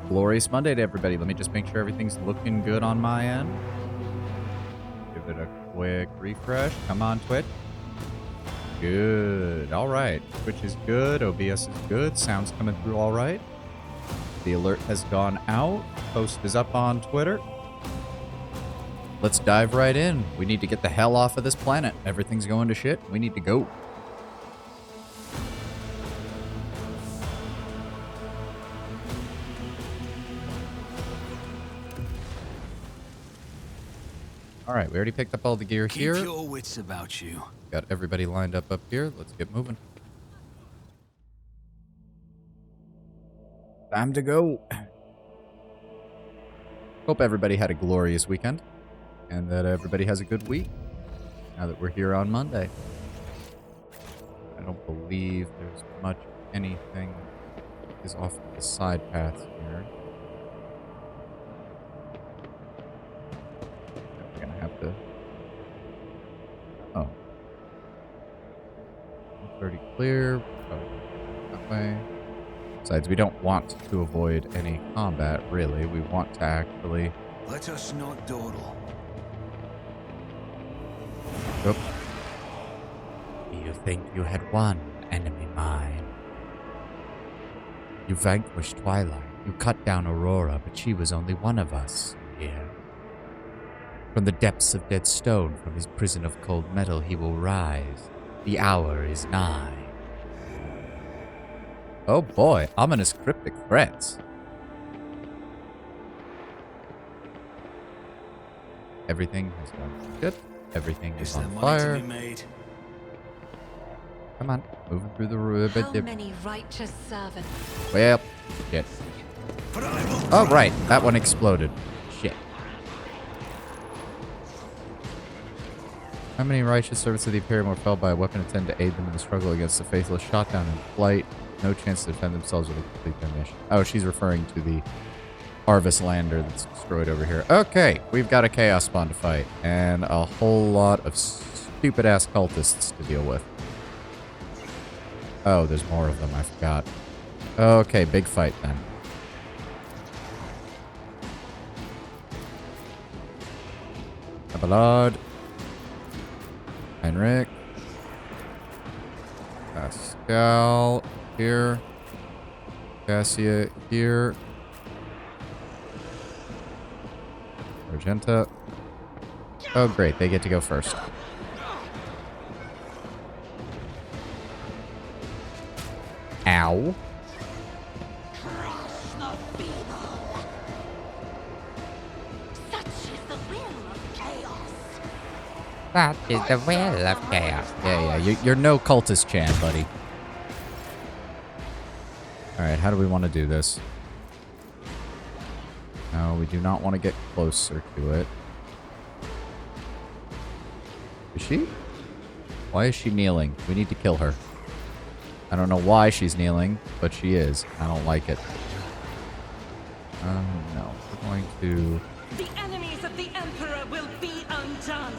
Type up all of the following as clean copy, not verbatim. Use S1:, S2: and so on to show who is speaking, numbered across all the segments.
S1: Glorious Monday to everybody. Let me just make sure everything's looking good on my end. Give it a quick refresh. Come on, Twitch. Good. All right. Twitch is good. OBS is good. Sound's coming through all right. The alert has gone out. Post is up on Twitter. Let's dive right in. We need to get the hell off of this planet. Everything's going to shit. We need to go. All right, we already picked up all the gear here.
S2: Keep your wits about you.
S1: Got everybody lined up here. Let's get moving. Time to go. Hope everybody had a glorious weekend and that everybody has a good week now that we're here on Monday. I don't believe there's much anything is off the side paths here. We're gonna have to. Oh. It's already clear. That way. Besides, we don't want to avoid any combat, really. We want to actually...
S2: Let us not dawdle.
S1: Oop. You think you had won, enemy mine. You vanquished Twilight. You cut down Aurora, but she was only one of us here. From the depths of dead stone, from his prison of cold metal, he will rise. The hour is nigh. Oh boy, ominous cryptic threats. Everything has gone good. Everything is on fire. Come on, moving through the river.
S3: How many righteous servants?
S1: Well, shit. Oh right, that one exploded. Shit. How many righteous servants of the Imperium were felled by a weapon intended to aid them in the struggle against the faithless, shot down in flight? No chance to defend themselves with a complete damnation. Oh, she's referring to the Arvis lander that's destroyed over here. Okay, we've got a Chaos Spawn to fight, and a whole lot of stupid-ass cultists to deal with. Oh, there's more of them, I forgot. Okay, big fight then. Abelard. Heinrich. Pascal. Here. Cassia here. Argenta. Oh, great. They get to go first. Ow. That is the will of chaos. Yeah, you're no cultist Chan, buddy. Alright, how do we want to do this? No, we do not want to get closer to it. Is she? Why is she kneeling? We need to kill her. I don't know why she's kneeling, but she is. I don't like it. No. We're going to...
S4: The enemies of the Emperor will be undone.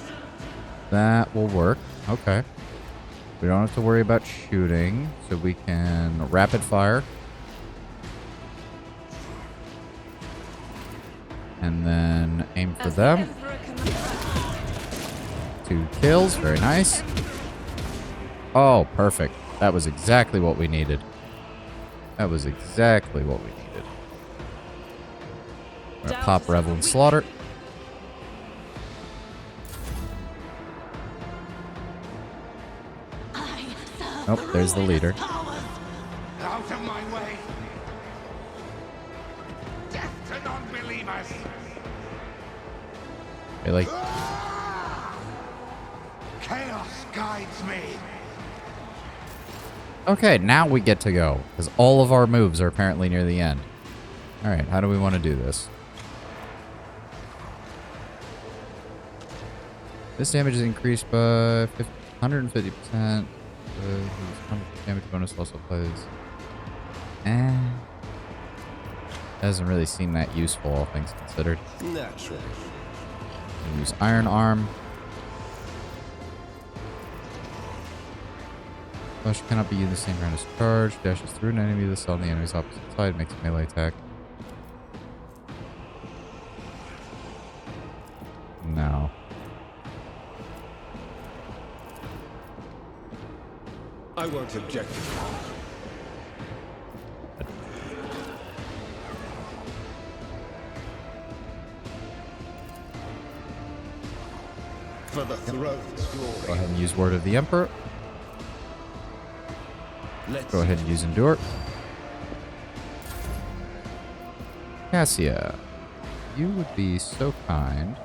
S1: That will work. Okay. We don't have to worry about shooting, so we can rapid fire. And then aim for them. 2 kills. Very nice. Oh, perfect. That was exactly what we needed. That was exactly what we needed. We're gonna pop Revel and Slaughter. Nope, there's the leader.
S5: Out of my way! Death to non-believers!
S1: Really?
S5: Chaos guides me!
S1: Okay, now we get to go. Because all of our moves are apparently near the end. Alright, how do we want to do this? This damage is increased by 150%. Damage bonus also plays. Doesn't really seem that useful, all things considered.
S2: Naturally.
S1: Use Iron Arm. Flash cannot be used the same round as charge. Dashes through an enemy that's on the enemy's opposite side. Makes a melee attack.
S6: I won't object to that. For the throne's
S1: Go
S6: glory.
S1: ahead and use Word of the Emperor.
S6: Let's
S1: Go ahead and use Endure. Cassia, you would be so kind.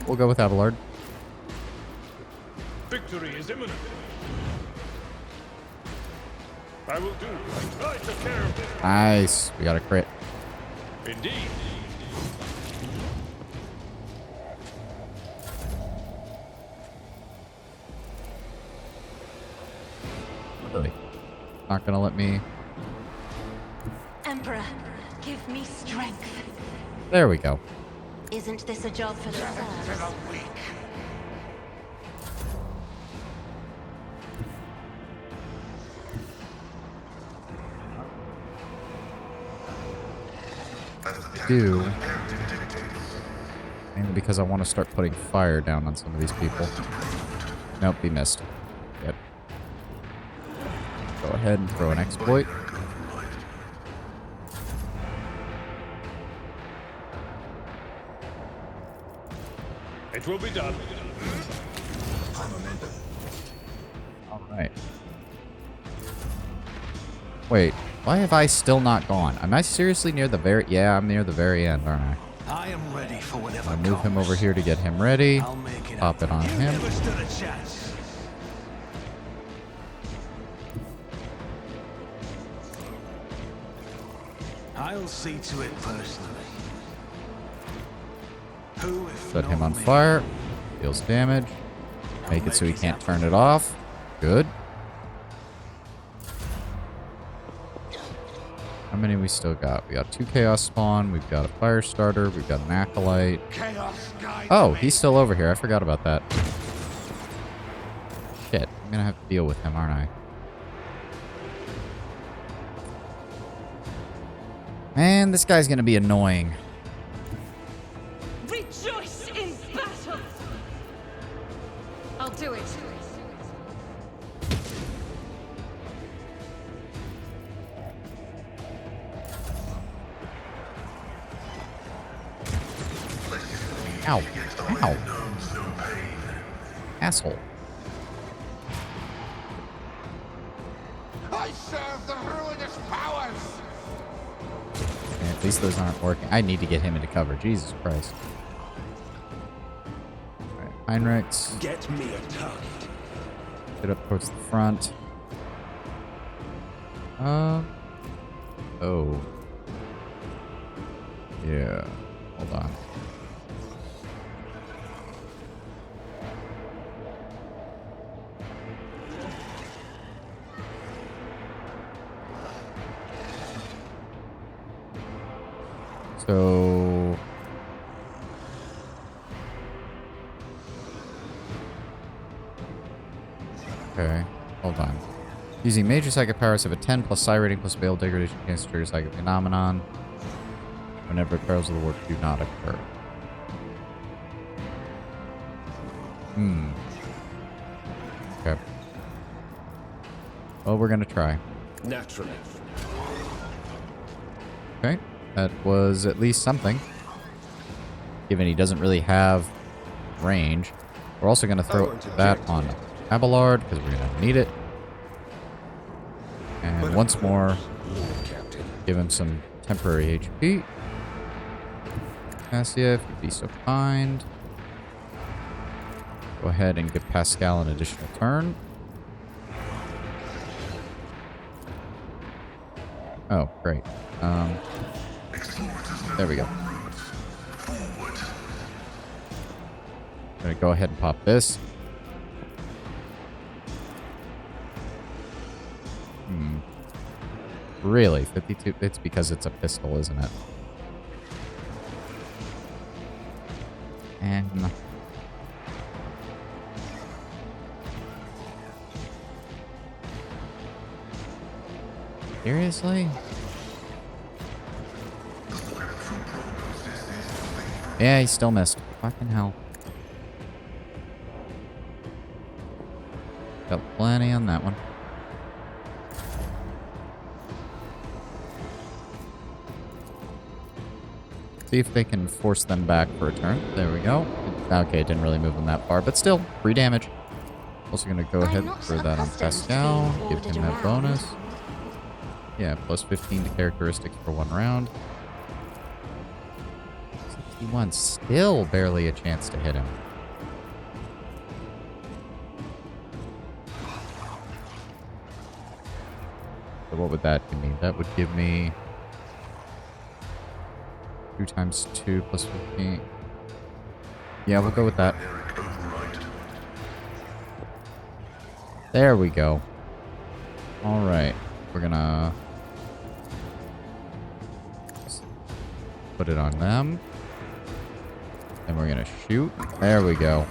S1: We'll go with Abelard.
S7: Victory is imminent. I will do right to care of it.
S1: Nice. We got a crit.
S7: Indeed.
S1: Really. Not gonna let me.
S3: Emperor, give me strength.
S1: There we go.
S3: Isn't this a job for the
S5: To
S3: serfs?
S5: the weak.
S1: Do. Mainly because I want to start putting fire down on some of these people. Nope, he missed. Yep. Go ahead and throw an exploit.
S7: It will be done.
S1: Alright. Wait, why have I still not gone? Am I seriously near the very... Yeah, I'm near the very end, aren't I?
S2: I am ready for whatever
S1: I'll move him
S2: comes.
S1: over here to get him ready.
S2: I'll make it
S1: Pop it on
S2: You
S1: him.
S2: never stood a chance. I'll see to it personally. Who if
S1: Set
S2: not
S1: him on
S2: me?
S1: fire. Deals damage. Make it so he can't turn it off. Good. How many we still got? We got 2 Chaos Spawn. We've got a Fire Starter. We've got an Acolyte.
S5: Chaos guides
S1: Oh,
S5: me.
S1: he's still over here. I forgot about that. Shit. I'm gonna have to deal with him, aren't I? Man, this guy's gonna be annoying.
S4: Rejoice in battle!
S3: I'll do it.
S1: Ow. Ow. Asshole.
S5: I serve the ruinous powers.
S1: Okay, at least those aren't working. I need to get him into cover. Jesus Christ. Alright, Heinrichs.
S6: get me a target.
S1: Get up towards the front. Oh. Yeah. Hold on. So... Okay, hold on. Using major psychic powers of a 10 plus psi rating plus veil degradation against trigger psychic phenomenon whenever perils of the warp do not occur. Okay. Well, we're gonna try.
S6: Naturally.
S1: Okay, that was at least something. Given he doesn't really have range. We're also gonna throw that on Abelard, because we're gonna need it. And once more,
S6: Lord Captain.
S1: give him some temporary HP. Cassia, if you'd be so kind. Go ahead and give Pascal an additional turn. Oh, great. There we go. I'm gonna go ahead and pop this. Really? 52? It's because it's a pistol, isn't it? And... Seriously? Yeah, he still missed. Fucking hell. Got plenty on that one. See if they can force them back for a turn. There we go. Okay, it didn't really move them that far, but still, 3 damage. Also gonna go ahead and throw that on Pascal. Give him that bonus. Yeah, plus 15 to characteristics for 1 round. 61, still barely a chance to hit him. So what would that give me? That would give me 2 times 2 plus 15. Yeah, we'll go with that. There we go. Alright. We're gonna put it on them. And we're gonna shoot. There we go.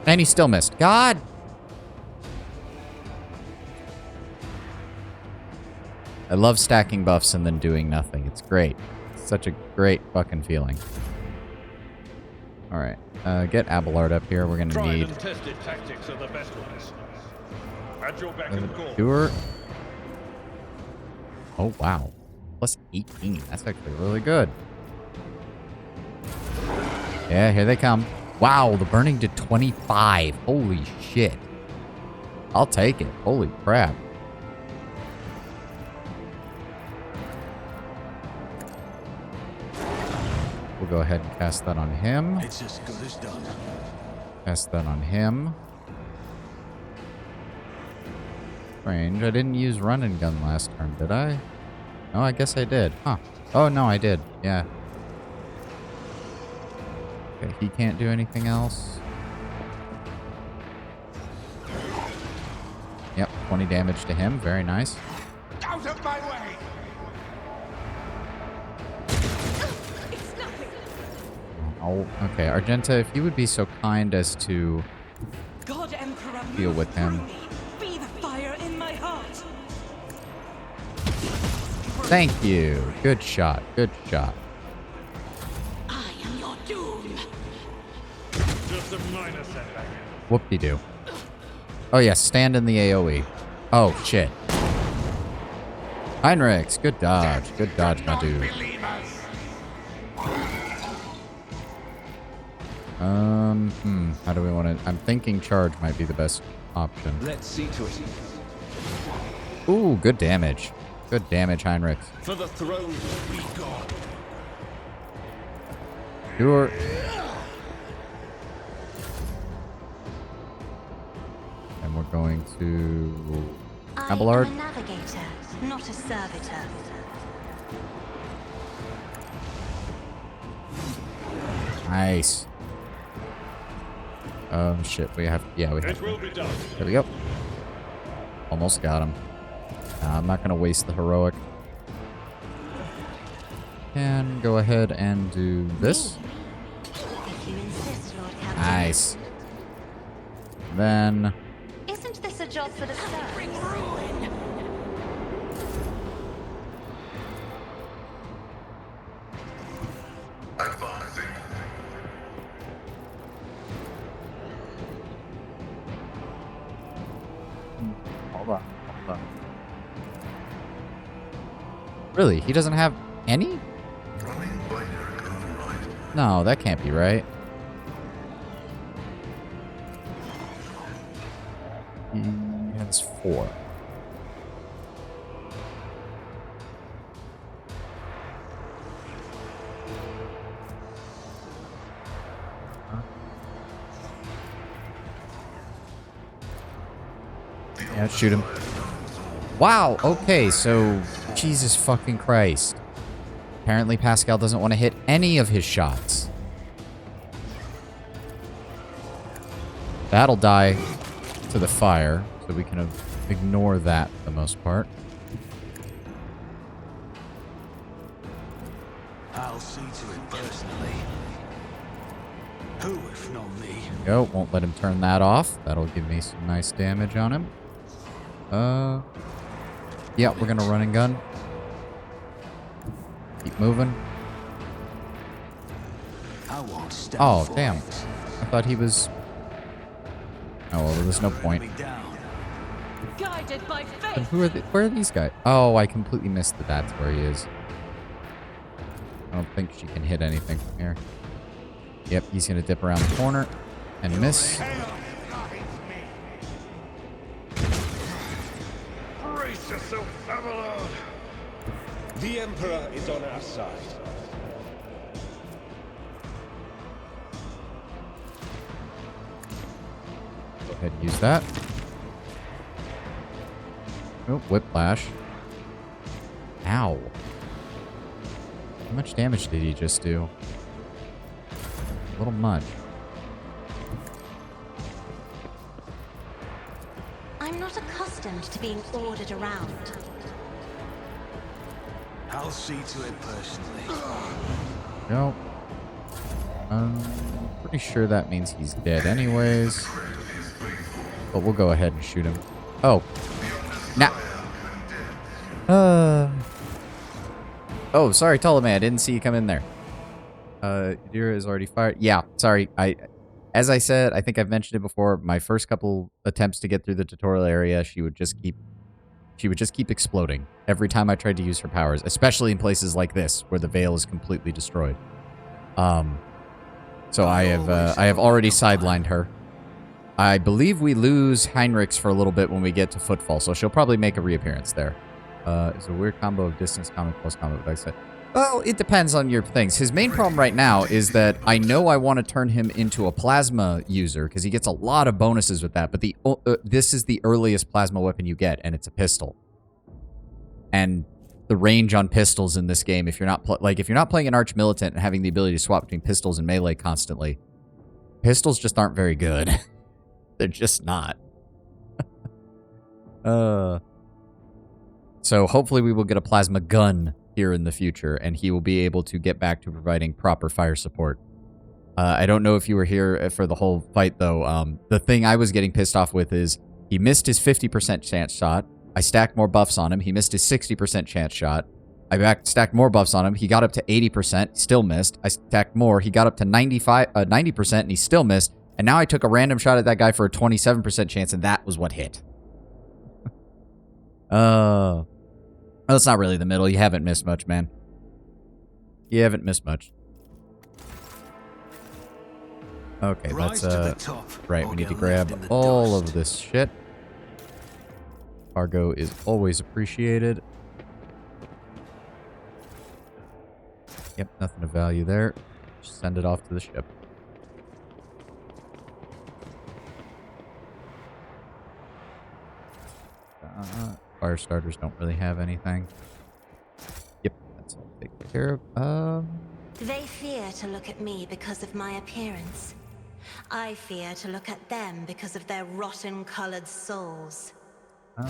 S1: And he still missed. God! I love stacking buffs and then doing nothing. It's great. It's such a great fucking feeling. Alright. Get Abelard up here. We're gonna
S7: Tried
S1: need
S7: and tested tactics are the best ones. At your beck and call.
S1: Doer. Oh, wow. Plus 18. That's actually really good. Yeah, here they come. Wow, the burning did 25. Holy shit. I'll take it. Holy crap. We'll go ahead and cast that on him.
S2: It's as good as done.
S1: Cast that on him. Strange. I didn't use run and gun last turn, did I? No, I guess I did. Huh. Oh, no, I did. Yeah. Okay, he can't do anything else. Yep, 20 damage to him. Very nice.
S5: Out of my way!
S4: It's nothing.
S1: Oh, okay. Argenta, if you would be so kind as to
S4: God Emperor,
S1: deal
S4: move
S1: with him.
S4: through me. Be the fire in my heart.
S1: Thank you. Good shot. Good shot.
S3: I am your doom.
S7: Just a minor setback.
S1: Whoop-de-doo. Oh, yes. Stand in the AoE. Oh, shit. Heinrichs. Good dodge. Good dodge, my dude.
S5: Believers!
S1: How do we want to... I'm thinking charge might be the best option.
S6: Let's see to it.
S1: Ooh, good damage. Good damage, Heinrichs.
S6: For the throne be gone.
S1: Sure. And we're going to... Abelard.
S3: I am a navigator, not a servitor.
S1: Nice. Oh, shit. We have... Yeah, we have...
S7: It will be done.
S1: There we go. Almost got him. I'm not going to waste the heroic. Can go ahead and do this.
S3: If you insist, Lord Captain.
S1: Nice. Then...
S3: Isn't this a job for the serfs?
S1: Hold on. Hold on. Really? He doesn't have any? No, that can't be right. He has 4. Yeah, shoot him. Wow, okay, so... Jesus fucking Christ. Apparently Pascal doesn't want to hit any of his shots. That'll die to the fire, so we can ignore that for the most part.
S2: I'll see to it personally. Who, if not me?
S1: Go, won't let him turn that off. That'll give me some nice damage on him. Yeah, we're gonna run and gun. Keep moving.
S2: I won't stand
S1: Oh,
S2: for
S1: damn.
S2: it.
S1: I thought he was... Oh, well, there's no point.
S2: Me down.
S4: Guided by
S1: But
S4: faith.
S1: where are these guys? Oh, I completely missed that that's where he is. I don't think she can hit anything from here. Yep, he's going to dip around the corner and miss.
S7: Brace yourself, Avalon.
S6: The Emperor is on our side.
S1: Go ahead and use that. Oh, whiplash. Ow. How much damage did he just do? A little much.
S3: I'm not accustomed to being ordered around.
S2: I'll see to it personally.
S1: Nope. Pretty sure that means he's dead anyways. But we'll go ahead and shoot him. Oh. Nah. Oh, sorry, Ptolemy. I didn't see you come in there. Yadira is already fired. Yeah, sorry. As I said, I think I've mentioned it before. My first couple attempts to get through the tutorial area, she would just keep exploding every time I tried to use her powers, especially in places like this where the veil is completely destroyed. So I have already sidelined her. I believe we lose Heinrichs for a little bit when we get to Footfall, so she'll probably make a reappearance there. It's a weird combo of distance combat plus combat with Exit. Well, it depends on your things. His main problem right now is that I know I want to turn him into a plasma user because he gets a lot of bonuses with that, but this is the earliest plasma weapon you get, and it's a pistol. And the range on pistols in this game, if you're not if you're not playing an arch militant and having the ability to swap between pistols and melee constantly, pistols just aren't very good. They're just not. So hopefully we will get a plasma gun here in the future, and he will be able to get back to providing proper fire support. I don't know if you were here for the whole fight, though. The thing I was getting pissed off with is he missed his 50% chance shot. I stacked more buffs on him. He missed his 60% chance shot. I stacked more buffs on him. He got up to 80%, still missed. I stacked more. He got up to 90%, and he still missed. And now I took a random shot at that guy for a 27% chance, and that was what hit. Oh, it's not really the middle. You haven't missed much, man. You haven't missed much. Okay,
S2: Rise
S1: that's,
S2: to the top,
S1: right,
S2: or
S1: we need to
S2: get left in
S1: grab
S2: the
S1: all
S2: dust.
S1: of this shit. Cargo is always appreciated. Yep, nothing of value there. Just send it off to the ship. Fire starters don't really have anything. Yep, that's all taken care of.
S3: They fear to look at me because of my appearance. I fear to look at them because of their rotten-colored souls.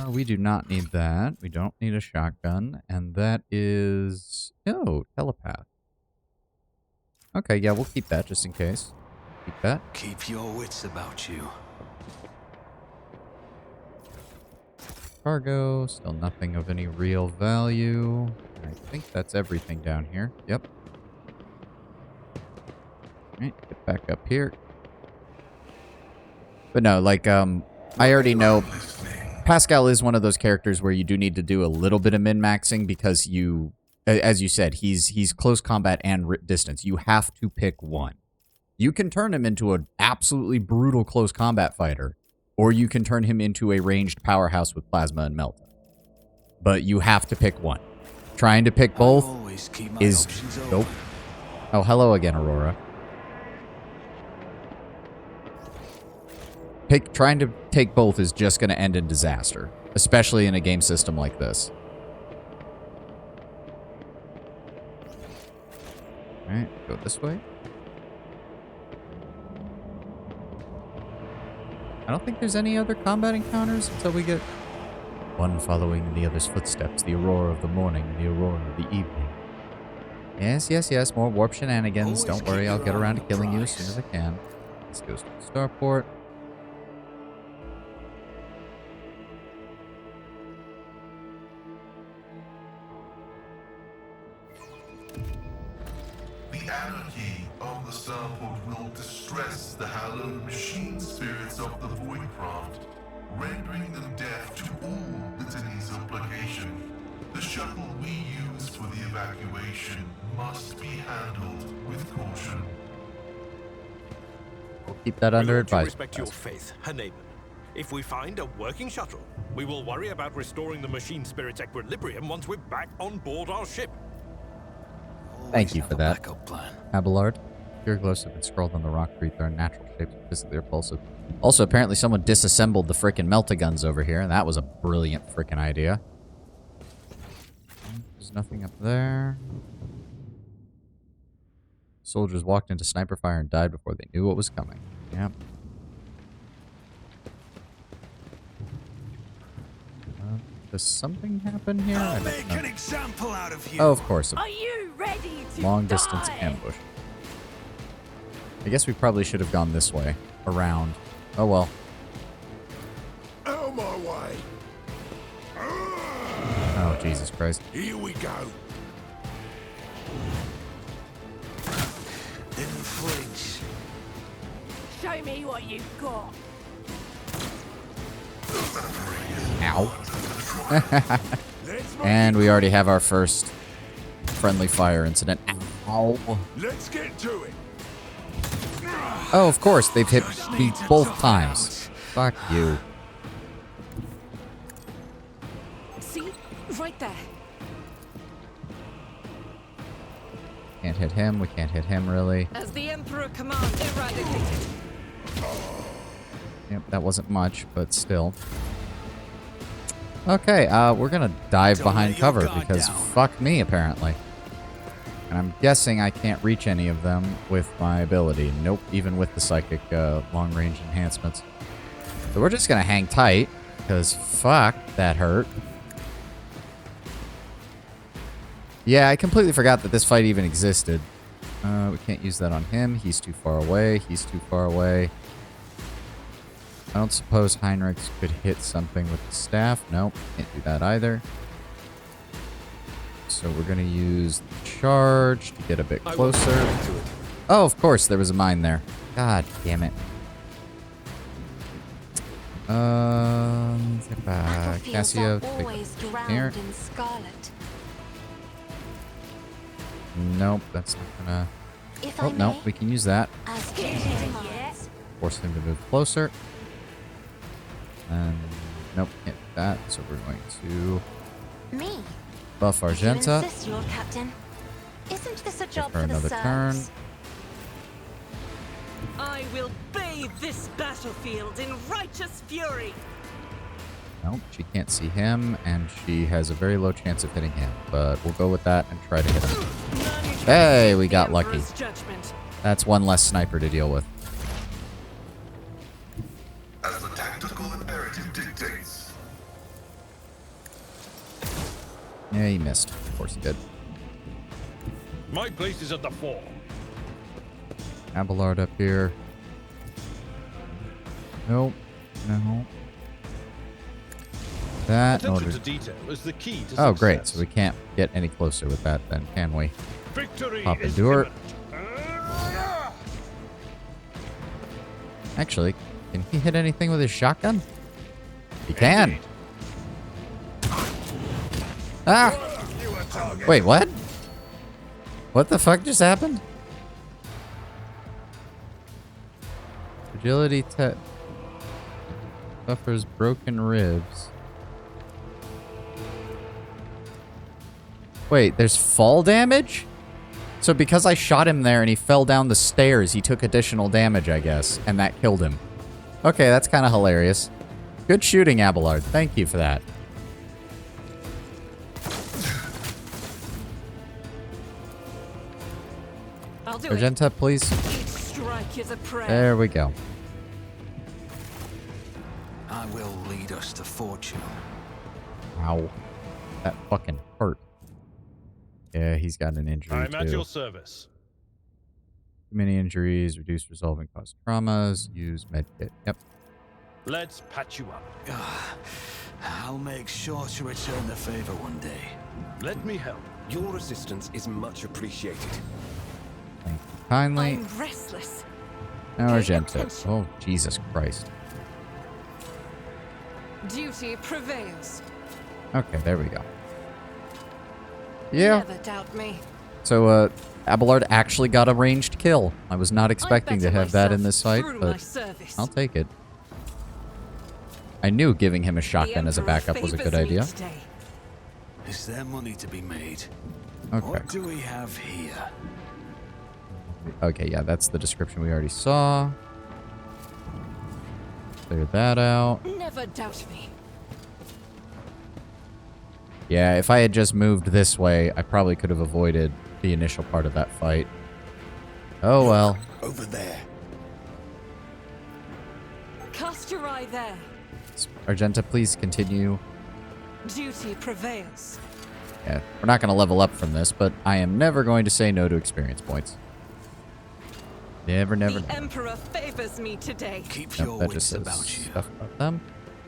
S1: We do not need that. We don't need a shotgun. And that is... Oh, telepath. Okay, yeah, we'll keep that just in case. Keep that.
S2: Keep your wits about you.
S1: Cargo, still nothing of any real value. I think that's everything down here. Yep. Alright, get back up here. But no, like, I already know Pascal is one of those characters where you do need to do a little bit of min-maxing because you, as you said, he's close combat and distance. You have to pick one. You can turn him into an absolutely brutal close combat fighter, or you can turn him into a ranged powerhouse with plasma and melt. But you have to pick one. Trying to pick both
S2: Always keep my
S1: is
S2: options open.
S1: nope. Oh, hello again, Aurora. Trying to take both is just going to end in disaster, especially in a game system like this. Alright, go this way. I don't think there's any other combat encounters until we get one following in the other's footsteps, the aurora of the morning and the aurora of the evening. Yes, yes, yes, more warp shenanigans.
S2: Always
S1: Don't worry,
S2: keep
S1: I'll
S2: your
S1: get
S2: eye
S1: around
S2: on
S1: to
S2: the
S1: killing you as
S2: prize.
S1: soon as I can. This goes to the starport.
S5: The anarchy of
S8: the starport will distress the hallowed machine spirits of the Voidcraft, rendering them deaf to all litany supplication. The shuttle we use for the evacuation must be handled with caution.
S1: We'll keep that under
S9: We're going to
S1: advisement.
S9: respect your faith, Haneman. If we find a working shuttle, we will worry about restoring the machine spirit's equilibrium once we're back on board our ship.
S1: Thank you
S2: Always
S1: for
S2: have a
S1: that.
S2: backup plan.
S1: Abelard. Pure glows have been scrawled on the rock creek. They're natural shapes, physically repulsive. Also, apparently someone disassembled the frickin' meltaguns over here, and that was a brilliant frickin' idea. There's nothing up there. Soldiers walked into sniper fire and died before they knew what was coming. Yep. Does something happen here? I
S2: I'll
S1: don't
S2: make
S1: know.
S2: an example out of you.
S1: Oh, of course.
S4: Are you ready to
S1: Long distance
S4: die?
S1: ambush. I guess we probably should have gone this way. Around. Oh well.
S5: Out of my way.
S1: Oh, Jesus Christ.
S5: Here we go.
S2: Didn't flinch.
S4: Show me what you've got.
S1: Ow.
S5: Let's
S1: And we already have our first friendly fire incident. Ow.
S5: Let's get to it.
S1: Oh, of course. They've hit me both times. Fuck you.
S4: See? Right there.
S1: Can't hit him. We can't hit him, really.
S4: As the Emperor commands, eradicated.
S1: Yep, that wasn't much, but still. Okay, we're gonna dive
S2: Don't
S1: behind
S2: let your
S1: cover
S2: guard
S1: because
S2: down.
S1: fuck me, apparently. And I'm guessing I can't reach any of them with my ability. Nope, even with the psychic long-range enhancements. So we're just gonna hang tight because fuck, that hurt. Yeah, I completely forgot that this fight even existed. We can't use that on him. He's too far away. He's too far away. I don't suppose Heinrich could hit something with the staff. Nope, can't do that either. So we're going to use the charge to get a bit closer. Oh, of course, there was a mine there. God damn it.
S3: Battlefields
S1: Cassio,
S3: are
S1: take
S3: always
S1: here.
S3: drowned in scarlet.
S1: Nope, that's not gonna...
S3: If
S1: Oh,
S3: I
S1: no,
S3: may,
S1: we can use that.
S3: as duty demands.
S1: Force him to move closer. And nope, can't do that. So we're going to
S3: Me?
S1: buff
S3: If you
S1: Argenta.
S3: insist, Lord Captain. Isn't this a job
S1: her
S3: for the
S1: another turn.
S3: serfs?
S4: I will bathe this battlefield in righteous fury.
S1: Nope, she can't see him, and she has a very low chance of hitting him. But we'll go with that and try to hit him.
S4: None can
S1: Hey,
S4: resist
S1: we
S4: the
S1: got lucky.
S4: Emperor's judgment.
S1: That's one less sniper to deal with.
S8: As the tactical imperative dictates.
S1: Yeah, he missed. Of course he did.
S7: My place is at the fore.
S1: Abelard up here. Nope. No. That in
S7: Attention
S1: order...
S7: to detail is the key to
S1: Oh,
S7: success.
S1: great. So we can't get any closer with that then, can we?
S7: Victory
S1: Pop
S7: is
S1: into her.
S7: imminent.
S1: Actually, can he hit anything with his shotgun? He can. Ah! Wait, what? What the fuck just happened? Agility suffers broken ribs. Wait, there's fall damage? So because I shot him there and he fell down the stairs, he took additional damage, I guess, and that killed him. Okay, that's kind of hilarious. Good shooting, Abelard. Thank you for that.
S4: I'll do
S1: Argenta, please.
S4: it. Each strike is a prayer.
S1: There we go.
S2: I will lead us to fortune.
S1: Ow. That fucking hurt. Yeah, he's got an injury
S7: I'm at
S1: too.
S7: your service.
S1: Too many injuries, reduce resolving cause traumas, use medkit. Yep.
S7: Let's patch you up.
S2: I'll make sure to return the favor one day.
S7: Let me help.
S6: Your assistance is much appreciated.
S1: Thank you. kindly.
S4: I'm restless.
S1: Now,
S4: Pay
S1: Argenta.
S4: attention.
S1: Oh, Jesus Christ.
S4: Duty prevails.
S1: Okay, there we go. Yeah.
S4: Never doubt me.
S1: So, Abelard actually got a ranged kill. I was not expecting to
S4: better
S1: have that in
S4: myself
S1: this fight,
S4: through my
S1: but
S4: service.
S1: I'll take it. I knew giving him a
S4: The
S1: shotgun as a
S4: Emperor
S1: backup was a good
S4: favors me
S1: idea.
S4: today.
S2: Is there money to be made?
S1: Okay.
S2: What do we have here?
S1: Okay, yeah, that's the description we already saw. Clear that out.
S4: Never doubt me.
S1: Yeah, if I had just moved this way, I probably could have avoided the initial part of that fight. Oh well.
S5: Over there.
S4: Cast your eye there.
S1: Argenta, please continue.
S4: Duty prevails.
S1: Yeah, we're not going to level up from this, but I am never going to say no to experience points. Never, never,
S4: The
S1: never.
S4: Emperor favors me today.
S2: Keep
S1: Nope,
S2: your
S1: that just
S2: wits
S1: says
S2: about you.
S1: stuff about them.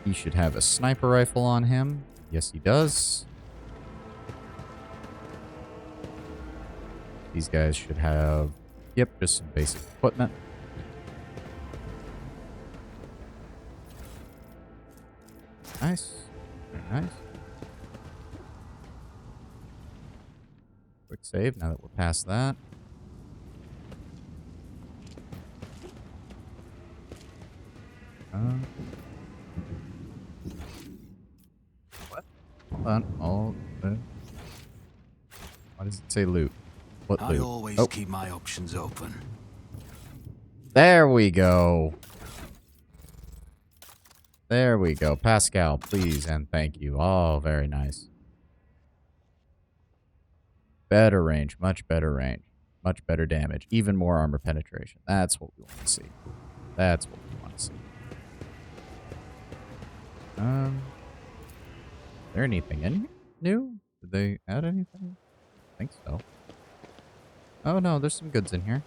S1: He should have a sniper rifle on him. Yes, he does. These guys should have, yep, just some basic equipment. Nice. Very nice. Quick save now that we're past that. What? Hold on. Why does it say loot? What
S2: I
S1: loot?
S2: always
S1: Oh,
S2: keep my options open.
S1: there we go. There we go. Pascal, please and thank you. Oh, very nice. Better range. Much better range. Much better damage. Even more armor penetration. That's what we want to see. That's what we want to see. Is there anything in here new? Did they add anything? I think so. Oh no, there's some goods in here.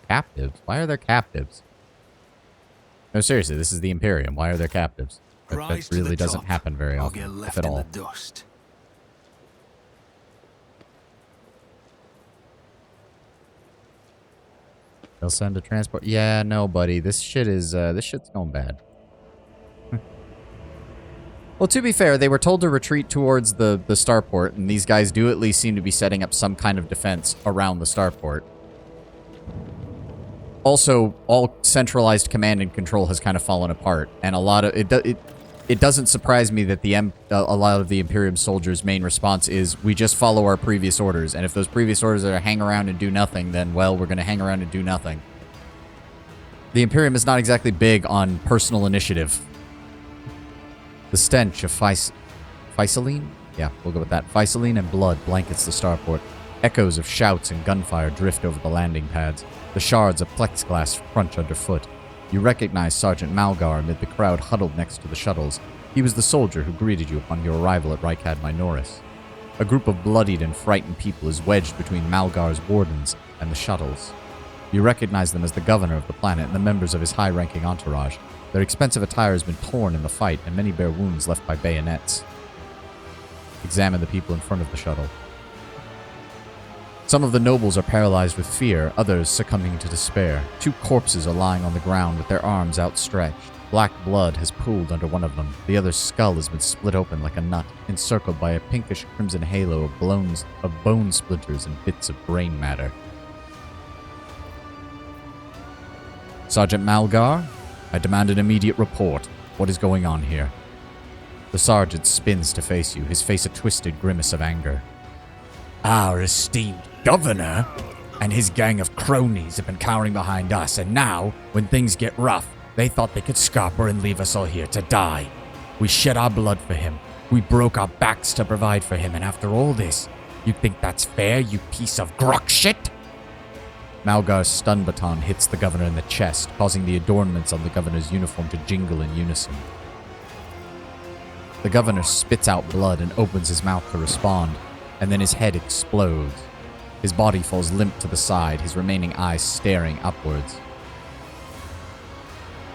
S1: Captives? Why are there captives? No, seriously, this is the Imperium. Why are there captives? That
S2: Rise to
S1: really
S2: the
S1: doesn't
S2: top,
S1: happen very
S2: or
S1: often,
S2: get
S1: if
S2: left
S1: at
S2: in
S1: all.
S2: the dust.
S1: They'll send a transport. Yeah, no, buddy. This shit's going bad. Well, to be fair, they were told to retreat towards the starport, and these guys do at least seem to be setting up some kind of defense around the starport. Also, all centralized command and control has kind of fallen apart, and a lot of it doesn't surprise me that a lot of the Imperium soldiers' main response is we just follow our previous orders, and if those previous orders are to hang around and do nothing, then well, we're going to hang around and do nothing. The Imperium is not exactly big on personal initiative. The stench of Physaline? Yeah, we'll go with that. Physaline and blood blankets the starport. Echoes of shouts and gunfire drift over the landing pads. The shards of plexiglass crunch underfoot. You recognize Sergeant Malgar amid the crowd huddled next to the shuttles. He was the soldier who greeted you upon your arrival at Rykad Minoris. A group of bloodied and frightened people is wedged between Malgar's wardens and the shuttles. You recognize them as the governor of the planet and the members of his high-ranking entourage. Their expensive attire has been torn in the fight, and many bear wounds left by bayonets. Examine the people in front of the shuttle. Some of the nobles are paralyzed with fear, others succumbing to despair. 2 corpses are lying on the ground with their arms outstretched. Black blood has pooled under one of them. The other's skull has been split open like a nut, encircled by a pinkish crimson halo of bone splinters and bits of brain matter. Sergeant Malgar, I demand an immediate report. What is going on here? The sergeant spins to face you, his face a twisted grimace of anger. Our esteemed governor and his gang of cronies have been cowering behind us, and now, when things get rough, they thought they could scupper and leave us all here to die. We shed our blood for him. We broke our backs to provide for him, and after all this, you think that's fair, you piece of grok shit? Malgar's stun baton hits the governor in the chest, causing the adornments on the governor's uniform to jingle in unison. The governor spits out blood and opens his mouth to respond, and then his head explodes. His body falls limp to the side, his remaining eyes staring upwards.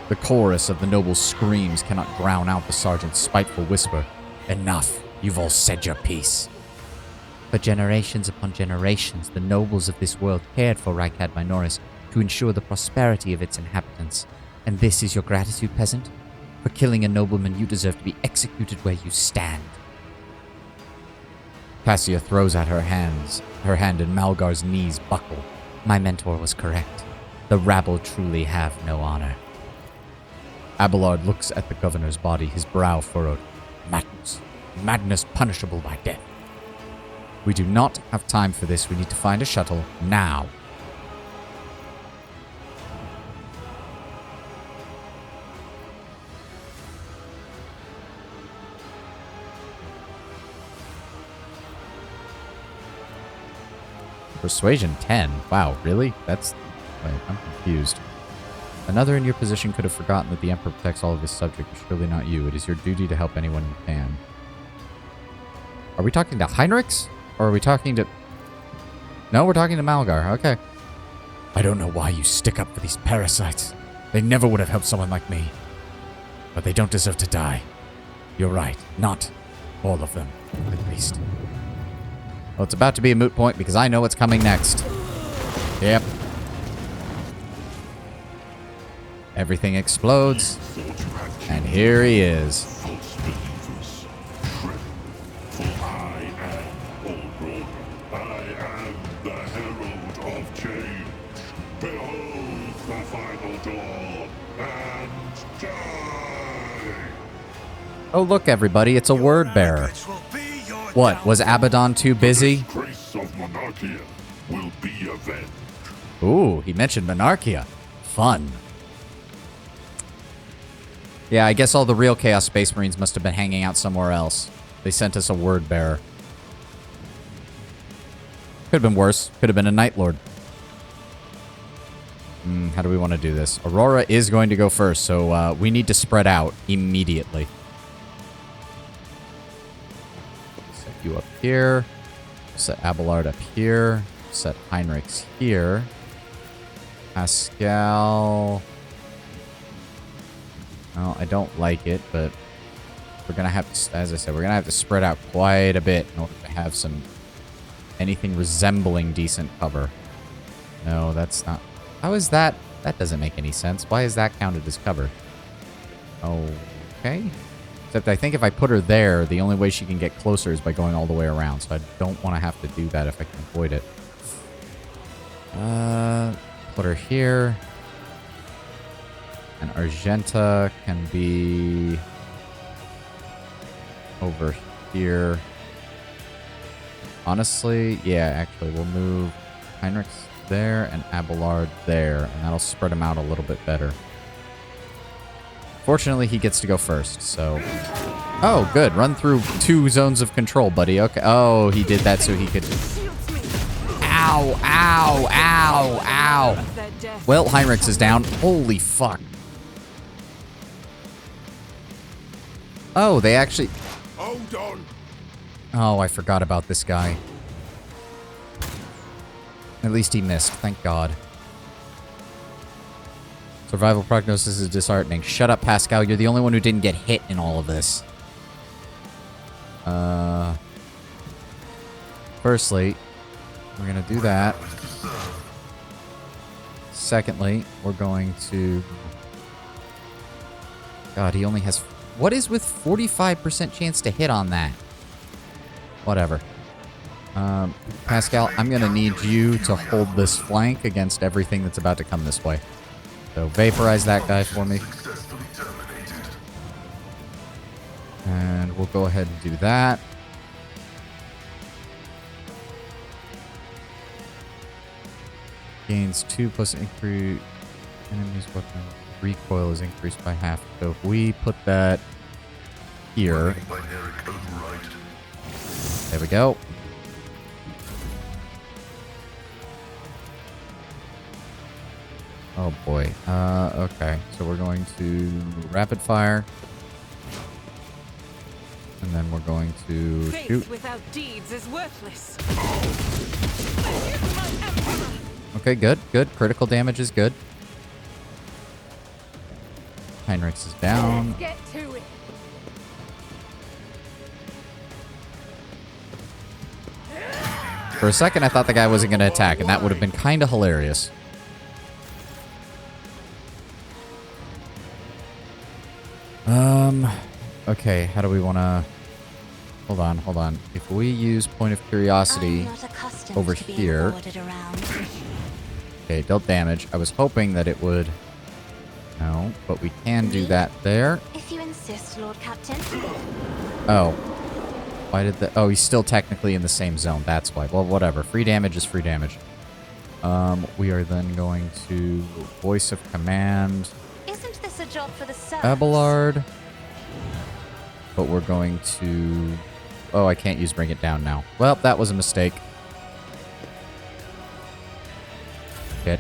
S1: The chorus of the noble's screams cannot drown out the sergeant's spiteful whisper. Enough, you've all said your piece. For generations upon generations, the nobles of this world cared for Rykad Minoris to ensure the prosperity of its inhabitants. And this is your gratitude, peasant? For killing a nobleman, you deserve to be executed where you stand. Cassia throws out her hands. Her hand and Malgar's knees buckle. My mentor was correct. The rabble truly have no honor. Abelard looks at the governor's body, his brow furrowed. Madness. Madness punishable by death. We do not have time for this. We need to find a shuttle now. Persuasion 10. Wow, really? Wait, I'm confused. Another in your position could have forgotten that the Emperor protects all of his subjects, but surely not you. It is your duty to help anyone you can. Are we talking to Heinrichs? Or are we talking to... No, we're talking to Malgar. Okay. I don't know why you stick up for these parasites. They never would have helped someone like me. But they don't deserve to die. You're right. Not all of them, at least. Well, it's about to be a moot point because I know what's coming next. Yep. Everything explodes. And here he is. Oh, look, everybody. It's a word bearer. What? Was Abaddon too busy? Ooh, he mentioned Monarchia. Fun. Yeah, I guess all the real Chaos Space Marines must have been hanging out somewhere else. They sent us a word bearer. Could have been worse. Could have been a Night Lord. How do we want to do this? Aurora is going to go first, so we need to spread out immediately. Set you up here. Set Abelard up here. Set Heinrichs here. Pascal... Well, I don't like it, but we're going to have to, as I said, we're going to have to spread out quite a bit in order to have some, anything resembling decent cover. No, that's not, how is that? That doesn't make any sense. Why is that counted as cover? Okay. Except I think if I put her there, the only way she can get closer is by going all the way around, so I don't want to have to do that if I can avoid it. Put her here. And Argenta can be over here. Honestly, yeah, actually, we'll move Heinrichs there and Abelard there, and that'll spread them out a little bit better. Fortunately, he gets to go first, so... Oh, good. Run through 2 zones of control, buddy. Okay. Oh, he did that so he could... Ow, ow, ow, ow. Well, Heinrichs is down. Holy fuck. Oh, they actually...
S5: Hold on.
S1: Oh, I forgot about this guy. At least he missed. Thank God. Survival prognosis is disheartening. Shut up, Pascal. You're the only one who didn't get hit in all of this. Firstly, we're going to do that. Secondly, we're going to... God, he only has... What is with 45% chance to hit on that? Whatever. Pascal, I'm going to need you to hold this flank against everything that's about to come this way. So vaporize that guy for me. And we'll go ahead and do that. Gains 2 plus increase enemy's weapon recoil is increased by half. So if we put that here. There we go. Oh boy. Okay. So we're going to rapid fire. And then we're going to shoot.
S4: Faith without deeds is worthless.
S1: Okay, good, good. Critical damage is good. Heinrichs is down.
S4: Let's get to it.
S1: For a second, I thought the guy wasn't going to attack, and that would have been kind of hilarious. Okay, how do we want to... Hold on. If we use Point of Curiosity
S3: I'm not accustomed
S1: over
S3: to being
S1: here...
S3: ordered around.
S1: Okay, dealt damage. I was hoping that it would... No, but we can do that there.
S3: If you insist, Lord Captain.
S1: Oh. Why did the... Oh, he's still technically in the same zone. That's why. Well, whatever. Free damage is free damage. We are then going to... Voice of Command...
S3: Isn't this a job for the serfs?
S1: Abelard. But we're going to... Oh, I can't use Bring It Down now. Well, that was a mistake. Shit.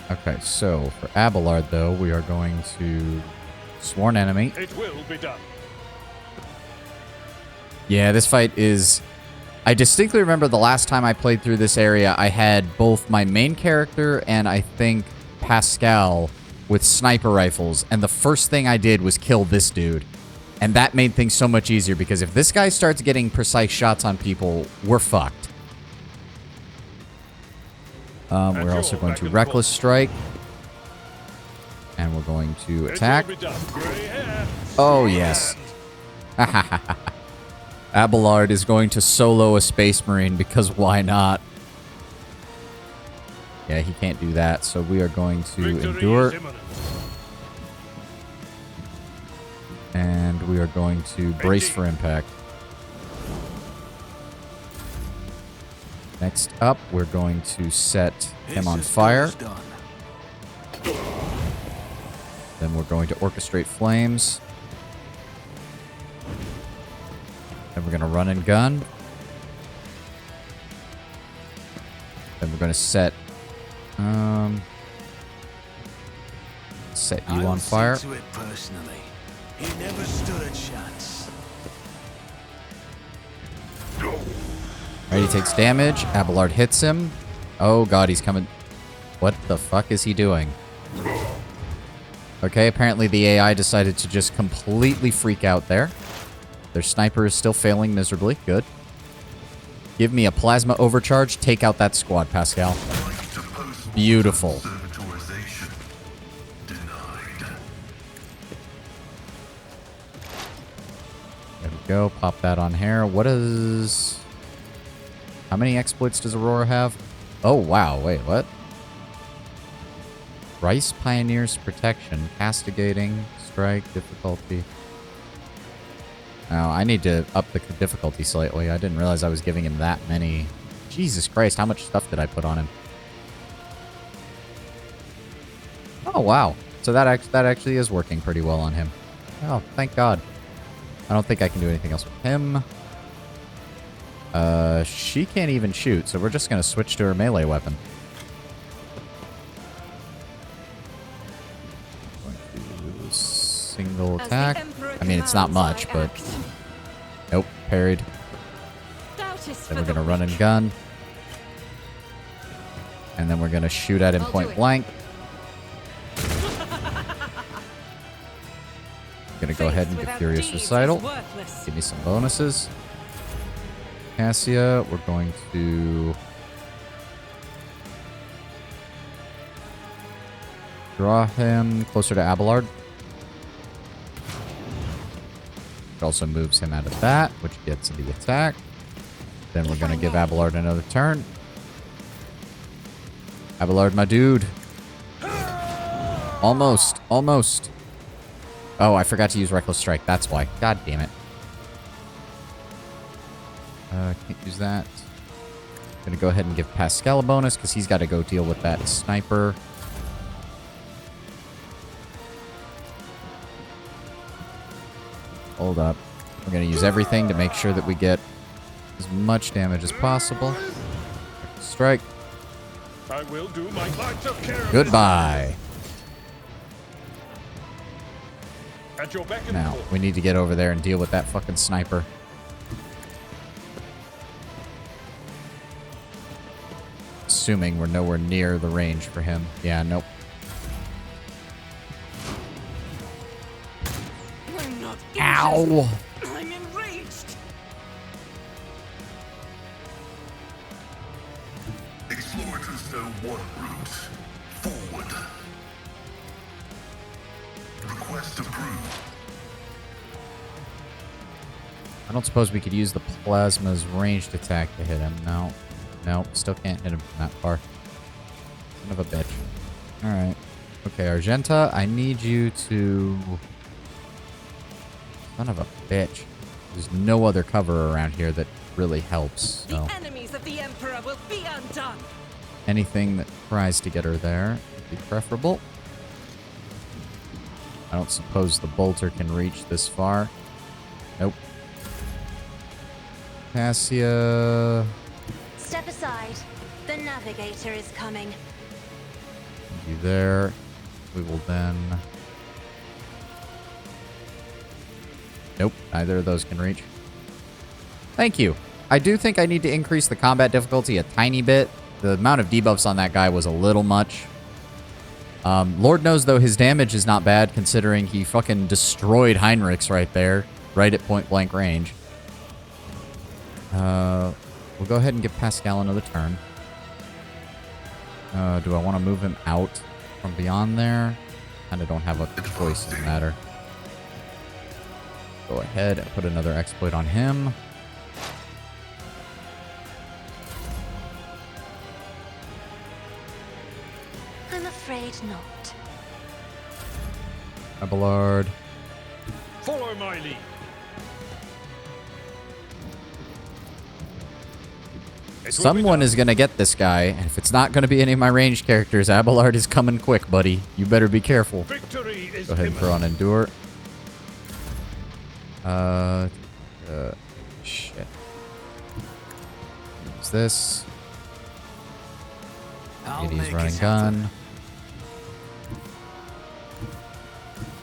S1: Okay, so for Abelard, though, we are going to... Sworn Enemy.
S7: It will be done.
S1: Yeah, this fight is... I distinctly remember the last time I played through this area, I had both my main character and I think Pascal with sniper rifles, and the first thing I did was kill this dude. And that made things so much easier, because if this guy starts getting precise shots on people, we're fucked. We're also going to Reckless Strike. And we're going to attack. Oh, yes. Abelard is going to solo a Space Marine, because why not? Yeah, he can't do that, so we are going to endure. And we are going to brace for impact. Next up, we're going to set him on fire. Then we're going to orchestrate flames. Then we're going to run and gun. Then we're going to set you on fire.
S2: To it personally. He never stood a chance.
S1: Alright, he takes damage. Abelard hits him. Oh god, he's coming. What the fuck is he doing? Okay, apparently the AI decided to just completely freak out there. Their sniper is still failing miserably. Good. Give me a plasma overcharge. Take out that squad, Pascal. Beautiful. There we go. Pop that on here. What is... How many exploits does Aurora have? Oh, wow. Wait, what? Rice Pioneer's Protection. Castigating. Strike. Difficulty. Oh, I need to up the difficulty slightly. I didn't realize I was giving him that many. Jesus Christ, how much stuff did I put on him? Oh, wow. So that actually is working pretty well on him. Oh, thank God. I don't think I can do anything else with him. She can't even shoot, so we're just going to switch to her melee weapon. Going to single attack. I mean, it's not much, but... Nope, parried. Then we're going to run and gun. And then we're going to shoot at him point blank. Going to go ahead and give Furious Recital. Give me some bonuses. Cassia, we're going to... draw him closer to Abelard. It also moves him out of that, which gets the attack. Then we're going to give Abelard another turn. Abelard, my dude. Almost. Almost. Oh, I forgot to use Reckless Strike. That's why. God damn it. Can't use that. Gonna go ahead and give Pascal a bonus, because he's got to go deal with that sniper. Hold up. We're going to use everything to make sure that we get as much damage as possible. Strike.
S7: I will do my part of care.
S1: Goodbye.
S7: At your beck and
S1: Now,
S7: call.
S1: we need to get over there and deal with that fucking sniper. Assuming we're nowhere near the range for him. Yeah, nope.
S4: I'm not
S1: Ow!
S4: I'm enraged.
S8: one route. Forward. Request approved.
S1: I don't suppose we could use the plasma's ranged attack to hit him. No. Nope. Still can't hit him from that far. Son of a bitch. Alright. Okay, Argenta, I need you to... Son of a bitch. There's no other cover around here that really helps.
S4: The
S1: So
S4: enemies of the Emperor will be undone.
S1: anything that tries to get her there would be preferable. I don't suppose the bolter can reach this far. Nope. Cassia...
S3: Step aside. The navigator is coming.
S1: You there. We will then... Nope, neither of those can reach. Thank you. I do think I need to increase the combat difficulty a tiny bit. The amount of debuffs on that guy was a little much. Lord knows, though, his damage is not bad, considering he fucking destroyed Heinrichs right there, right at point-blank range. We'll go ahead and give Pascal another turn. Do I want to move him out from beyond there? Kind of don't have a choice in the matter. Go ahead and put another exploit on him.
S3: I'm afraid not.
S1: Abelard.
S7: Follow my lead.
S1: Someone is going to get this guy, and if it's not going to be any of my ranged characters, Abelard is coming quick, buddy. You better be careful.
S7: Victory is
S1: Go ahead and throw on Endure. Shit. Use this.
S2: I'll
S1: Hades
S2: make
S1: running
S2: it
S1: gun.
S2: happen.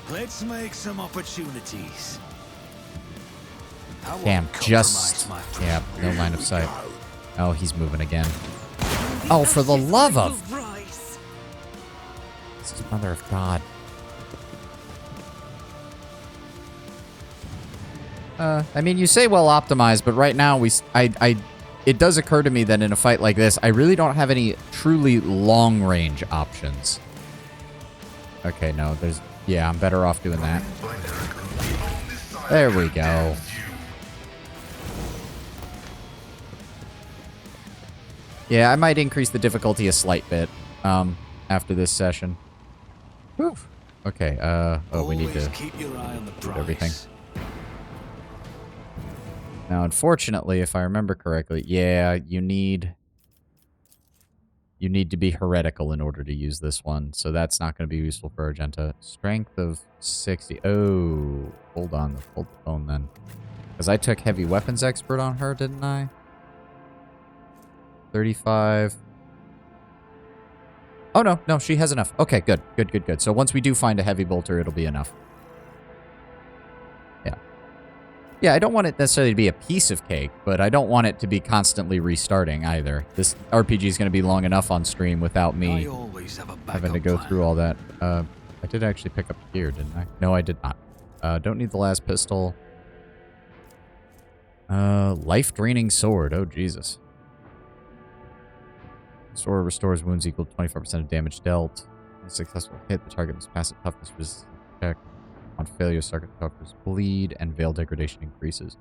S2: Let's make some opportunities. I won't
S1: Damn,
S2: compromise
S1: just...
S2: my
S1: Yeah, no
S5: Here
S1: line of
S5: we
S1: sight.
S5: go.
S1: Oh, he's moving again. Oh, for the love of...
S4: Will rise.
S1: This is Mother of God. I mean, you say well optimized, but right now it does occur to me that in a fight like this, I really don't have any truly long range options. Okay, no, there's... Yeah, I'm better off doing that. There we go. Yeah, I might increase the difficulty a slight bit after this session. Whew. Okay, oh, we need
S2: Always
S1: to
S2: keep your eye on the
S1: do
S2: prize.
S1: everything. Now, unfortunately, if I remember correctly, yeah, you need to be heretical in order to use this one, so that's not going to be useful for Argenta. Strength of 60. Oh, hold on, hold the phone then. Because I took heavy weapons expert on her, didn't I? 35. Oh, no, she has enough. Okay, good. So once we do find a heavy bolter, it'll be enough. Yeah. Yeah, I don't want it necessarily to be a piece of cake, but I don't want it to be constantly restarting either. This RPG is going to be long enough on stream without me
S2: I always have a
S1: having to
S2: backup
S1: go
S2: plan.
S1: through all that. I did actually pick up gear, didn't I? No, I did not. Don't need the last pistol. Life-draining sword. Oh, Jesus. Sword restores wounds equal to 25% of damage dealt. On a successful hit, the target must pass a toughness resistance check. On failure, target toughness bleed, and veil degradation increases.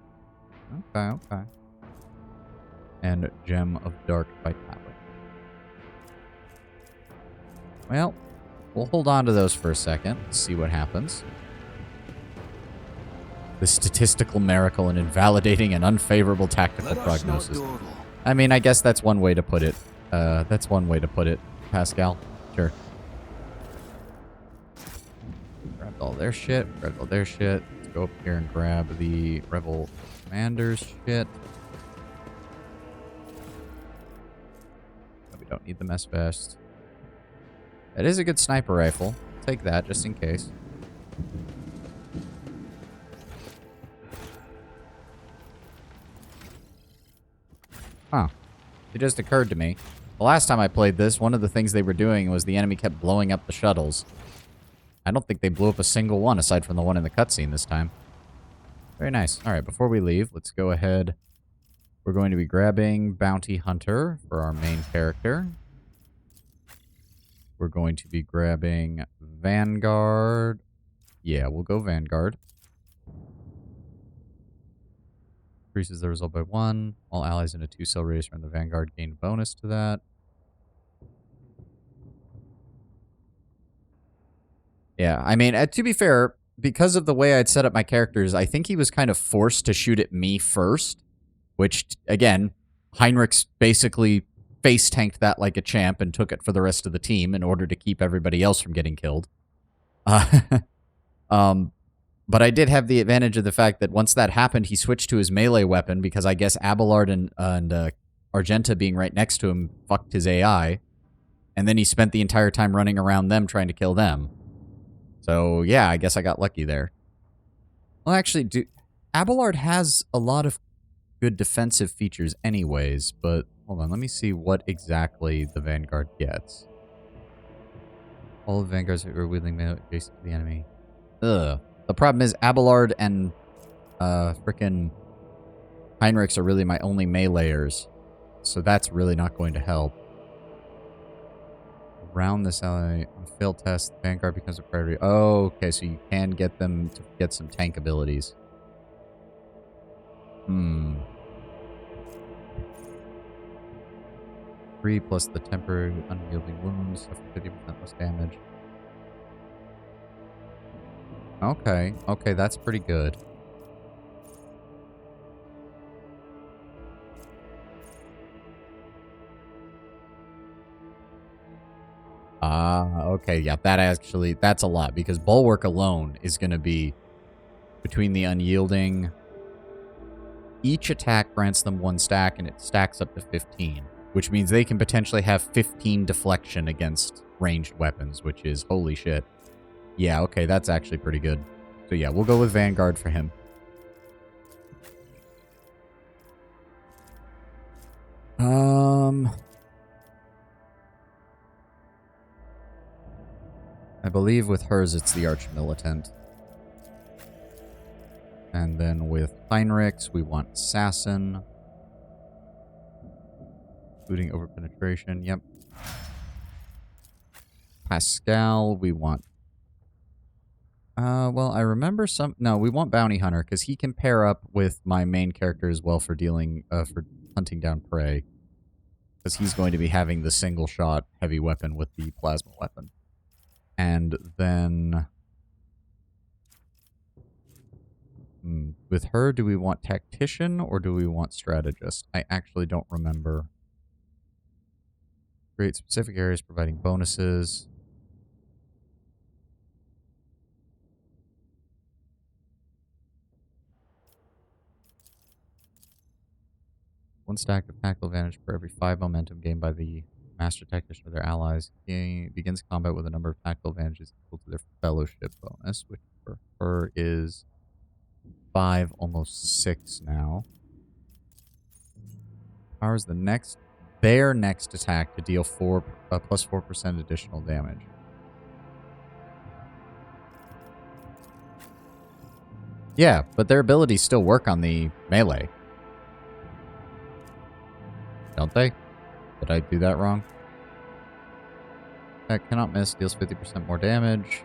S1: Okay. And Gem of Dark Vitality. Well, we'll hold on to those for a second, see what happens. The statistical miracle in invalidating an unfavorable tactical
S2: Let us not
S1: prognosis.
S2: dawdle.
S1: I mean, I guess that's one way to put it. That's one way to put it, Pascal. Sure. Grabbed all their shit. Let's go up here and grab the Rebel Commander's shit. We don't need the mess vest. That is a good sniper rifle. Take that just in case. Huh. It just occurred to me. The last time I played this, one of the things they were doing was the enemy kept blowing up the shuttles. I don't think they blew up a single one aside from the one in the cutscene this time. Very nice. Alright, before we leave, let's go ahead. We're going to be grabbing Bounty Hunter for our main character. we're going to be grabbing Vanguard. Yeah, we'll go Vanguard. Increases the result by 1. All allies in a 2-cell radius from the Vanguard gain bonus to that. Yeah, I mean, to be fair, because of the way I'd set up my characters, I think he was kind of forced to shoot at me first, which, again, Heinrichs basically face-tanked that like a champ and took it for the rest of the team in order to keep everybody else from getting killed. But I did have the advantage of the fact that once that happened, he switched to his melee weapon because I guess Abelard and Argenta being right next to him fucked his AI. And then he spent the entire time running around them trying to kill them. So, yeah, I guess I got lucky there. Well, actually, Abelard has a lot of good defensive features anyways, but hold on, let me see what exactly the Vanguard gets. All of the Vanguards are wielding melee adjacent to the enemy. Ugh. The problem is Abelard and frickin' Heinrichs are really my only meleeers, so that's really not going to help. Around this ally on failed test, Vanguard becomes a priority. Oh, okay, so you can get them to get some tank abilities. 3 plus the temporary unyielding wounds, suffer 50% less damage. Okay, okay, that's pretty good. Okay, yeah, that's a lot, because Bulwark alone is going to be between the unyielding. Each attack grants them 1 stack, and it stacks up to 15, which means they can potentially have 15 deflection against ranged weapons, which is holy shit. Yeah, okay, that's actually pretty good. So yeah, we'll go with Vanguard for him. I believe with hers it's the Arch-Militant. And then with Heinrichs, we want Assassin. Including over-penetration, yep. Pascal, we want... well, I remember some... No, we want Bounty Hunter, because he can pair up with my main character as well for dealing... for hunting down prey. Because he's going to be having the single-shot heavy weapon with the plasma weapon. And then... with her, do we want Tactician or do we want Strategist? I actually don't remember. Create specific areas providing bonuses. One stack of tactical advantage for every 5 momentum gained by the Master Tactician or their allies. Begins combat with a number of tactical advantages equal to their fellowship bonus, which for her is 5, almost 6 now. Powers their next attack to deal plus 4% additional damage. Yeah, but their abilities still work on the melee. Don't they? Did I do that wrong? Attack cannot miss, deals 50% more damage.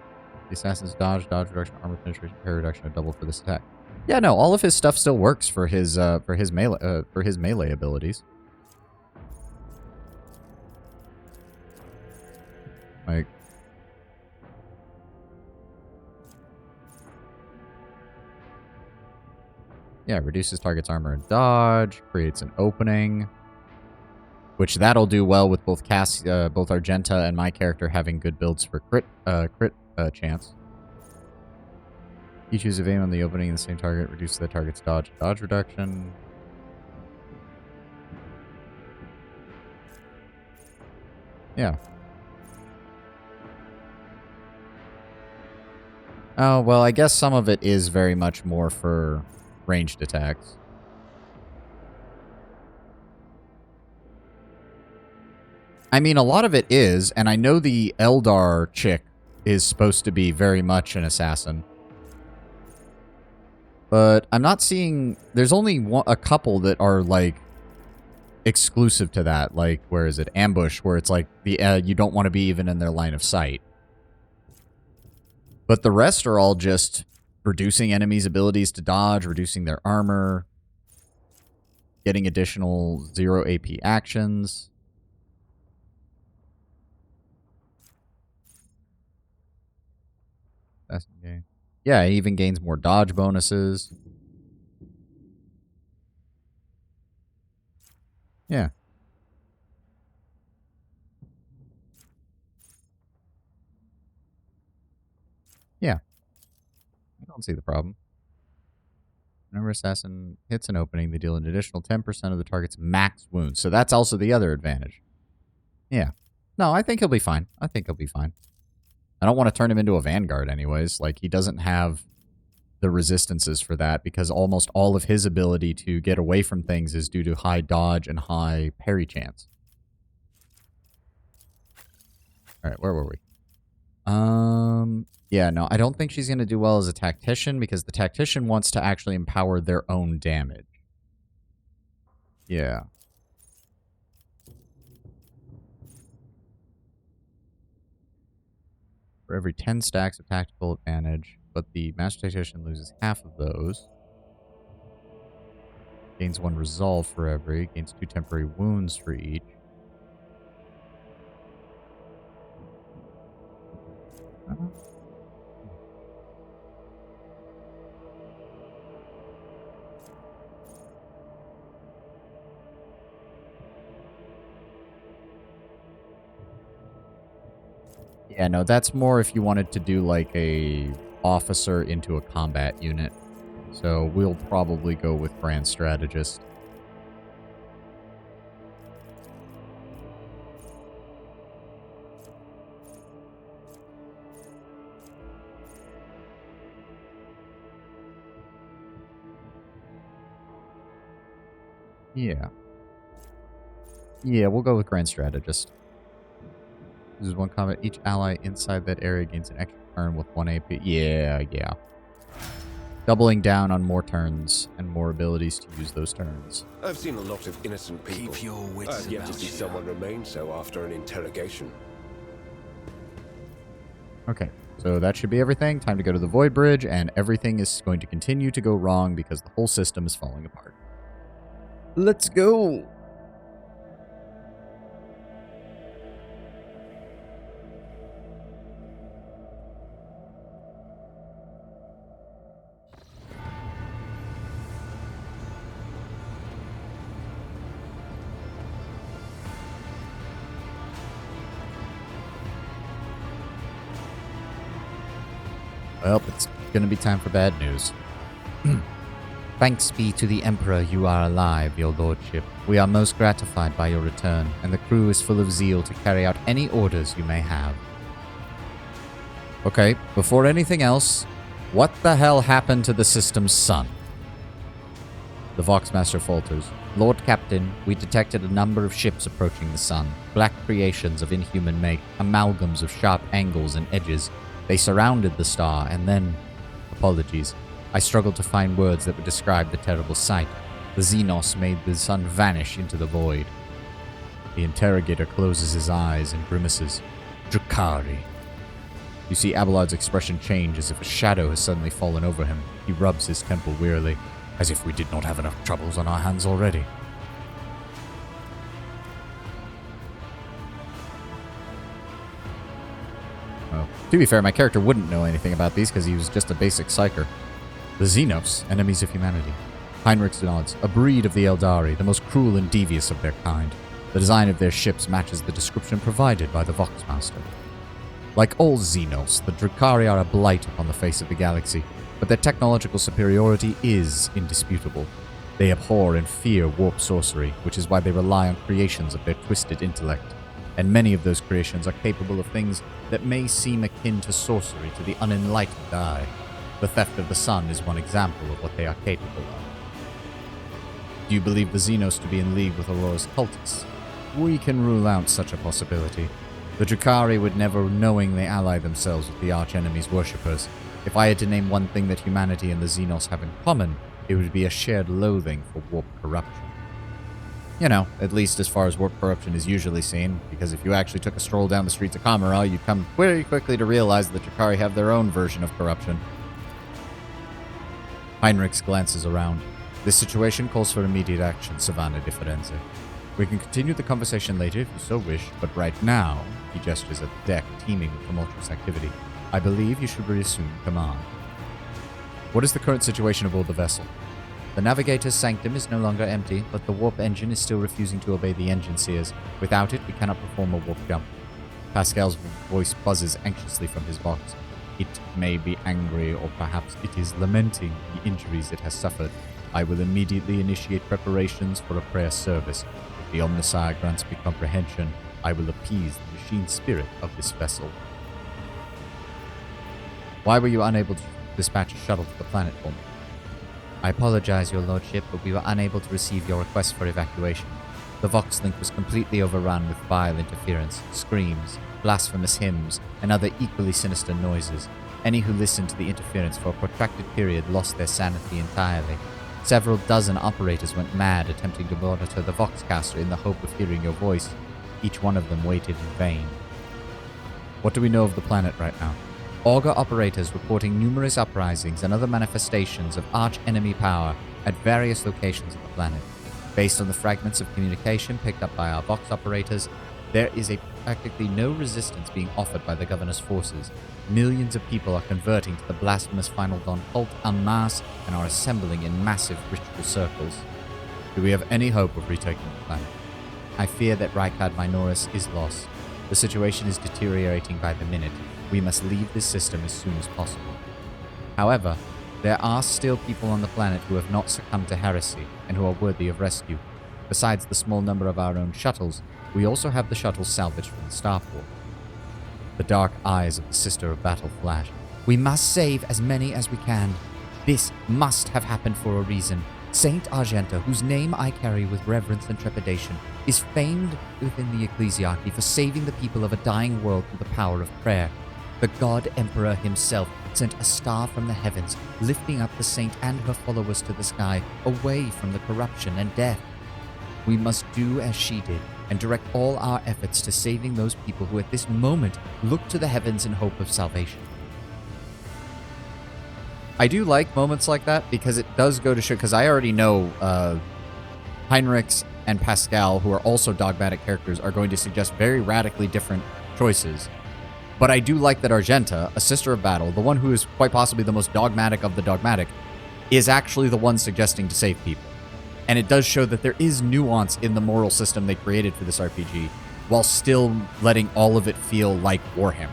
S1: The assassin's dodge reduction, armor penetration, parry reduction are double for this attack. Yeah, no, all of his stuff still works for his melee abilities. Like, yeah, reduces target's armor and dodge, creates an opening, which that'll do well with both both Argenta and my character having good builds for crit chance. Each use of aim on the opening in the same target reduces the target's dodge reduction. Yeah. Oh, well, I guess some of it is very much more for ranged attacks. I mean, a lot of it is, and I know the Eldar chick is supposed to be very much an assassin. But I'm not seeing... There's only a couple that are, like, exclusive to that. Like, where is it? Ambush, where it's like the you don't want to be even in their line of sight. But the rest are all just reducing enemies' abilities to dodge, reducing their armor, getting additional 0 AP actions. Yeah, it even gains more dodge bonuses. Yeah. Yeah. I don't see the problem. Whenever assassin hits an opening, they deal an additional 10% of the target's max wounds. So that's also the other advantage. Yeah. No, I think he'll be fine. I think he'll be fine. I don't want to turn him into a Vanguard anyways. Like, he doesn't have the resistances for that because almost all of his ability to get away from things is due to high dodge and high parry chance. All right, where were we? Yeah, no, I don't think she's going to do well as a tactician because the tactician wants to actually empower their own damage. Yeah. For every 10 stacks of tactical advantage, but the Master Tactician loses half of those. Gains 1 resolve for every, gains 2 temporary wounds for each. Yeah, no, that's more if you wanted to do like a officer into a combat unit. So we'll probably go with Grand Strategist. Yeah. Yeah, we'll go with Grand Strategist. This is 1 combat. Each ally inside that area gains an extra turn with 1 AP. Yeah. Doubling down on more turns and more abilities to use those turns.
S6: I've seen a lot of innocent people.
S2: Keep your wits
S6: I've yet to
S2: about
S6: see
S2: you.
S6: someone remain so after an interrogation.
S1: Okay, so that should be everything. Time to go to the Void Bridge, and everything is going to continue to go wrong because the whole system is falling apart. Let's go! Well, it's gonna be time for bad news. Thanks be to the Emperor you are alive, your lordship. We are most gratified by your return, and the crew is full of zeal to carry out any orders you may have. Okay, before anything else, what the hell happened to the system's sun? The Voxmaster falters. Lord Captain, we detected a number of ships approaching the sun. Black creations of inhuman make, amalgams of sharp angles and edges. They surrounded the star, and then... Apologies. I struggled to find words that would describe the terrible sight. The Xenos made the sun vanish into the void. The interrogator closes his eyes and grimaces. Drukhari. You see Abelard's expression change as if a shadow has suddenly fallen over him. He rubs his temple wearily, as if we did not have enough troubles on our hands already. Well, to be fair, my character wouldn't know anything about these because he was just a basic psyker. The Xenos, enemies of humanity. Heinrich nods. A breed of the Eldari, the most cruel and devious of their kind. The design of their ships matches the description provided by the Voxmaster. Like all Xenos, the Drukhari are a blight upon the face of the galaxy, but their technological superiority is indisputable. They abhor and fear warp sorcery, which is why they rely on creations of their twisted intellect. And many of those creations are capable of things that may seem akin to sorcery to the unenlightened eye. The theft of the sun is one example of what they are capable of. Do you believe the Xenos to be in league with Aurora's cultists? We can rule out such a possibility. The Drukhari would never knowingly ally themselves with the archenemy's worshippers. If I had to name one thing that humanity and the Xenos have in common, it would be a shared loathing for warp corruption. You know, at least as far as warp corruption is usually seen, because if you actually took a stroll down the streets of Kamara, you'd come very quickly to realize that Jakari have their own version of corruption. Heinrichs glances around. This situation calls for immediate action, Savannah de Firenze. We can continue the conversation later if you so wish, but right now, he gestures at the deck teeming with tumultuous activity. I believe you should reassume command. What is the current situation aboard the vessel? The navigator's sanctum is no longer empty, but the warp engine is still refusing to obey the engine sears. Without it, we cannot perform a warp jump. Pascal's voice buzzes anxiously from his box. It may be angry, or perhaps it is lamenting the injuries it has suffered. I will immediately initiate preparations for a prayer service. If the Omnissiah grants me comprehension, I will appease the machine spirit of this vessel. Why were you unable to dispatch a shuttle to the planet for me? I apologize, your lordship, but we were unable to receive your request for evacuation. The Vox link was completely overrun with vile interference, screams, blasphemous hymns, and other equally sinister noises. Any who listened to the interference for a protracted period lost their sanity entirely. Several dozen operators went mad attempting to monitor the Voxcaster in the hope of hearing your voice. Each one of them waited in vain. What do we know of the planet right now? Augur operators reporting numerous uprisings and other manifestations of arch-enemy power at various locations of the planet. Based on the fragments of communication picked up by our Vox operators, there is practically no resistance being offered by the governor's forces. Millions of people are converting to the blasphemous Final Dawn cult en masse and are assembling in massive ritual circles. Do we have any hope of retaking the planet? I fear that Rykard Minoris is lost. The situation is deteriorating by the minute. We must leave this system as soon as possible. However, there are still people on the planet who have not succumbed to heresy and who are worthy of rescue. Besides the small number of our own shuttles, we also have the shuttles salvaged from the starport. The dark eyes of the Sister of Battle flash. We must save as many as we can. This must have happened for a reason. Saint Argenta, whose name I carry with reverence and trepidation, is famed within the ecclesiarchy for saving the people of a dying world through the power of prayer. The God Emperor himself sent a star from the heavens, lifting up the saint and her followers to the sky, away from the corruption and death. We must do as she did, and direct all our efforts to saving those people who at this moment look to the heavens in hope of salvation. I do like moments like that, because it does go to show, because I already know Heinrichs and Pascal, who are also dogmatic characters, are going to suggest very radically different choices. But I do like that Argenta, a Sister of Battle, the one who is quite possibly the most dogmatic of the dogmatic, is actually the one suggesting to save people. And it does show that there is nuance in the moral system they created for this RPG, while still letting all of it feel like Warhammer.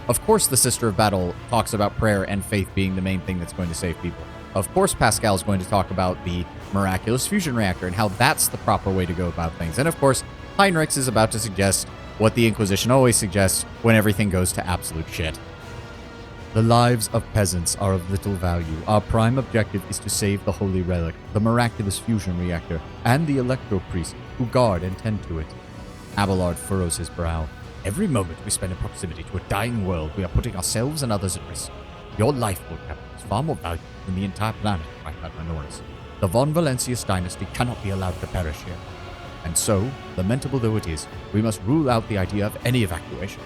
S1: Of course, the Sister of Battle talks about prayer and faith being the main thing that's going to save people. Of course, Pascal is going to talk about the miraculous fusion reactor and how that's the proper way to go about things. And of course, Heinrichs is about to suggest what the Inquisition always suggests when everything goes to absolute shit. The lives of peasants are of little value. Our prime objective is to save the Holy Relic, the miraculous fusion reactor, and the Electro Priest who guard and tend to it. Abelard furrows his brow. Every moment we spend in proximity to a dying world, we are putting ourselves and others at risk. Your life, Lord Captain, is far more valuable than the entire planet, Rykard Minoris. The Von Valancius dynasty cannot be allowed to perish here. And so, lamentable though it is, we must rule out the idea of any evacuation.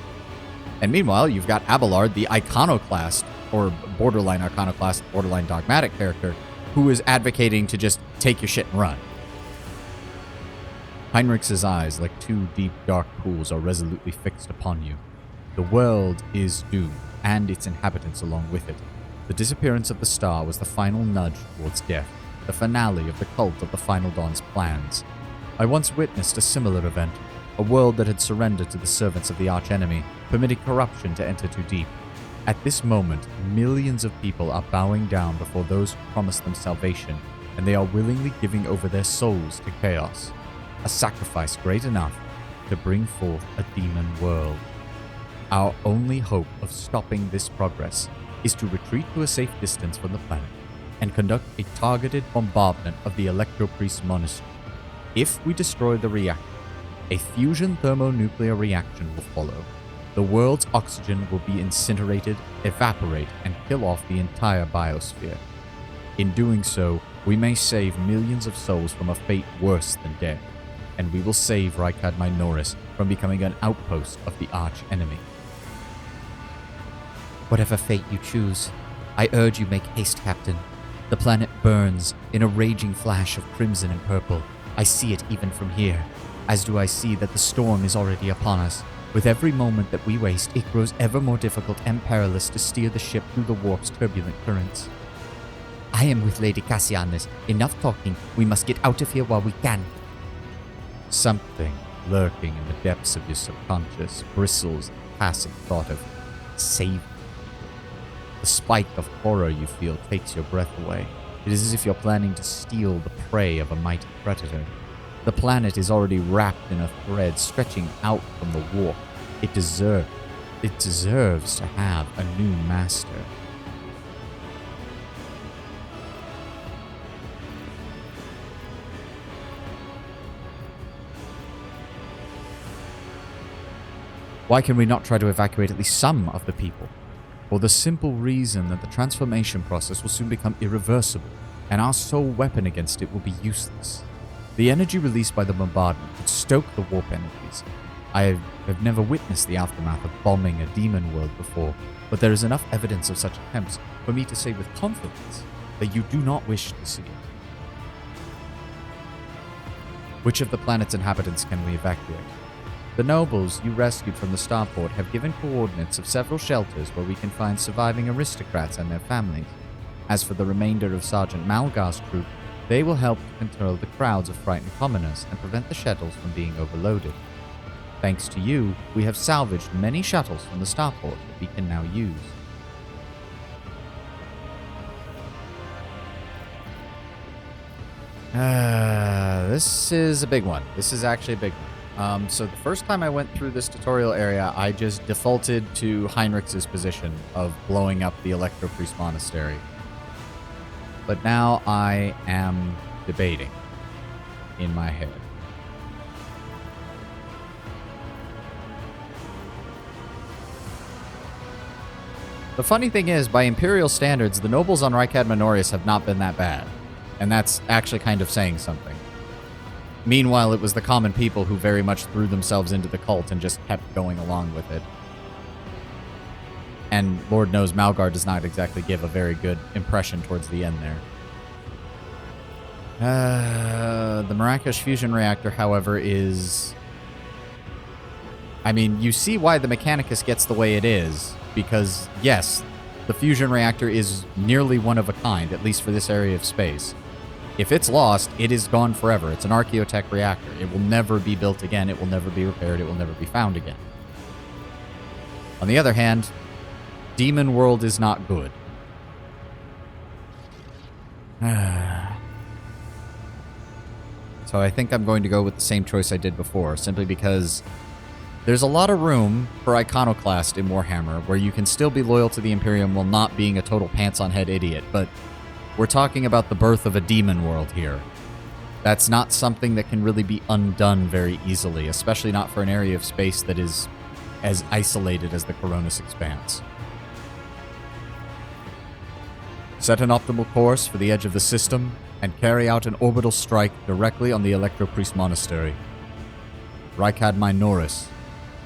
S1: And meanwhile, you've got Abelard, the iconoclast, or borderline iconoclast, borderline dogmatic character, who is advocating to just take your shit and run. Heinrichs' eyes, like two deep, dark pools, are resolutely fixed upon you. The world is doomed, and its inhabitants along with it. The disappearance of the star was the final nudge towards death, the finale of the cult of the Final Dawn's plans. I once witnessed a similar event, a world that had surrendered to the servants of the archenemy, permitting corruption to enter too deep. At this moment, millions of people are bowing down before those who promised them salvation, and they are willingly giving over their souls to chaos. A sacrifice great enough to bring forth a demon world. Our only hope of stopping this progress is to retreat to a safe distance from the planet and conduct a targeted bombardment of the Electro Priest Monastery. If we destroy the reactor, a fusion thermonuclear reaction will follow. The world's oxygen will be incinerated, evaporate, and kill off the entire biosphere. In doing so, we may save millions of souls from a fate worse than death. and we will save Rykad Minoris from becoming an outpost of the arch-enemy. Whatever fate you choose, I urge you make haste, Captain. The planet burns in a raging flash of crimson and purple. I see it even from here, as do I see that the storm is already upon us. With every moment that we waste, it grows ever more difficult and perilous to steer the ship through the warp's turbulent currents. I am with Lady Cassianus. Enough talking. We must get out of here while we can. Something lurking in the depths of your subconscious bristles at the passing thought of save. The spike of horror you feel takes your breath away. It is as if you're planning to steal the prey of a mighty predator. The planet is already wrapped in a thread stretching out from the warp. It deserves to have a new master. Why can we not try to evacuate at least some of the people? For the simple reason that the transformation process will soon become irreversible, and our sole weapon against it will be useless. The energy released by the bombardment would stoke the warp energies. I have never witnessed the aftermath of bombing a demon world before, but there is enough evidence of such attempts for me to say with confidence that you do not wish to see it. Which of the planet's inhabitants can we evacuate? The nobles you rescued from the starport have given coordinates of several shelters where we can find surviving aristocrats and their families. As for the remainder of Sergeant Malgar's troop, they will help to control the crowds of frightened commoners and prevent the shuttles from being overloaded. Thanks to you, we have salvaged many shuttles from the starport that we can now use. This is a big one. This is actually a big one. So the first time I went through this tutorial area, I just defaulted to Heinrich's position of blowing up the Electro Priest Monastery. But now I am debating in my head. The funny thing is, by Imperial standards, the nobles on Rykad Minoris have not been that bad. And that's actually kind of saying something. Meanwhile, it was the common people who very much threw themselves into the cult and just kept going along with it. And Lord knows Malgar does not exactly give a very good impression towards the end there. The Marrakesh fusion reactor, however, is... I mean, you see why the Mechanicus gets the way it is. Because, yes, the fusion reactor is nearly one of a kind, at least for this area of space. If it's lost, it is gone forever. It's an Archaeotech reactor. It will never be built again. It will never be repaired. It will never be found again. On the other hand, Demon World is not good. So I think I'm going to go with the same choice I did before, simply because there's a lot of room for Iconoclast in Warhammer, where you can still be loyal to the Imperium while not being a total pants-on-head idiot, but we're talking about the birth of a demon world here. That's not something that can really be undone very easily, especially not for an area of space that is as isolated as the Coronis Expanse. Set an optimal course for the edge of the system, and carry out an orbital strike directly on the Electro Priest Monastery. Rykad Minoris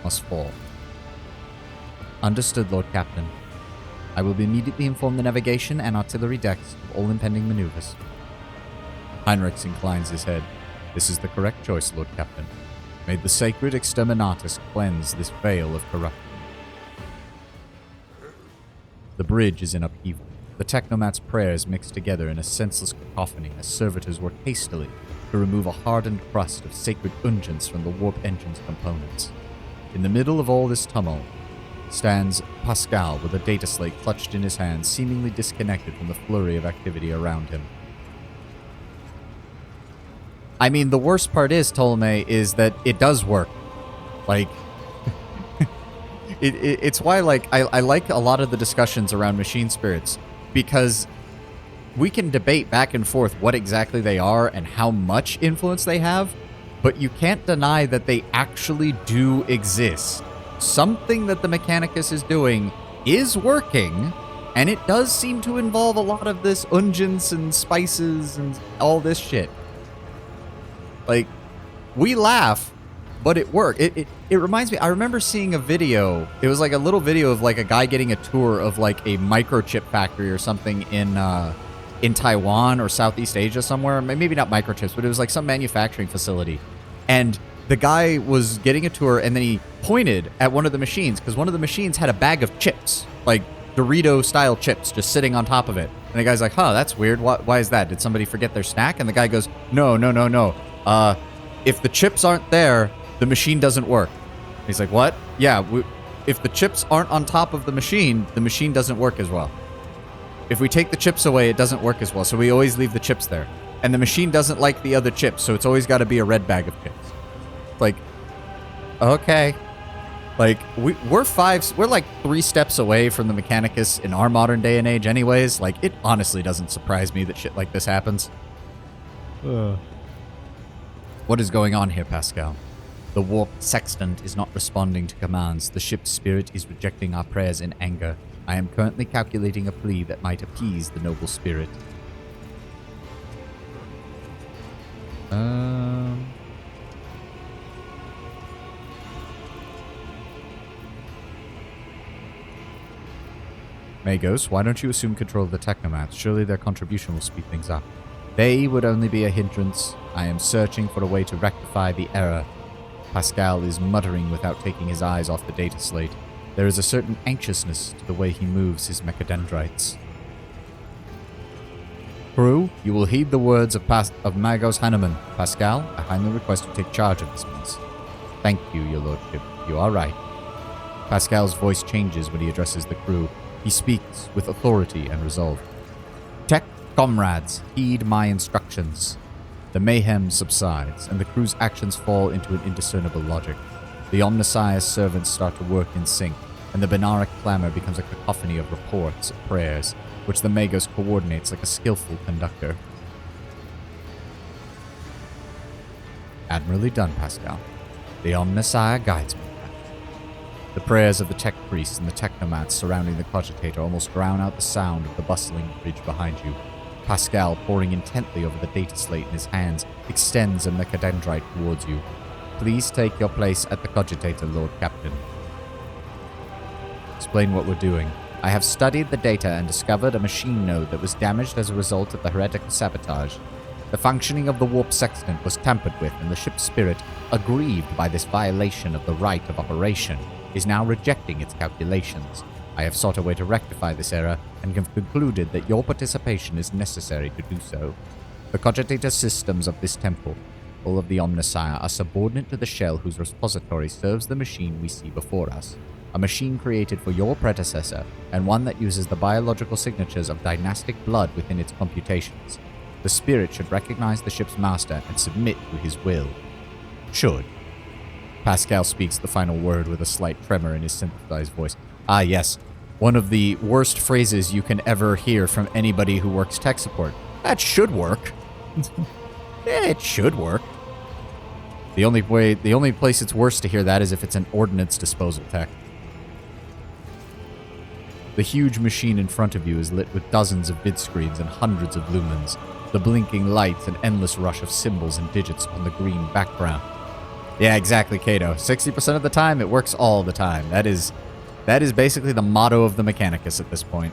S1: must fall. Understood, Lord Captain. I will immediately inform the navigation and artillery decks of all impending maneuvers. Heinrich inclines his head. This is the correct choice, Lord Captain. May the sacred Exterminatus cleanse this veil of corruption. The bridge is in upheaval. The Technomat's prayers mix together in a senseless cacophony as servitors work hastily to remove a hardened crust of sacred unguents from the warp engine's components. In the middle of all this tumult stands Pascal with a data slate clutched in his hand, seemingly disconnected from the flurry of activity around him. I mean, the worst part is, Ptolemy, is that it does work. Like, it's why, like, I like a lot of the discussions around machine spirits, because we can debate back and forth what exactly they are and how much influence they have, but you can't deny that they actually do exist. Something that the Mechanicus is doing is working, and it does seem to involve a lot of this unguents and spices and all this shit. Like, we laugh, but it worked. It reminds me, I remember seeing a video. It was like a little video of like a guy getting a tour of like a microchip factory or something in Taiwan or Southeast Asia somewhere. Maybe not microchips, but it was like some manufacturing facility. And the guy was getting a tour, and then he pointed at one of the machines because one of the machines had a bag of chips, like Dorito-style chips, just sitting on top of it. And the guy's like, huh, that's weird. Why is that? Did somebody forget their snack? And the guy goes, no. If the chips aren't there, the machine doesn't work. He's like, what? Yeah, if the chips aren't on top of the machine doesn't work as well. If we take the chips away, it doesn't work as well, so we always leave the chips there. And the machine doesn't like the other chips, so it's always got to be a red bag of chips. Like, okay. Like, we're like 3 steps away from the Mechanicus in our modern day and age anyways. Like, it honestly doesn't surprise me that shit like this happens. What is going on here, Pascal? The warp sextant is not responding to commands. The ship's spirit is rejecting our prayers in anger. I am currently calculating a plea that might appease the noble spirit. Magos, why don't you assume control of the Technomats? Surely their contribution will speed things up. They would only be a hindrance. I am searching for a way to rectify the error. Pascal is muttering without taking his eyes off the data slate. There is a certain anxiousness to the way he moves his mechadendrites. Crew, you will heed the words of Magos Hanneman. Pascal, I kindly request you take charge of this mess. Thank you, your lordship. You are right. Pascal's voice changes when he addresses the crew. He speaks with authority and resolve. Tech comrades, heed my instructions. The mayhem subsides, and the crew's actions fall into an indiscernible logic. The Omnissiah's servants start to work in sync, and the Benaric clamor becomes a cacophony of reports and prayers, which the Magos coordinates like a skillful conductor. Admirably done, Pascal. The Omnissiah guides me. The prayers of the tech priests and the technomats surrounding the cogitator almost drown out the sound of the bustling bridge behind you. Pascal, poring intently over the data slate in his hands, extends a mechadendrite towards you. Please take your place at the cogitator, Lord Captain. Explain what we're doing. I have studied the data and discovered a machine node that was damaged as a result of the heretical sabotage. The functioning of the warp sextant was tampered with, and the ship's spirit, aggrieved by this violation of the right of operation, is now rejecting its calculations. I have sought a way to rectify this error, and have concluded that your participation is necessary to do so. The cogitator systems of this temple, all of the Omnissiah, are subordinate to the shell whose repository serves the machine we see before us. A machine created for your predecessor, and one that uses the biological signatures of dynastic blood within its computations. The spirit should recognize the ship's master and submit to his will. Should. Pascal speaks the final word with a slight tremor in his synthesized voice. Ah, yes. One of the worst phrases you can ever hear from anybody who works tech support. That should work. It should work. The only place it's worse to hear that is if it's an ordnance disposal tech. The huge machine in front of you is lit with dozens of vid screens and hundreds of lumens. The blinking lights, an endless rush of symbols and digits on the green background. Yeah, exactly, Kato. 60% of the time, it works all the time. That is basically the motto of the Mechanicus at this point.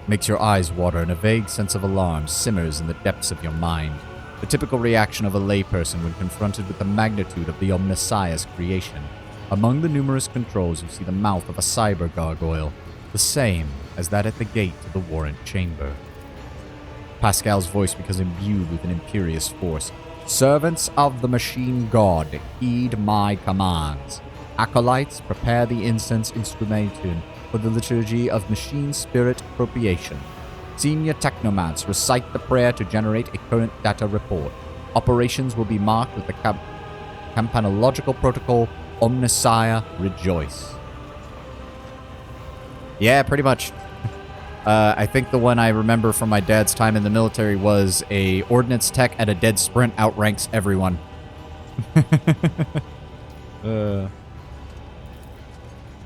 S1: Makes your eyes water, and a vague sense of alarm simmers in the depths of your mind. The typical reaction of a layperson when confronted with the magnitude of the Omnissiah's creation. Among the numerous controls, you see the mouth of a cyber gargoyle, the same as that at the gate to the warrant chamber. Pascal's voice becomes imbued with an imperious force. Servants of the machine god, heed my commands. Acolytes, prepare the incense instrumentation for the liturgy of machine spirit appropriation. Senior technomats, recite the prayer to generate a current data report. Operations will be marked with the campanological protocol, Omnissiah Rejoice. Yeah, pretty much. I think the one I remember from my dad's time in the military was a ordnance tech at a dead sprint outranks everyone.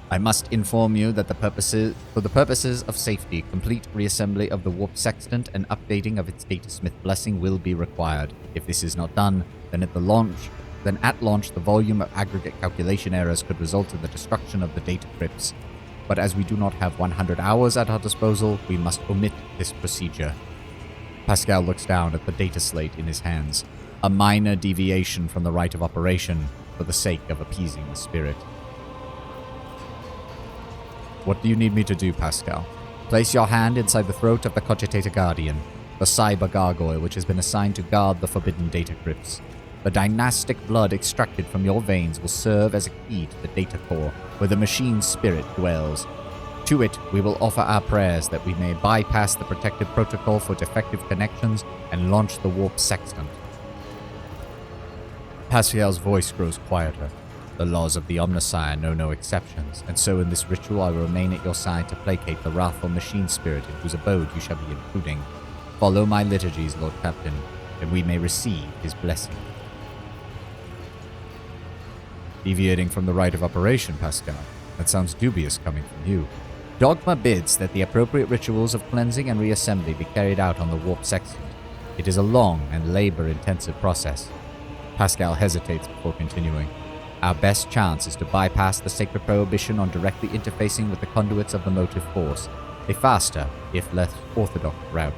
S1: I must inform you that for the purposes of safety, complete reassembly of the warp sextant and updating of its datasmith blessing will be required. If this is not done, then at launch, the volume of aggregate calculation errors could result in the destruction of the data crypts. But as we do not have 100 hours at our disposal, we must omit this procedure. Pascal looks down at the data slate in his hands. A minor deviation from the rite of operation for the sake of appeasing the spirit. What do you need me to do, Pascal? Place your hand inside the throat of the Cogitator Guardian, the cyber gargoyle which has been assigned to guard the forbidden data crypts. The dynastic blood extracted from your veins will serve as a key to the data core, where the machine spirit dwells. To it, we will offer our prayers that we may bypass the protective protocol for defective connections and launch the warp sextant. Pascal's voice grows quieter. The laws of the Omnissiah know no exceptions, and so in this ritual I will remain at your side to placate the wrathful machine spirit in whose abode you shall be intruding. Follow my liturgies, Lord Captain, that we may receive his blessing. Deviating from the rite of operation, Pascal. That sounds dubious coming from you. Dogma bids that the appropriate rituals of cleansing and reassembly be carried out on the warp sextant. It is a long and labor-intensive process. Pascal hesitates before continuing. Our best chance is to bypass the sacred prohibition on directly interfacing with the conduits of the motive force, a faster, if less orthodox route.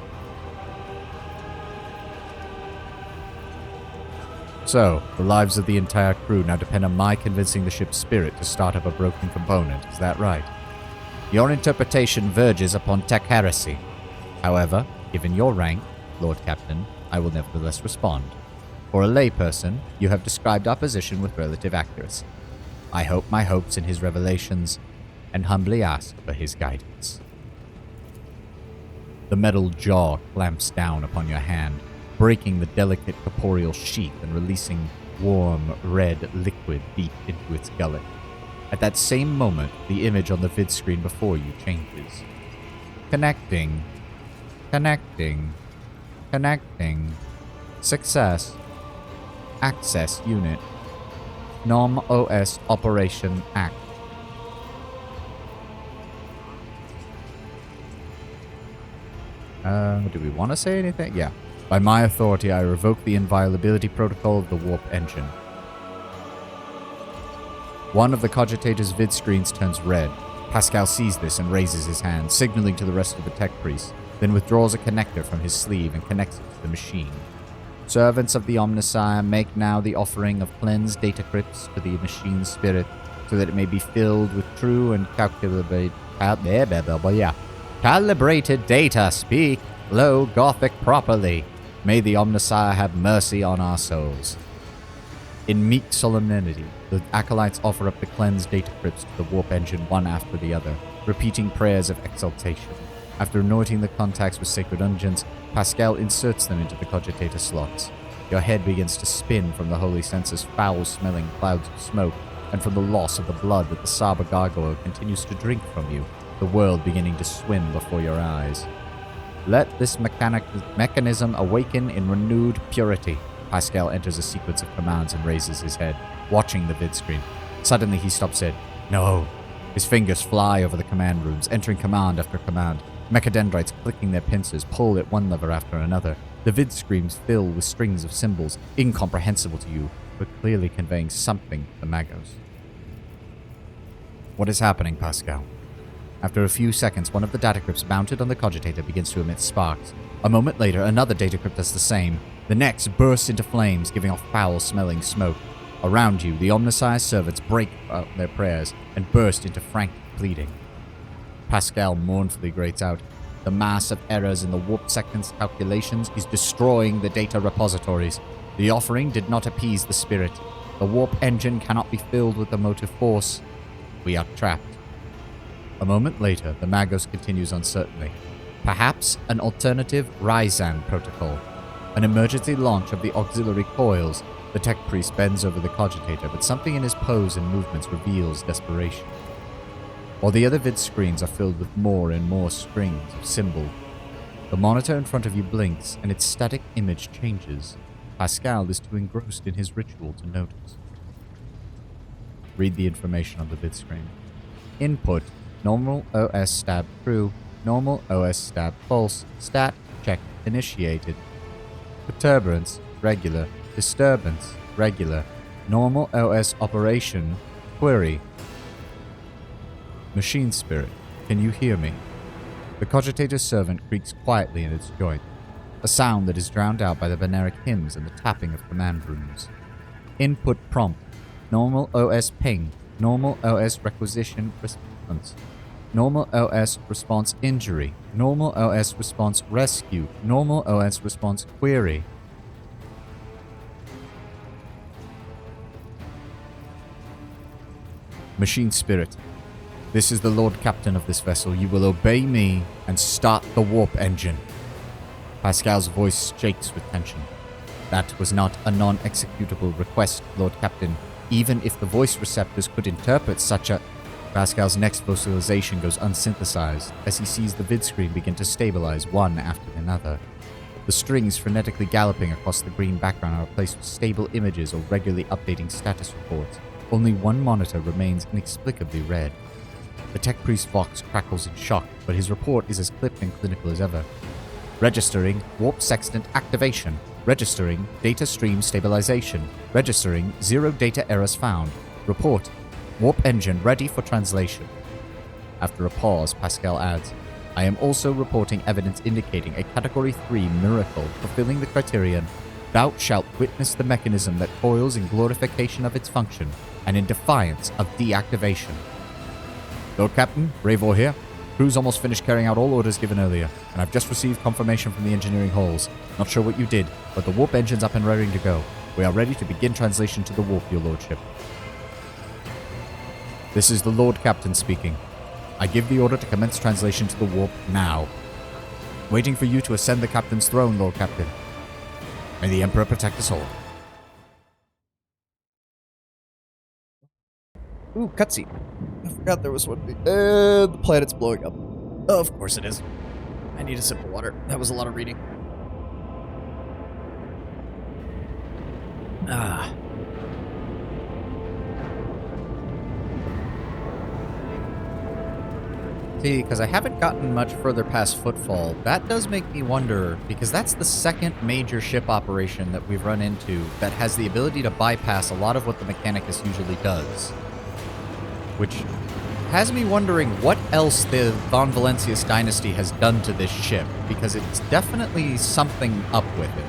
S1: So, the lives of the entire crew now depend on my convincing the ship's spirit to start up a broken component, is that right? Your interpretation verges upon tech heresy. However, given your rank, Lord Captain, I will nevertheless respond. For a layperson, you have described our position with relative accuracy. I hope my hopes in his revelations, and humbly ask for his guidance. The metal jaw clamps down upon your hand, breaking the delicate corporeal sheath and releasing warm, red liquid deep into its gullet. At that same moment, the image on the vid screen before you changes. Connecting. Success. Access unit. Nom OS Operation Act. Do we want to say anything? Yeah. By my authority, I revoke the inviolability protocol of the warp engine. One of the Cogitator's vid screens turns red. Pascal sees this and raises his hand, signaling to the rest of the tech priests, then withdraws a connector from his sleeve and connects it to the machine. Servants of the Omnissiah, make now the offering of cleansed data crypts to the machine spirit, so that it may be filled with true and calibrated data. Speak low Gothic properly. May the Omnissiah have mercy on our souls. In meek solemnity, the acolytes offer up the cleansed data crypts to the warp engine one after the other, repeating prayers of exaltation. After anointing the contacts with sacred unguents, Pascal inserts them into the cogitator slots. Your head begins to spin from the holy censer's foul-smelling clouds of smoke, and from the loss of the blood that the Cyber Gargoyle continues to drink from you, the world beginning to swim before your eyes. Let this mechanism awaken in renewed purity. Pascal enters a sequence of commands and raises his head, watching the vid screen. Suddenly he stops it. No. His fingers fly over the command rooms, entering command after command. Mechadendrites clicking their pincers pull at one lever after another. The vid screens fill with strings of symbols, incomprehensible to you, but clearly conveying something to the Magos. What is happening, Pascal? After a few seconds, one of the data crypts mounted on the cogitator begins to emit sparks. A moment later, another data crypt does the same. The next bursts into flames, giving off foul-smelling smoke. Around you, the Omnissiah servants break out their prayers and burst into frantic pleading. Pascal mournfully grates out, "The mass of errors in the warp sextant's calculations is destroying the data repositories. The offering did not appease the spirit. The warp engine cannot be filled with the motive force. We are trapped." A moment later, the Magos continues uncertainly. Perhaps an alternative Ryzan protocol. An emergency launch of the auxiliary coils. The tech priest bends over the cogitator, but something in his pose and movements reveals desperation. While the other vid screens are filled with more and more strings of symbol, the monitor in front of you blinks and its static image changes. Pascal is too engrossed in his ritual to notice. Read the information on the vid screen. Input, normal OS stab true, normal OS stab false, stat check initiated. Perturbance, regular. Disturbance, regular. Normal OS operation, query. Machine spirit, can you hear me? The cogitator's servant creaks quietly in its joint, a sound that is drowned out by the Veneric hymns and the tapping of command runes. Input prompt, normal OS ping, normal OS requisition response, normal OS response injury, normal OS response rescue, normal OS response query. Machine spirit, this is the Lord Captain of this vessel. You will obey me and start the warp engine. Pascal's voice shakes with tension. That was not a non-executable request, Lord Captain. Even if the voice receptors could interpret such a... Pascal's next vocalization goes unsynthesized as he sees the vid screen begin to stabilize one after another. The strings frenetically galloping across the green background are replaced with stable images or regularly updating status reports. Only one monitor remains inexplicably red. The tech priest Vox crackles in shock, but his report is as clipped and clinical as ever. Registering warp sextant activation. Registering data stream stabilization. Registering 0 data errors found. Report. Warp engine ready for translation. After a pause, Pascal adds, I am also reporting evidence indicating a Category 3 miracle fulfilling the criterion, thou shalt witness the mechanism that toils in glorification of its function and in defiance of deactivation. Lord Captain, Ravor here. Crew's almost finished carrying out all orders given earlier, and I've just received confirmation from the engineering halls. Not sure what you did, but the warp engine's up and ready to go. We are ready to begin translation to the warp, your lordship. This is the Lord Captain speaking. I give the order to commence translation to the warp now. Waiting for you to ascend the captain's throne, Lord Captain. May the Emperor protect us all. Ooh, cutscene. I forgot there was one. The planet's blowing up. Oh, of course it is. I need a sip of water. That was a lot of reading. Ah. See, because I haven't gotten much further past Footfall, that does make me wonder, because that's the second major ship operation that we've run into that has the ability to bypass a lot of what the Mechanicus usually does. Which has me wondering what else the Von Valancius dynasty has done to this ship, because it's definitely something up with it.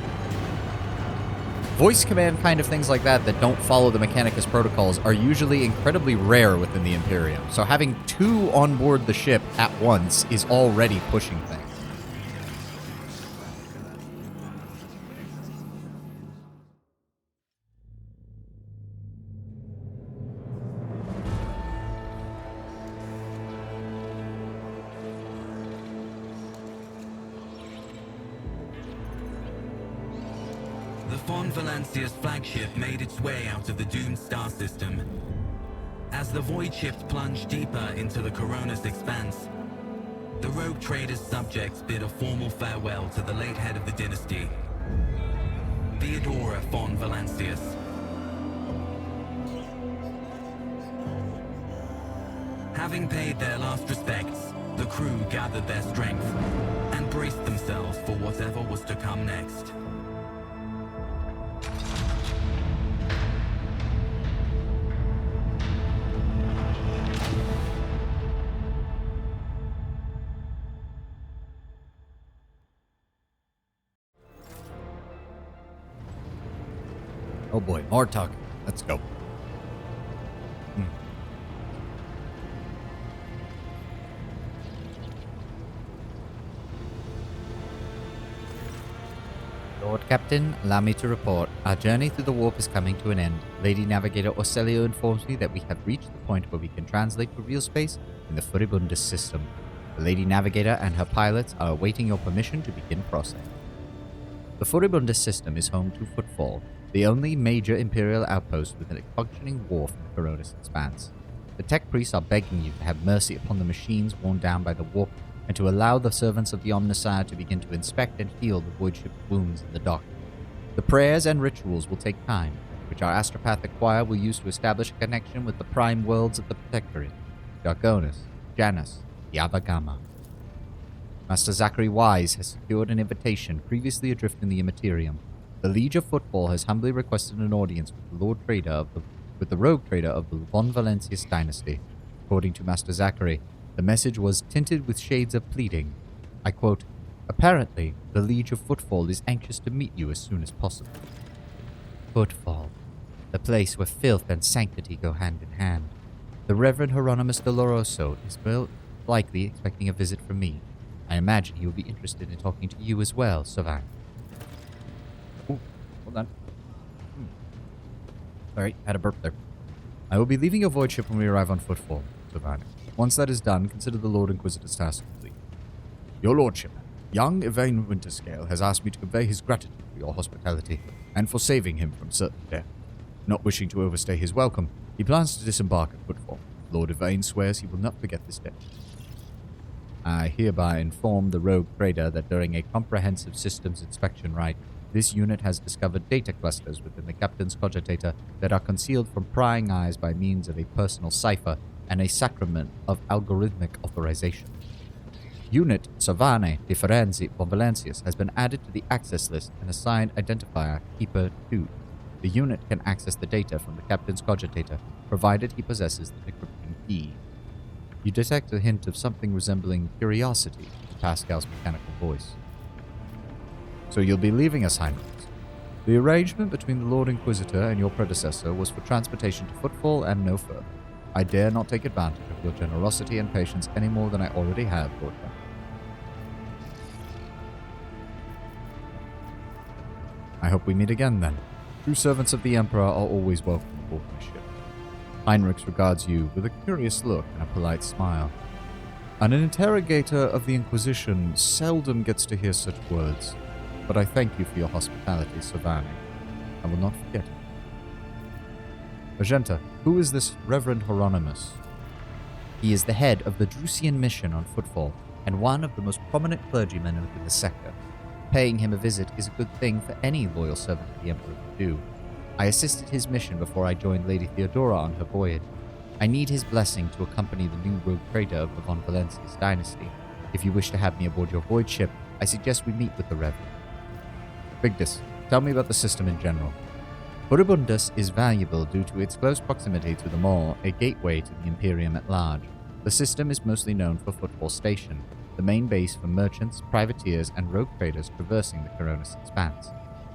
S1: Voice command kind of things like that that don't follow the Mechanicus protocols are usually incredibly rare within the Imperium, so having two on board the ship at once is already pushing things.
S10: The Von Valancius flagship made its way out of the doomed star system. As the void ships plunged deeper into the Coronis expanse, the rogue trader's subjects bid a formal farewell to the late head of the dynasty, Theodora Von Valancius. Having paid their last respects, the crew gathered their strength and braced themselves for whatever was to come next.
S1: Oh boy, more talking. Let's go. Lord Captain, allow me to report. Our journey through the warp is coming to an end. Lady Navigator Orselio informs me that we have reached the point where we can translate to real space in the Furibundus system. The Lady Navigator and her pilots are awaiting your permission to begin processing. The Furibundus system is home to Footfall, the only major Imperial outpost with a functioning wharf in the Coronis expanse. The tech priests are begging you to have mercy upon the machines worn down by the warp, and to allow the servants of the Omnissiah to begin to inspect and heal the void ship's wounds in the dock. The prayers and rituals will take time, which our astropathic choir will use to establish a connection with the prime worlds of the Protectorate. Dargonus, Janus, Yavagama. Master Zachary Wise has secured an invitation previously adrift in the Immaterium. The Liege of Footfall has humbly requested an audience with the Rogue Trader of the Von Valancius dynasty. According to Master Zachary, the message was tinted with shades of pleading. I quote, "Apparently, the Liege of Footfall is anxious to meet you as soon as possible." Footfall, the place where filth and sanctity go hand in hand. The Reverend Hieronymus Doloroso is likely expecting a visit from me. I imagine he will be interested in talking to you as well, Savan. Oh, hold on. Sorry, had a burp there. I will be leaving your void ship when we arrive on Footfall, Savan. Once that is done, consider the Lord Inquisitor's task complete. Your Lordship, young Yvain Winterscale has asked me to convey his gratitude for your hospitality and for saving him from certain death. Not wishing to overstay his welcome, he plans to disembark at Footfall. Lord Yvain swears he will not forget this day. I hereby inform the Rogue Trader that during a comprehensive systems inspection rite, this unit has discovered data clusters within the Captain's cogitator that are concealed from prying eyes by means of a personal cipher and a sacrament of algorithmic authorization. Unit Savane Differenzi von Valancius has been added to the access list and assigned identifier Keeper 2. The unit can access the data from the Captain's cogitator, provided he possesses the decryption key. You detect a hint of something resembling curiosity in Pascal's mechanical voice. So you'll be leaving us, Heinrich. The arrangement between the Lord Inquisitor and your predecessor was for transportation to Footfall and no further. I dare not take advantage of your generosity and patience any more than I already have, Lord Captain. I hope we meet again, then. True servants of the Emperor are always welcome aboard my ship. Heinrich regards you with a curious look and a polite smile. An interrogator of the Inquisition seldom gets to hear such words, but I thank you for your hospitality, Savani. I will not forget it. Magenta, who is this Reverend Hieronymus? He is the head of the Drusian mission on Footfall, and one of the most prominent clergymen within the sector. Paying him a visit is a good thing for any loyal servant of the Emperor to do. I assisted his mission before I joined Lady Theodora on her voyage. I need his blessing to accompany the new Rogue Trader of the Von Valancius dynasty. If you wish to have me aboard your void ship, I suggest we meet with the Reverend. Vigdis, tell me about the system in general. Furibundus is valuable due to its close proximity to the Mall, a gateway to the Imperium at large. The system is mostly known for Footfall Station, the main base for merchants, privateers, and rogue traders traversing the Coronis Expanse.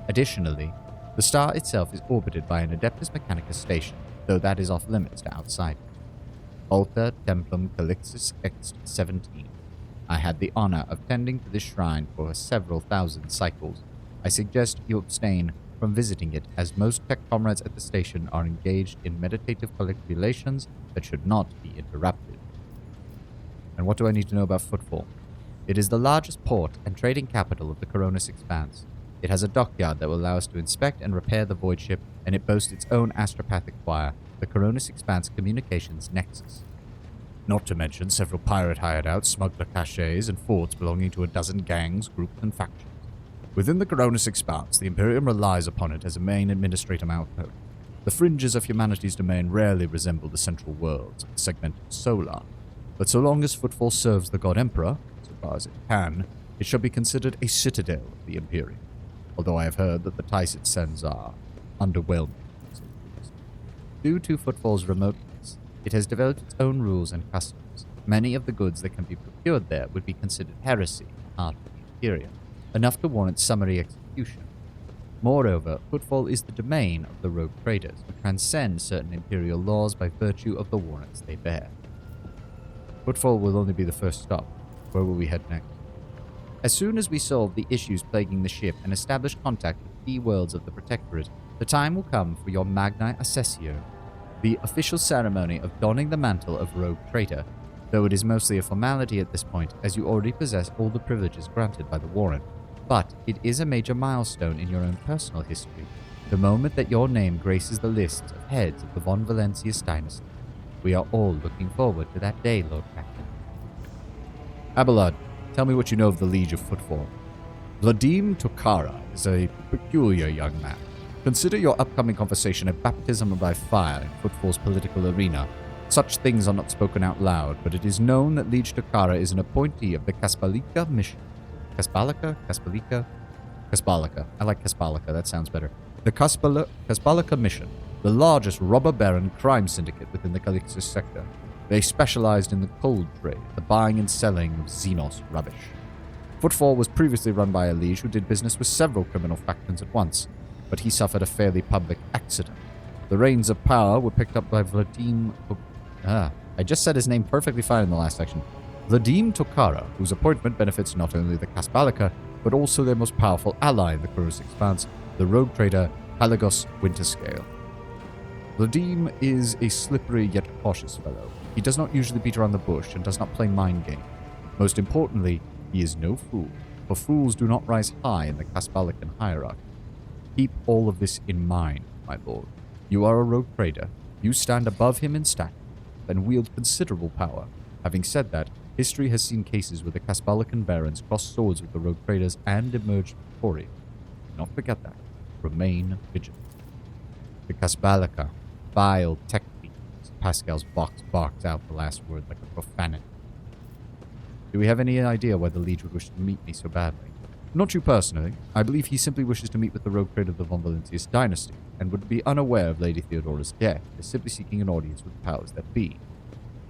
S1: Additionally, the star itself is orbited by an Adeptus Mechanicus station, though that is off limits to outsiders. Alter Templum Calixtus X-17. I had the honor of tending to this shrine for several thousand cycles. I suggest you abstain from visiting it, as most tech comrades at the station are engaged in meditative colleculations that should not be interrupted. And what do I need to know about Footfall? It is the largest port and trading capital of the Coronis Expanse. It has a dockyard that will allow us to inspect and repair the void ship, and it boasts its own astropathic choir, the Coronis Expanse Communications Nexus. Not to mention several pirate hideouts, smuggler caches, and forts belonging to a dozen gangs, groups, and factions. Within the Coronis Expanse, the Imperium relies upon it as a main administrative outpost. The fringes of humanity's domain rarely resemble the central worlds, segmented solar. But so long as Footfall serves the God Emperor, so far as it can, it shall be considered a citadel of the Imperium, although I have heard that the ties it sends are underwhelming. Due to Footfall's remoteness, it has developed its own rules and customs. Many of the goods that can be procured there would be considered heresy in the heart of the Imperium, enough to warrant summary execution. Moreover, Footfall is the domain of the rogue traders, who transcend certain Imperial laws by virtue of the warrants they bear. Footfall will only be the first stop. Where will we head next? As soon as we solve the issues plaguing the ship and establish contact with key worlds of the Protectorate, the time will come for your Magni Assessio, the official ceremony of donning the mantle of Rogue Trader, though it is mostly a formality at this point, as you already possess all the privileges granted by the warrant. But it is a major milestone in your own personal history, the moment that your name graces the lists of heads of the Von Valancius dynasty. We are all looking forward to that day, Lord Captain. Abelard, tell me what you know of the Liege of Footfall. Vladim Tokara is a peculiar young man. Consider your upcoming conversation a baptism by fire in Footfall's political arena. Such things are not spoken out loud, but it is known that Liege Takara is an appointee of the Kasbalika mission. Kasbalika? Kasbalika? Kasbalika. I like Kasbalika, that sounds better. The Kasbalika mission, the largest robber baron crime syndicate within the Calixtus sector. They specialized in the cold trade, the buying and selling of Xenos rubbish. Footfall was previously run by a liege who did business with several criminal factions at once, but he suffered a fairly public accident. The reins of power were picked up by Vladim... I just said his name perfectly fine in the last section. Vladim Tokara, whose appointment benefits not only the Kasbalika, but also their most powerful ally in the Corus Expanse, the rogue trader Halagos Winterscale. Vladim is a slippery yet cautious fellow. He does not usually beat around the bush and does not play mind game. Most importantly, he is no fool, for fools do not rise high in the Kasbalikan hierarchy. Keep all of this in mind, my lord. You are a rogue trader. You stand above him in stature and wield considerable power. Having said that, history has seen cases where the Kasbalikan barons crossed swords with the rogue traders and emerged victorious. Do not forget that. Remain vigilant. The Kasbalika, vile tech thieves. Pascal's box barked out the last word like a profanity. Do we have any idea why the Liege would wish to meet me so badly? Not you personally. I believe he simply wishes to meet with the rogue trader of the Von Valentius dynasty, and would be unaware of Lady Theodora's death, is simply seeking an audience with the powers that be.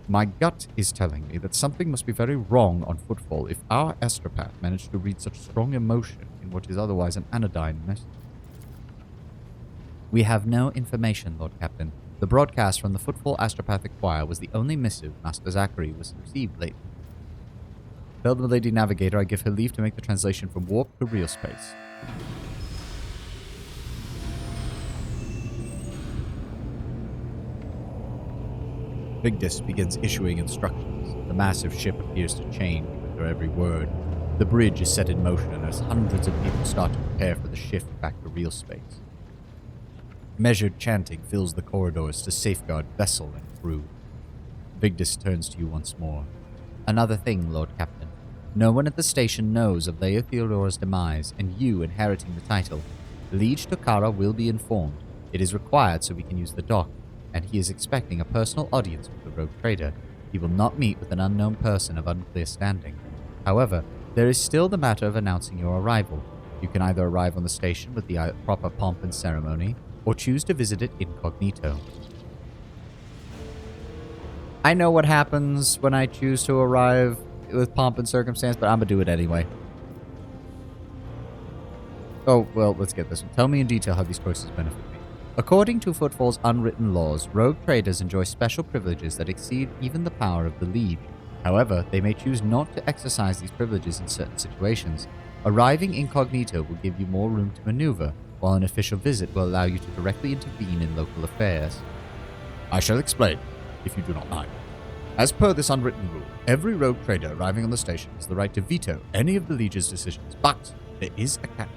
S1: My gut is telling me that something must be very wrong on Footfall if our astropath managed to read such strong emotion in what is otherwise an anodyne message. We have no information, Lord Captain. The broadcast from the Footfall Astropathic Choir was the only missive Master Zachary was received lately. Tell the Lady Navigator I give her leave to make the translation from warp to real space. Vigdis begins issuing instructions. The massive ship appears to change with her every word. The bridge is set in motion as hundreds of people start to prepare for the shift back to real space. Measured chanting fills the corridors to safeguard vessel and crew. Vigdis turns to you once more. Another thing, Lord Captain. No one at the station knows of Leia Theodora's demise, and you inheriting the title. Liege Tokara will be informed. It is required so we can use the dock, and he is expecting a personal audience with the rogue trader. He will not meet with an unknown person of unclear standing. However, there is still the matter of announcing your arrival. You can either arrive on the station with the proper pomp and ceremony, or choose to visit it incognito. I know what happens when I choose to arrive with pomp and circumstance, but I'm gonna do it anyway. Oh, well, let's get this one. Tell me in detail how these choices benefit me. According to Footfall's unwritten laws, rogue traders enjoy special privileges that exceed even the power of the Liege. However, they may choose not to exercise these privileges in certain situations. Arriving incognito will give you more room to maneuver, while an official visit will allow you to directly intervene in local affairs. I shall explain, if you do not mind. As per this unwritten rule, every rogue trader arriving on the station has the right to veto any of the Liege's decisions, but there is a catch.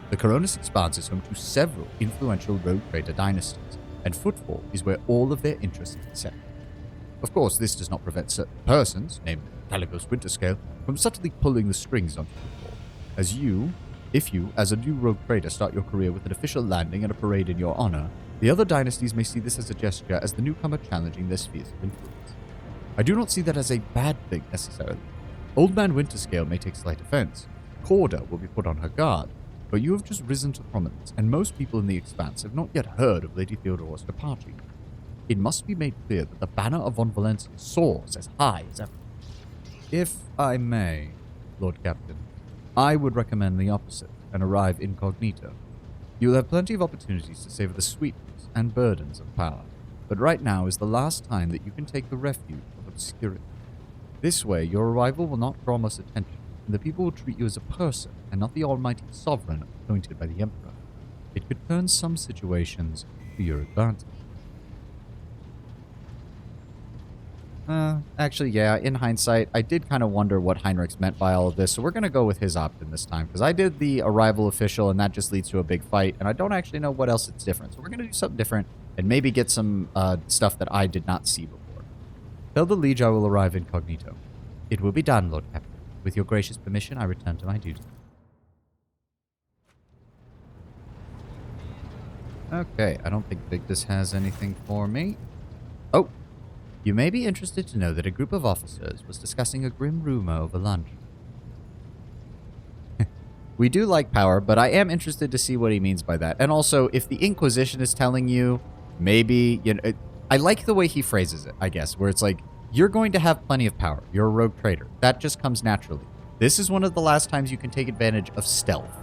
S1: The Coronis Expanse is home to several influential rogue trader dynasties, and Footfall is where all of their interests are set. Of course, this does not prevent certain persons, namely Halagos Winterscale, from subtly pulling the strings on Footfall. If you, as a new rogue trader, start your career with an official landing and a parade in your honor, the other dynasties may see this as a gesture as the newcomer challenging their spheres of influence. I do not see that as a bad thing, necessarily. Old Man Winterscale may take slight offense. Corda will be put on her guard, but you have just risen to prominence, and most people in the Expanse have not yet heard of Lady Theodora's departure. It must be made clear that the banner of Von Valencia soars as high as ever. If I may, Lord Captain, I would recommend the opposite and arrive incognito. You will have plenty of opportunities to savor the sweetness and burdens of power, but right now is the last time that you can take the refuge of obscurity. This way, your arrival will not draw much attention, and the people will treat you as a person and not the almighty sovereign appointed by the Emperor. It could turn some situations to your advantage. Actually, yeah, in hindsight, I did kind of wonder what Heinrichs meant by all of this, so we're going to go with his opt-in this time, because I did the arrival official, and that just leads to a big fight, and I don't actually know what else it's different. So we're going to do something different, and maybe get some stuff that I did not see before. Tell the Liege I will arrive incognito. It will be done, Lord Captain. With your gracious permission, I return to my duty. Okay, I don't think Vigdis has anything for me. Oh, You may be interested to know that a group of officers was discussing a grim rumor over lunch. We do like power, but I am interested to see what he means by that. And also, if the Inquisition is telling you, maybe, you know, I like the way he phrases it, I guess, where it's like, you're going to have plenty of power. You're a rogue trader. That just comes naturally. This is one of the last times you can take advantage of stealth.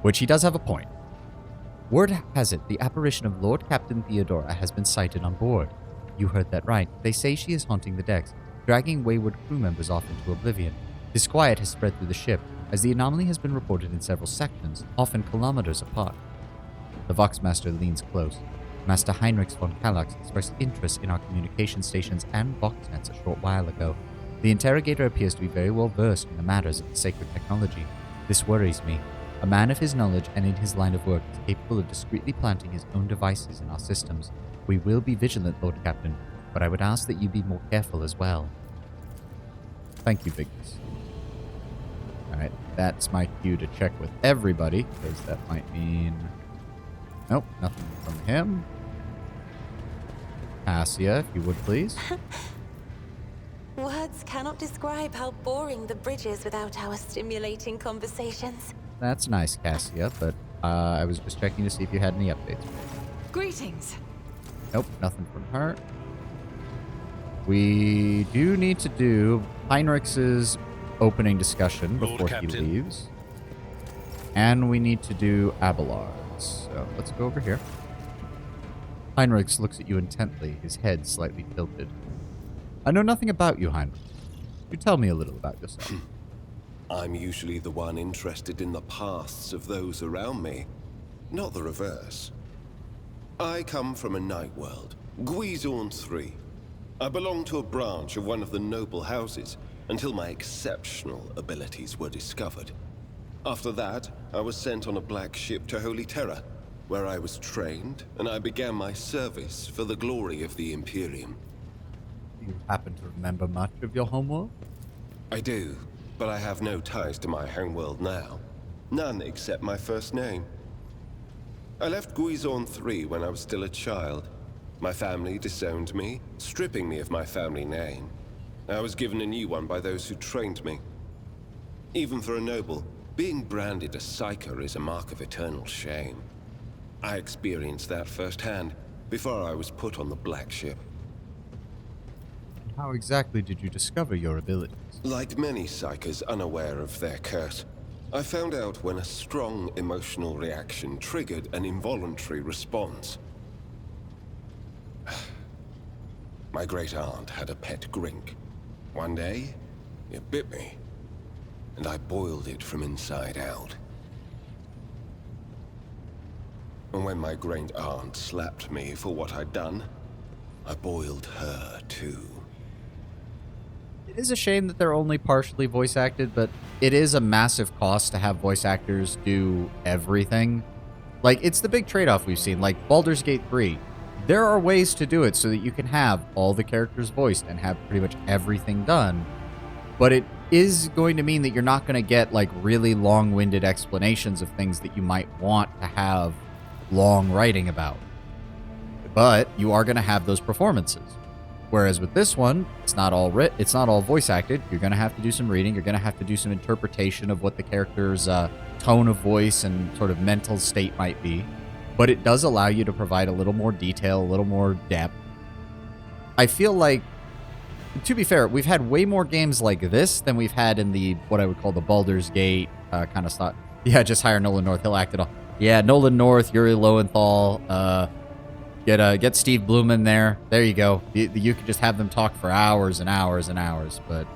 S1: Which he does have a point. Word has it, the apparition of Lord Captain Theodora has been sighted on board. You heard that right. They say she is haunting the decks, dragging wayward crew members off into oblivion. Disquiet has spread through the ship, as the anomaly has been reported in several sections, often kilometers apart. The Voxmaster leans close. Master Heinrich von Kallax expressed interest in our communication stations and Voxnets a short while ago. The interrogator appears to be very well versed in the matters of the sacred technology. This worries me. A man of his knowledge and in his line of work is capable of discreetly planting his own devices in our systems. We will be vigilant, Lord Captain, but I would ask that you be more careful as well. Thank you, Bigness. Alright, that's my cue to check with everybody, because that might mean... Nope, nothing from him. Cassia, if you would, please.
S11: Words cannot describe how boring the bridge is without our stimulating conversations.
S1: That's nice, Cassia, but I was just checking to see if you had any updates.
S4: Greetings.
S1: Nope, nothing from her. We do need to do Heinrich's opening discussion before he leaves. And we need to do Abelard's. So let's go over here. Heinrich looks at you intently, his head slightly tilted. I know nothing about you, Heinrich. You tell me a little about yourself.
S6: I'm usually the one interested in the pasts of those around me, not the reverse. I come from a night world, Guizorn 3. I belong to a branch of one of the noble houses until my exceptional abilities were discovered. After that, I was sent on a black ship to Holy Terra, where I was trained and I began my service for the glory of the Imperium.
S1: Do you happen to remember much of your homeworld?
S6: I do, but I have no ties to my homeworld now. None except my first name. I left Guizorn 3 when I was still a child. My family disowned me, stripping me of my family name. I was given a new one by those who trained me. Even for a noble, being branded a psyker is a mark of eternal shame. I experienced that firsthand before I was put on the black ship.
S1: How exactly did you discover your abilities?
S6: Like many psykers unaware of their curse, I found out when a strong emotional reaction triggered an involuntary response. My great-aunt had a pet grink. One day, it bit me, and I boiled it from inside out. And when my great-aunt slapped me for what I'd done, I boiled her too.
S1: It is a shame that they're only partially voice acted, but it is a massive cost to have voice actors do everything. Like, it's the big trade-off we've seen, like Baldur's Gate 3. There are ways to do it so that you can have all the characters voiced and have pretty much everything done, but it is going to mean that you're not going to get, like, really long-winded explanations of things that you might want to have long writing about. But you are going to have those performances. Whereas with this one, it's not all voice acted. You're going to have to do some reading. You're going to have to do some interpretation of what the character's tone of voice and sort of mental state might be. But it does allow you to provide a little more detail, a little more depth. I feel like, to be fair, we've had way more games like this than we've had in the, what I would call the Baldur's Gate kind of stuff. Yeah, just hire Nolan North. He'll act it all. Yeah, Nolan North, Yuri Lowenthal, get Steve Bloom in there. There you go. You could just have them talk for hours and hours and hours. But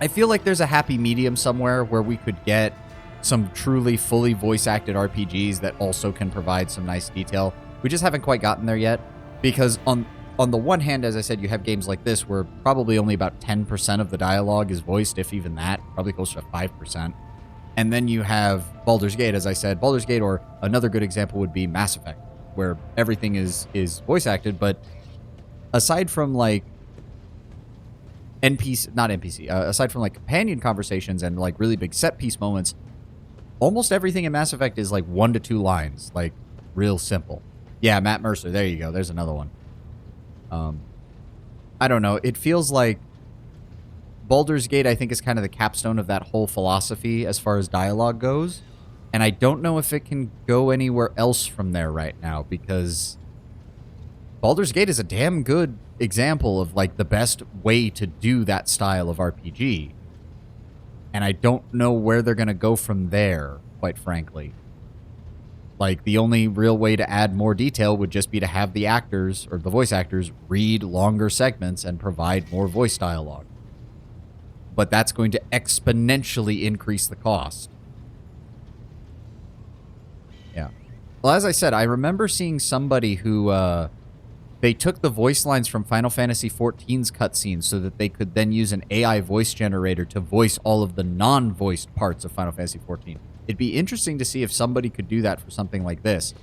S1: I feel like there's a happy medium somewhere where we could get some truly fully voice-acted RPGs that also can provide some nice detail. We just haven't quite gotten there yet. Because on the one hand, as I said, you have games like this where probably only about 10% of the dialogue is voiced, if even that. Probably closer to 5%. And then you have Baldur's Gate, as I said. Baldur's Gate, or another good example would be Mass Effect, where everything is voice acted, but aside from like aside from like companion conversations and like really big set piece moments, almost everything in Mass Effect is like 1 to 2 lines, like real simple. Yeah, Matt Mercer, there you go. There's another one. I don't know. It feels like Baldur's Gate, I think, is kind of the capstone of that whole philosophy as far as dialogue goes. And I don't know if it can go anywhere else from there right now, because Baldur's Gate is a damn good example of, like, the best way to do that style of RPG. And I don't know where they're going to go from there, quite frankly. Like, the only real way to add more detail would just be to have the actors, or the voice actors, read longer segments and provide more voice dialogue. But that's going to exponentially increase the cost. Yeah. Well, as I said, I remember seeing somebody who, they took the voice lines from Final Fantasy XIV's cutscenes so that they could then use an AI voice generator to voice all of the non-voiced parts of Final Fantasy XIV. It'd be interesting to see if somebody could do that for something like this.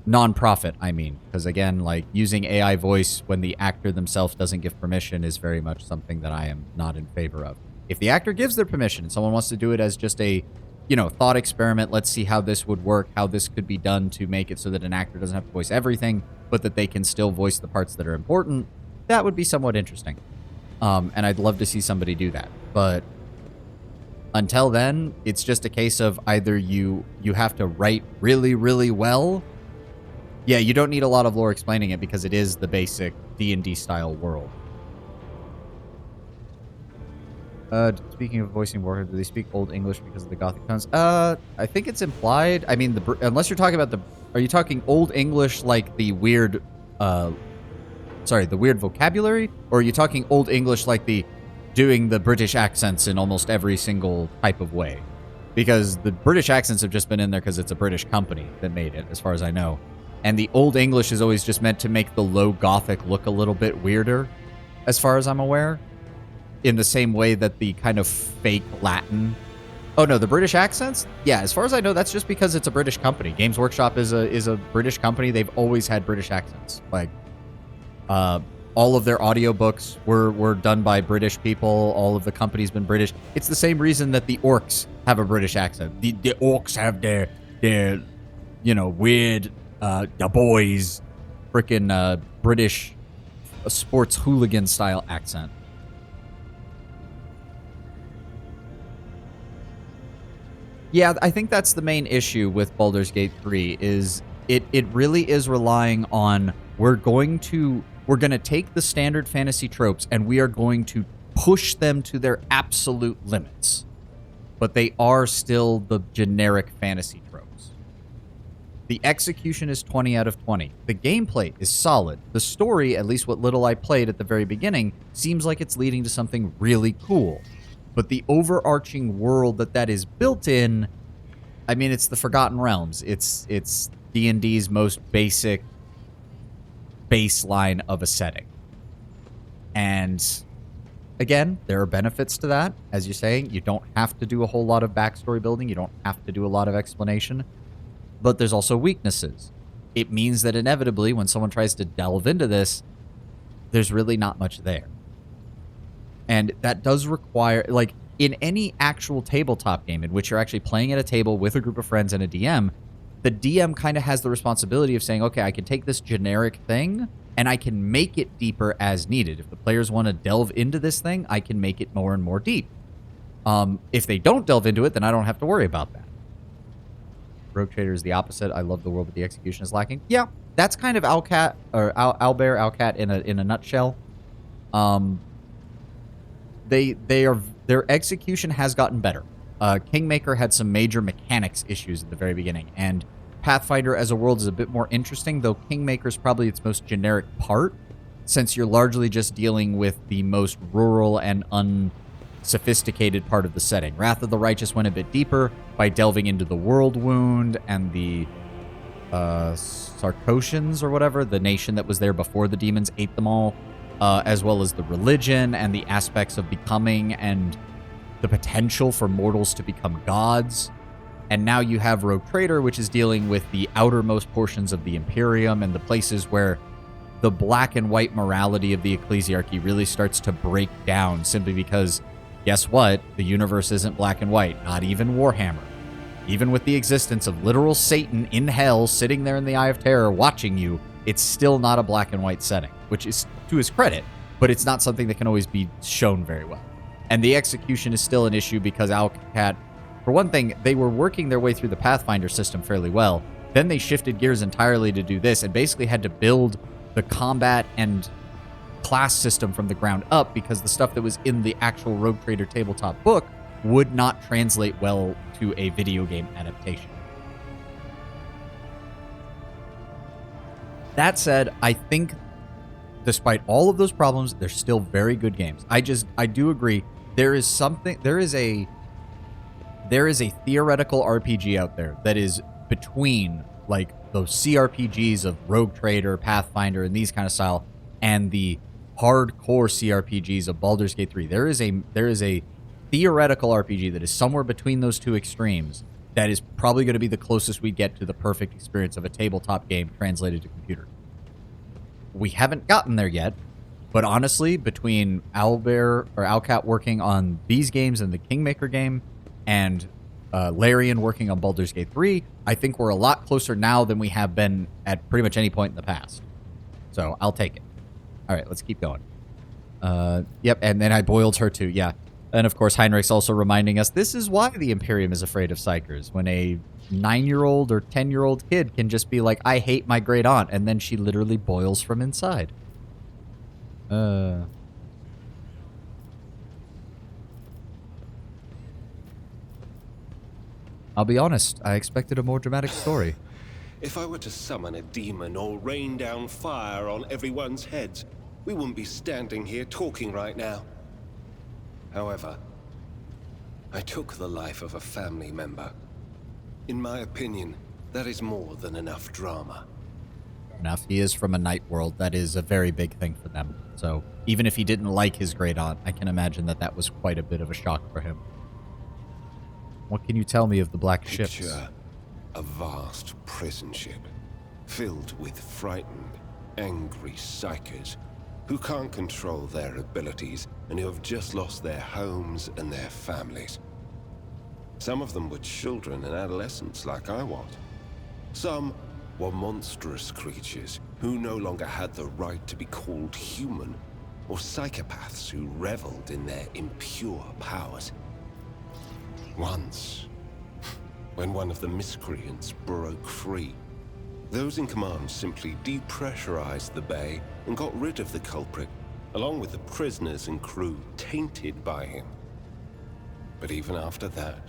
S1: Non-profit, I mean. Because again, like, using AI voice when the actor themselves doesn't give permission is very much something that I am not in favor of. If the actor gives their permission and someone wants to do it as just a, you know, thought experiment, let's see how this would work, how this could be done to make it so that an actor doesn't have to voice everything, but that they can still voice the parts that are important, that would be somewhat interesting. And I'd love to see somebody do that. But until then, it's just a case of either you have to write really, really well. Yeah, you don't need a lot of lore explaining it because it is the basic D&D style world. Speaking of voicing Warhammer, do they speak Old English because of the Gothic tones? I think it's implied. I mean, unless you're talking about are you talking Old English like the weird, the weird vocabulary? Or are you talking Old English like doing the British accents in almost every single type of way? Because the British accents have just been in there because it's a British company that made it, as far as I know. And the Old English is always just meant to make the Low Gothic look a little bit weirder, as far as I'm aware. In the same way that the kind of fake Latin... Oh, no, the British accents? Yeah, as far as I know, that's just because it's a British company. Games Workshop is a British company. They've always had British accents. Like, all of their audiobooks were done by British people. All of the company's been British. It's the same reason that the orcs have a British accent. The orcs have their you know, weird... the boys, frickin' British sports hooligan style accent. Yeah, I think that's the main issue with Baldur's Gate 3 is it really is relying on we're going to take the standard fantasy tropes and we are going to push them to their absolute limits. But they are still the generic fantasy tropes. The execution is 20 out of 20. The gameplay is solid. The story, at least what little I played at the very beginning, seems like it's leading to something really cool. But the overarching world that is built in, I mean, it's the Forgotten Realms. It's D&D's most basic baseline of a setting. And again, there are benefits to that. As you're saying, you don't have to do a whole lot of backstory building. You don't have to do a lot of explanation. But there's also weaknesses. It means that inevitably, when someone tries to delve into this, there's really not much there. And that does require, like, in any actual tabletop game in which you're actually playing at a table with a group of friends and a DM, the DM kind of has the responsibility of saying, okay, I can take this generic thing and I can make it deeper as needed. If the players want to delve into this thing, I can make it more and more deep. If they don't delve into it, then I don't have to worry about that. Rogue Trader is the opposite. I love the world, but the execution is lacking. Yeah, that's kind of Alcat, or Owlbear, Alcat in a nutshell. Their execution has gotten better. Kingmaker had some major mechanics issues at the very beginning, and Pathfinder as a world is a bit more interesting, though Kingmaker is probably its most generic part, since you're largely just dealing with the most rural and unsophisticated part of the setting. Wrath of the Righteous went a bit deeper by delving into the World Wound and the Sarkosians or whatever, the nation that was there before the demons ate them all. As well as the religion and the aspects of becoming and the potential for mortals to become gods. And now you have Rogue Trader, which is dealing with the outermost portions of the Imperium and the places where the black and white morality of the ecclesiarchy really starts to break down simply because, guess what? The universe isn't black and white, not even Warhammer. Even with the existence of literal Satan in hell sitting there in the Eye of Terror watching you, it's still not a black and white setting, which is to his credit, but it's not something that can always be shown very well. And the execution is still an issue because Alcat, for one thing, they were working their way through the Pathfinder system fairly well. Then they shifted gears entirely to do this and basically had to build the combat and class system from the ground up because the stuff that was in the actual Rogue Trader tabletop book would not translate well to a video game adaptation. That said, I think despite all of those problems, they're still very good games. I do agree. There is a theoretical RPG out there that is between like those CRPGs of Rogue Trader, Pathfinder, and these kind of style, and the hardcore CRPGs of Baldur's Gate 3. There is a theoretical RPG that is somewhere between those two extremes that is probably going to be the closest we get to the perfect experience of a tabletop game translated to computer. We haven't gotten there yet, but honestly, between Alcat working on these games and the Kingmaker game, and Larian working on Baldur's Gate 3, I think we're a lot closer now than we have been at pretty much any point in the past. So I'll take it. All right, let's keep going. Yep, and then I boiled her too, yeah. And of course, Heinrich's also reminding us this is why the Imperium is afraid of Psykers. When a 9-year-old or 10-year-old kid can just be like, I hate my great aunt, and then she literally boils from inside. I'll be honest, I expected a more dramatic story.
S6: If I were to summon a demon or rain down fire on everyone's heads, we wouldn't be standing here talking right now. However, I took the life of a family member. In my opinion, that is more than enough drama.
S1: Enough. He is from a night world. That is a very big thing for them. So even if he didn't like his great aunt, I can imagine that that was quite a bit of a shock for him. What can you tell me of the Black Ships?
S6: Picture a vast prison ship filled with frightened, angry psychers who can't control their abilities and who have just lost their homes and their families. Some of them were children and adolescents like I was. Some were monstrous creatures who no longer had the right to be called human, or psychopaths who reveled in their impure powers. Once, when one of the miscreants broke free, those in command simply depressurized the bay and got rid of the culprit, along with the prisoners and crew tainted by him. But even after that,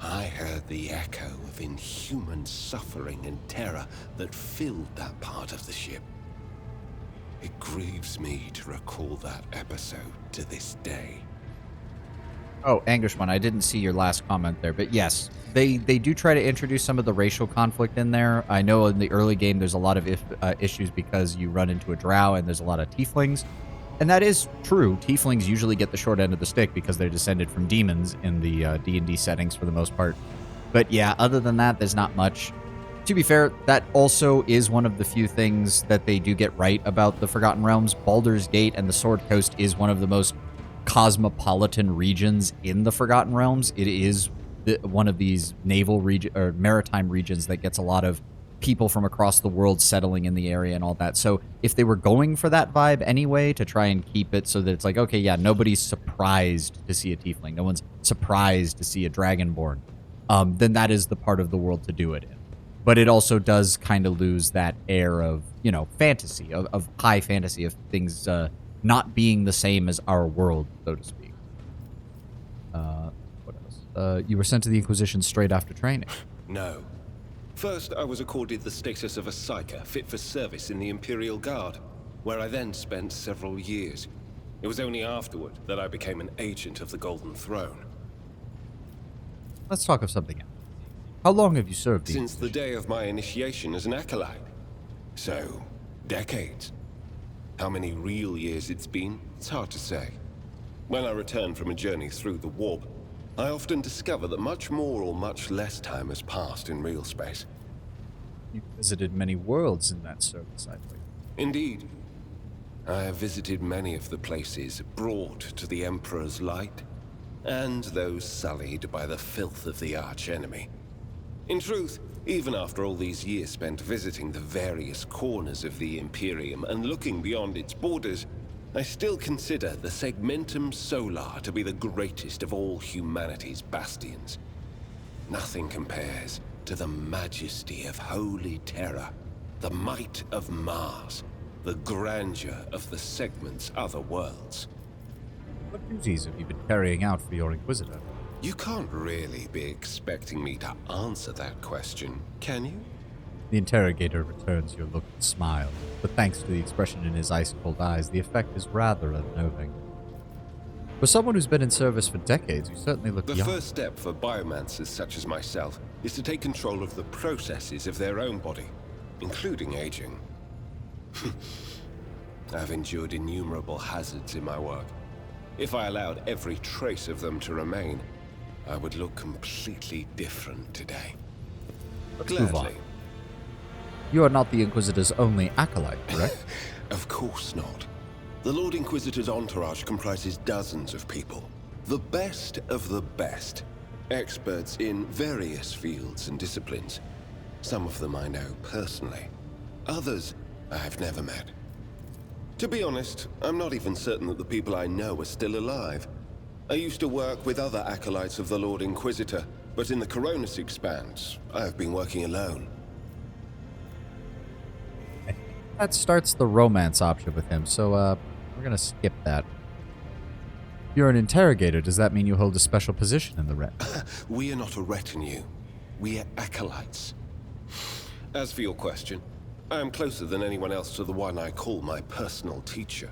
S6: I heard the echo of inhuman suffering and terror that filled that part of the ship. It grieves me to recall that episode to this day.
S1: Oh, Anguishman, I didn't see your last comment there, but yes, they do try to introduce some of the racial conflict in there. I know in the early game there's a lot of issues because you run into a drow and there's a lot of tieflings. And that is true. Tieflings usually get the short end of the stick because they're descended from demons in the D&D settings for the most part. But yeah, other than that, there's not much. To be fair, that also is one of the few things that they do get right about the Forgotten Realms. Baldur's Gate and the Sword Coast is one of the most cosmopolitan regions in the Forgotten Realms. It is one of these naval region or maritime regions that gets a lot of people from across the world settling in the area and all that. So if they were going for that vibe anyway, to try and keep it so that it's like, okay, yeah, nobody's surprised to see a tiefling, no one's surprised to see a dragonborn, then that is the part of the world to do it in. But it also does kind of lose that air of, you know, fantasy, of high fantasy, of things not being the same as our world, so to speak. What else? You were sent to the Inquisition straight after training.
S6: No. First, I was accorded the status of a psyker fit for service in the Imperial Guard, where I then spent several years. It was only afterward that I became an agent of the Golden Throne.
S1: Let's talk of something else. How long have you served the
S6: Since the day of my initiation as an acolyte. So, decades. How many real years it's been, it's hard to say. When I return from a journey through the warp, I often discover that much more or much less time has passed in real space.
S1: You visited many worlds in that service, I believe.
S6: Indeed. I have visited many of the places brought to the Emperor's light, and those sullied by the filth of the archenemy. In truth, even after all these years spent visiting the various corners of the Imperium and looking beyond its borders, I still consider the Segmentum Solar to be the greatest of all humanity's bastions. Nothing compares to the majesty of Holy Terra, the might of Mars, the grandeur of the Segment's other worlds.
S1: What duties have you been carrying out for your Inquisitor?
S6: You can't really be expecting me to answer that question, can you?
S1: The interrogator returns your look and smile, but thanks to the expression in his ice-cold eyes, the effect is rather unnerving. For someone who's been in service for decades, you certainly look
S6: The
S1: young.
S6: first step for biomancers such as myself is to take control of the processes of their own body, including aging. I've endured innumerable hazards in my work. If I allowed every trace of them to remain, I would look completely different today.
S1: Let's move on.
S6: Gladly.
S1: You are not the Inquisitor's only acolyte, correct?
S6: Of course not. The Lord Inquisitor's entourage comprises dozens of people. The best of the best. Experts in various fields and disciplines. Some of them I know personally. Others I've never met. To be honest, I'm not even certain that the people I know are still alive. I used to work with other acolytes of the Lord Inquisitor, but in the Coronis Expanse, I've been working alone.
S1: That starts the romance option with him, so we're gonna skip that. You're an interrogator. Does that mean you hold a special position in the Ret?
S6: We are not a retinue. We are acolytes. As for your question, I am closer than anyone else to the one I call my personal teacher.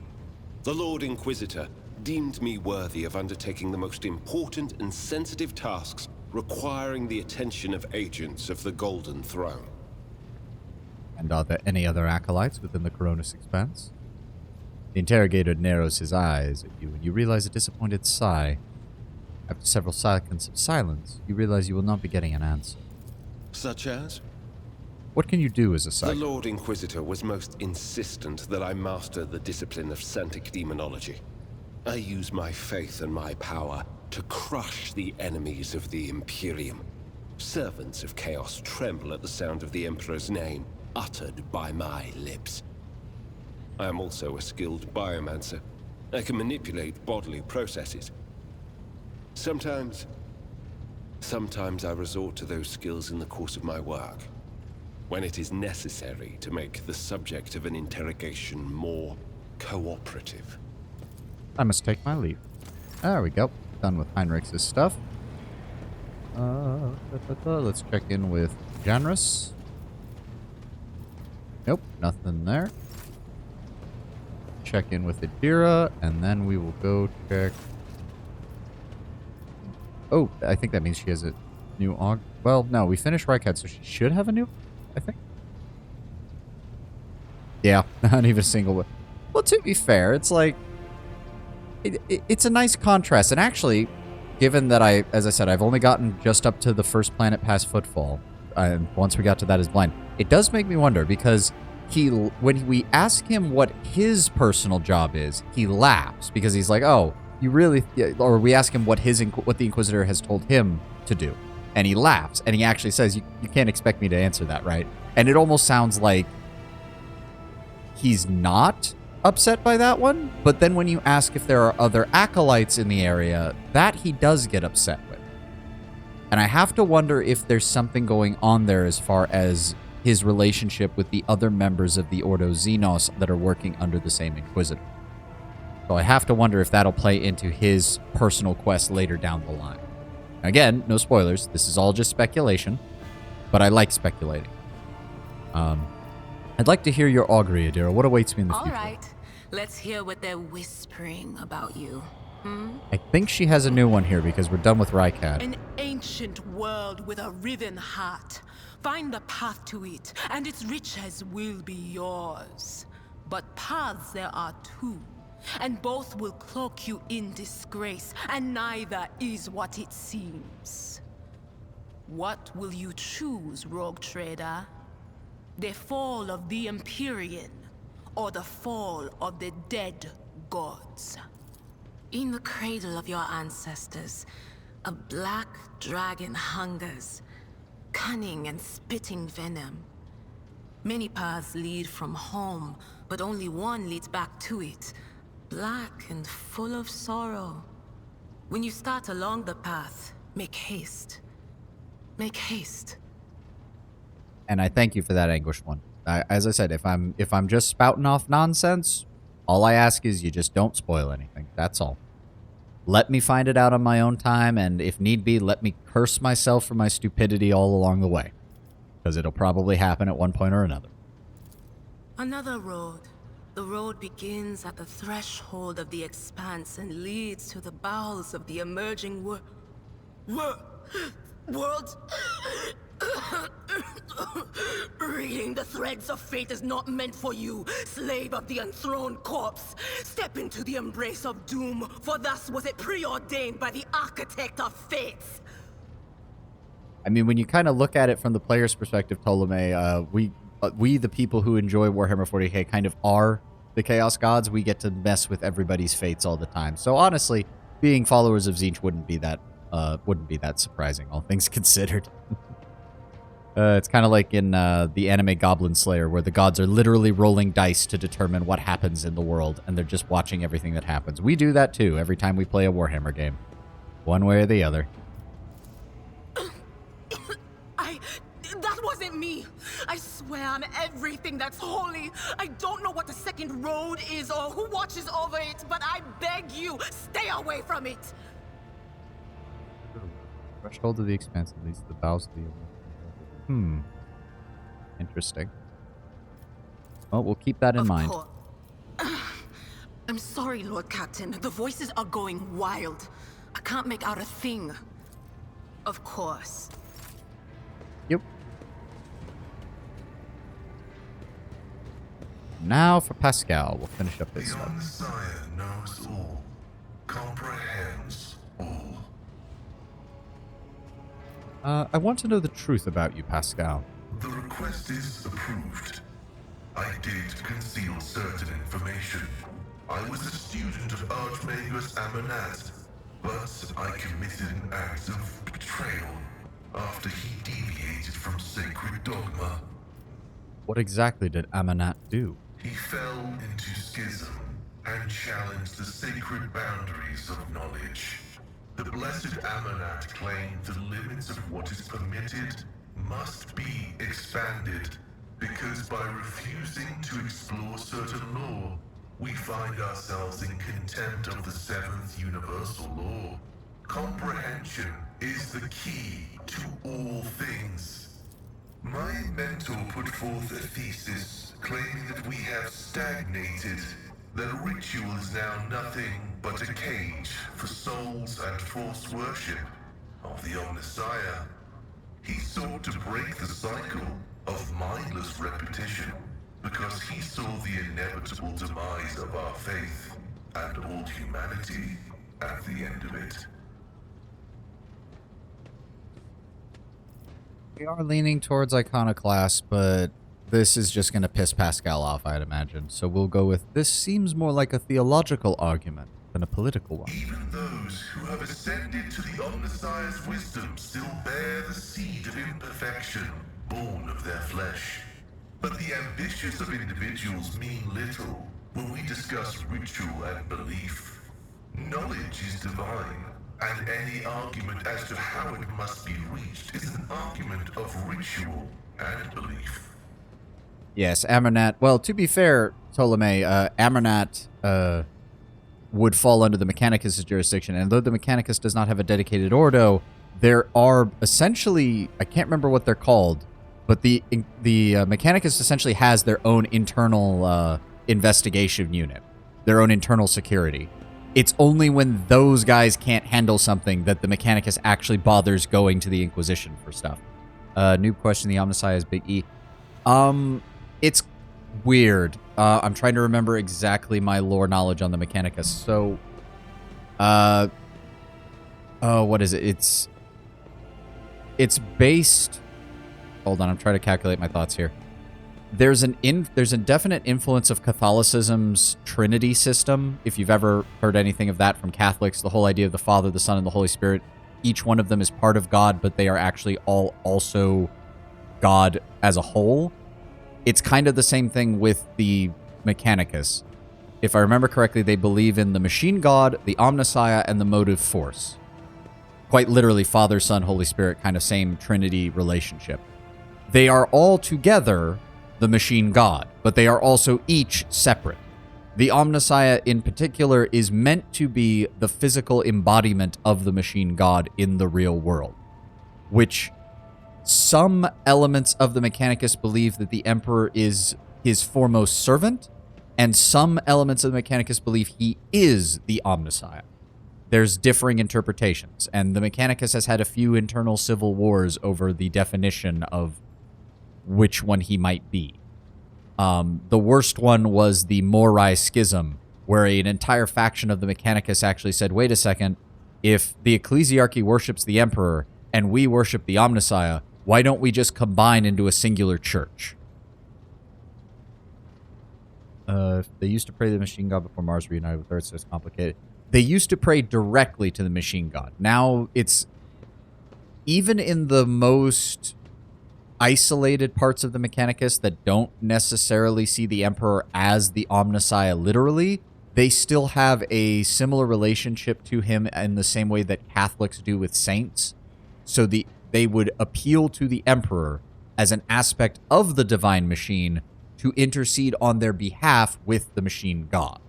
S6: The Lord Inquisitor deemed me worthy of undertaking the most important and sensitive tasks requiring the attention of agents of the Golden Throne.
S1: And are there any other acolytes within the Coronis Expanse? The interrogator narrows his eyes at you, and you realize a disappointed sigh. After several seconds of silence, you realize you will not be getting an answer.
S6: Such as?
S1: What can you do as a
S6: The
S1: psychic?
S6: Lord Inquisitor was most insistent that I master the discipline of Santic Demonology. I use my faith and my power to crush the enemies of the Imperium. Servants of Chaos tremble at the sound of the Emperor's name, uttered by my lips. I am also a skilled biomancer. I can manipulate bodily processes. Sometimes I resort to those skills in the course of my work, when it is necessary to make the subject of an interrogation more cooperative.
S1: I must take my leave. There we go. Done with Heinrich's stuff. Let's check in with Janrus. Nope, nothing there. Check in with Adira, and then we will go check. Oh, I think that means she has a new aug. Well, no, we finished Reichhead, so she should have a new, I think. Yeah, not even a single one. Well, to be fair, it's like, it's a nice contrast. And actually, given that as I said, I've only gotten just up to the first planet past Footfall, and once we got to that is blind, it does make me wonder, because when we ask him what his personal job is, he laughs, because he's like, oh, you really, or we ask him what the Inquisitor has told him to do, and he laughs, and he actually says, you can't expect me to answer that, right? And it almost sounds like he's not upset by that one, but then when you ask if there are other acolytes in the area, that he does get upset with. And I have to wonder if there's something going on there as far as his relationship with the other members of the Ordo Xenos that are working under the same Inquisitor. So I have to wonder if that'll play into his personal quest later down the line. Again, no spoilers. This is all just speculation, but I like speculating. I'd like to hear your augury, Adira. What awaits me in the future?
S12: All right, let's hear what they're whispering about you.
S1: I think she has a new one here because we're done with Rycad.
S4: An ancient world with a riven heart. Find the path to it, and its riches will be yours. But paths there are two, and both will cloak you in disgrace, and neither is what it seems. What will you choose, rogue trader? The fall of the Empyrean, or the fall of the dead gods?
S12: In the cradle of your ancestors, a black dragon hungers, cunning and spitting venom. Many paths lead from home, but only one leads back to it.
S4: black and full of sorrow. When you start along the path, make haste. Make haste.
S1: And I thank you for that, Anguished One. As I said, if I'm just spouting off nonsense, all I ask is you just don't spoil anything. That's all. Let me find it out on my own time, and if need be, let me curse myself for my stupidity all along the way. Because it'll probably happen at one point or another.
S4: Another road. The road begins at the threshold of the expanse and leads to the bowels of the emerging world. Reading the threads of fate is not meant for you, slave of the enthroned corpse. Step into the embrace of doom, for thus was it preordained by the architect of fates.
S1: I mean, when you kind of look at it from the player's perspective, Ptolemy, we the people who enjoy Warhammer 40k kind of are the Chaos Gods. We get to mess with everybody's fates all the time. So honestly, being followers of Tzeentch wouldn't be that surprising, all things considered. It's kind of like in the anime Goblin Slayer, where the gods are literally rolling dice to determine what happens in the world, and they're just watching everything that happens. We do that too every time we play a Warhammer game, one way or the other.
S4: That wasn't me. I swear on everything that's holy. I don't know what the second road is or who watches over it, but I beg you, stay away from it.
S1: Threshold of the expanse leads to the bowels of the... Interesting. Well, we'll keep that in mind.
S4: I'm sorry, Lord Captain. The voices are going wild. I can't make out a thing. Of course.
S1: Yep. Now for Pascal. We'll finish up this
S8: The
S1: stuff.
S8: Omnissiah knows all, comprehends all.
S1: I want to know the truth about you, Pascal.
S8: The request is approved. I did conceal certain information. I was a student of Archmagus Amanat, but I committed an act of betrayal after he deviated from sacred dogma.
S1: What exactly did Amanat do?
S8: He fell into schism and challenged the sacred boundaries of knowledge. The blessed Amanat claimed the limits of what is permitted must be expanded, because by refusing to explore certain law, we find ourselves in contempt of the seventh universal law. Comprehension is the key to all things. My mentor put forth a thesis claiming that we have stagnated, that ritual is now nothing but a cage for souls and forced worship of the Omnissiah. He sought to break the cycle of mindless repetition because he saw the inevitable demise of our faith and all humanity at the end of it.
S1: We are leaning towards Iconoclast, but this is just going to piss Pascal off, I'd imagine. So we'll go with, this seems more like a theological argument than a political one.
S8: Even those who have ascended to the Omnissiah's wisdom still bear the seed of imperfection, born of their flesh. But the ambitions of individuals mean little when we discuss ritual and belief. Knowledge is divine, and any argument as to how it must be reached is an argument of ritual and belief.
S1: Yes, Amarnat. Well, to be fair, Ptolemy, Amarnat would fall under the Mechanicus' jurisdiction, and though the Mechanicus does not have a dedicated Ordo, there are essentially, I can't remember what they're called, but the Mechanicus essentially has their own internal investigation unit, their own internal security. It's only when those guys can't handle something that the Mechanicus actually bothers going to the Inquisition for stuff. New question, the Omnissiah is Big E. It's weird. I'm trying to remember exactly my lore knowledge on the Mechanicus. So, what is it? It's based... Hold on, I'm trying to calculate my thoughts here. There's a definite influence of Catholicism's Trinity system. If you've ever heard anything of that from Catholics, the whole idea of the Father, the Son, and the Holy Spirit, each one of them is part of God, but they are actually all also God as a whole. It's kind of the same thing with the Mechanicus. if I remember correctly, they believe in the Machine God, the Omnissiah, and the Motive Force. Quite literally, Father, Son, Holy Spirit, kind of same Trinity relationship. They are all together the Machine God, but they are also each separate. The Omnissiah in particular is meant to be the physical embodiment of the Machine God in the real world, which some elements of the Mechanicus believe that the Emperor is his foremost servant, and some elements of the Mechanicus believe he is the Omnissiah. There's differing interpretations, and the Mechanicus has had a few internal civil wars over the definition of which one he might be. The worst one was the Morai Schism, where an entire faction of the Mechanicus actually said, wait a second, if the Ecclesiarchy worships the Emperor and we worship the Omnissiah, why don't we just combine into a singular church? They used to pray to the Machine God before Mars reunited with Earth, so it's complicated. They used to pray directly to the Machine God. Now, it's... even in the most isolated parts of the Mechanicus that don't necessarily see the Emperor as the Omnissiah literally, they still have a similar relationship to him in the same way that Catholics do with saints. So they would appeal to the Emperor as an aspect of the Divine Machine to intercede on their behalf with the Machine God.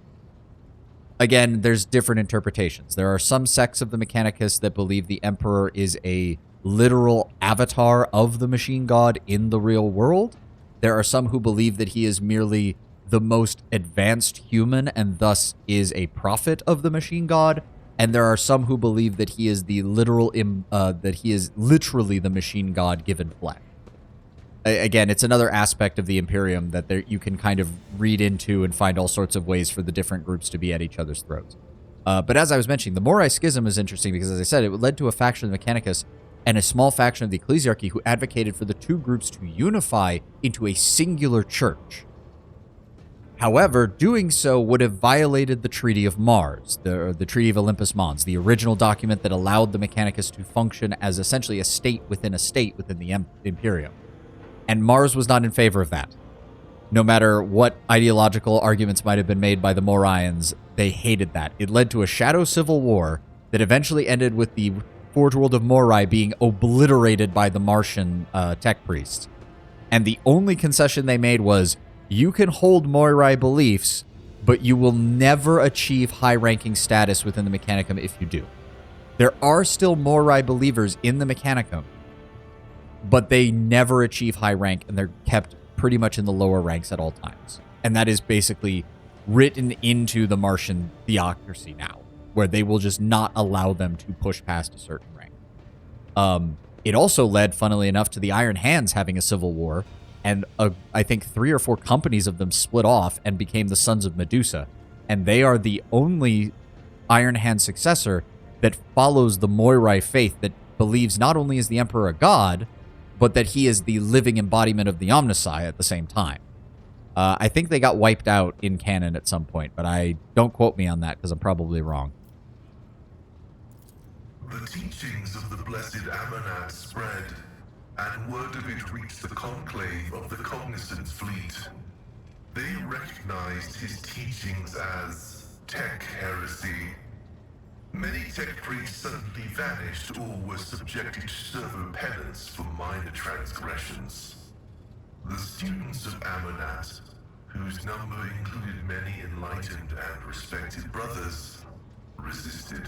S1: Again, there's different interpretations. There are some sects of the Mechanicus that believe the Emperor is a literal avatar of the Machine God in the real world. There are some who believe that he is merely the most advanced human and thus is a prophet of the Machine God. And there are some who believe that he is the literally the Machine God given flesh. Again, it's another aspect of the Imperium that you can kind of read into and find all sorts of ways for the different groups to be at each other's throats. But as I was mentioning, the Morai Schism is interesting because, as I said, it led to a faction of the Mechanicus and a small faction of the Ecclesiarchy who advocated for the two groups to unify into a singular church. However, doing so would have violated the Treaty of Mars, the Treaty of Olympus Mons, the original document that allowed the Mechanicus to function as essentially a state within the Imperium. And Mars was not in favor of that. No matter what ideological arguments might have been made by the Morians, they hated that. It led to a shadow civil war that eventually ended with the Forge World of Morai being obliterated by the Martian tech priests. And the only concession they made was, you can hold Morai beliefs, but you will never achieve high-ranking status within the Mechanicum if you do. There are still Morai believers in the Mechanicum, but they never achieve high rank, and they're kept pretty much in the lower ranks at all times. And that is basically written into the Martian theocracy now, where they will just not allow them to push past a certain rank. It also led, funnily enough, to the Iron Hands having a civil war, and I think 3 or 4 companies of them split off and became the Sons of Medusa. And they are the only Iron Hand successor that follows the Moirai faith that believes not only is the Emperor a god, but that he is the living embodiment of the Omnissiah at the same time. I think they got wiped out in canon at some point, but don't quote me on that because I'm probably wrong.
S8: The teachings of the blessed Amonat spread, and word of it reached the conclave of the Cognizant fleet. They recognized his teachings as tech heresy. Many tech priests suddenly vanished or were subjected to servo penance for minor transgressions. The students of Amonat, whose number included many enlightened and respected brothers, resisted.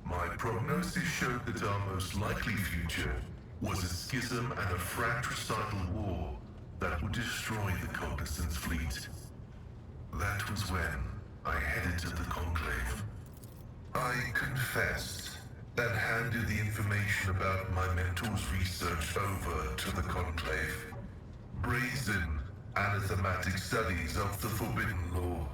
S8: My prognosis showed that our most likely future was a schism and a fratricidal war that would destroy the Cognizant fleet. That was when I headed to the Conclave. I confessed and handed the information about my mentor's research over to the Conclave. Brazen, anathematic studies of the Forbidden Law.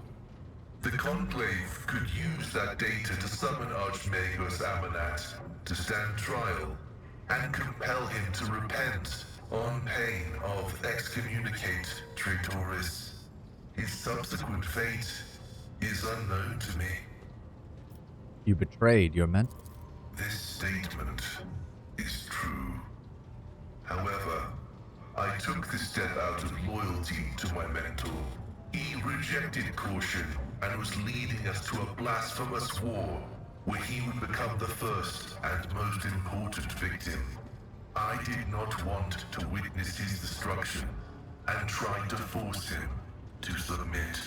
S8: The Conclave could use that data to summon Archmagos Amonat to stand trial and compel him to repent on pain of excommunicate Traitoris. His subsequent fate is unknown to me.
S1: You betrayed your mentor.
S8: This statement is true. However, I took this step out of loyalty to my mentor. He rejected caution and was leading us to a blasphemous war where he would become the first and most important victim. I did not want to witness his destruction and tried to force him to submit.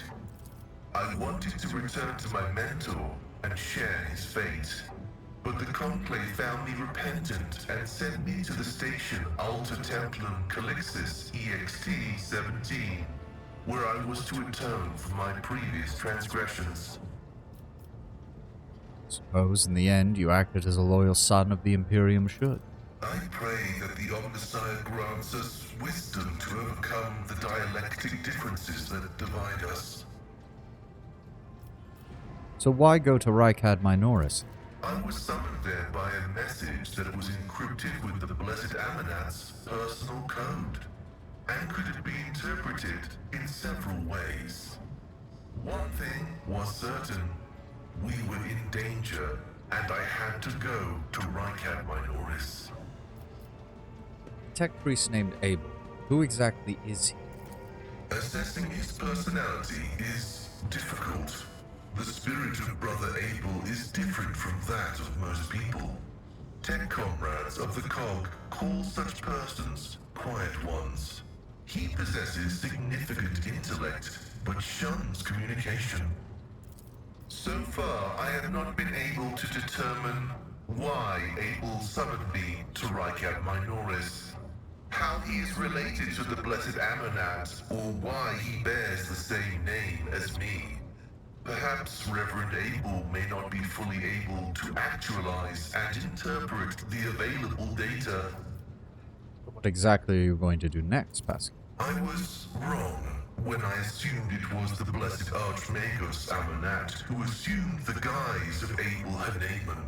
S8: I wanted to return to my mentor and share his fate, but the Conclave found me repentant and sent me to the station Alter Templum Calixis EXT-17, where I was to atone for my previous transgressions.
S1: Suppose in the end you acted as a loyal son of the Imperium should.
S8: I pray that the Omnissiah grants us wisdom to overcome the dialectic differences that divide us.
S1: So why go to Rykad Minoris?
S8: I was summoned there by a message that was encrypted with the Blessed Amanat's personal code, and could it be interpreted in several ways. One thing was certain: we were in danger, and I had to go to Rykad Minoris.
S1: Tech priest named Abel. Who exactly is he?
S8: Assessing his personality is difficult. The spirit of Brother Abel is different from that of most people. Tech comrades of the Cog call such persons quiet ones. He possesses significant intellect, but shuns communication. So far, I have not been able to determine why Abel summoned me to Rykad Minoris, how he is related to the Blessed Amanat, or why he bears the same name as me. Perhaps Reverend Abel may not be fully able to actualize and interpret the available data.
S1: What exactly are you going to do next, Pascal?
S8: I was wrong when I assumed it was the Blessed Archmagos Amanat who assumed the guise of Abel Haneman.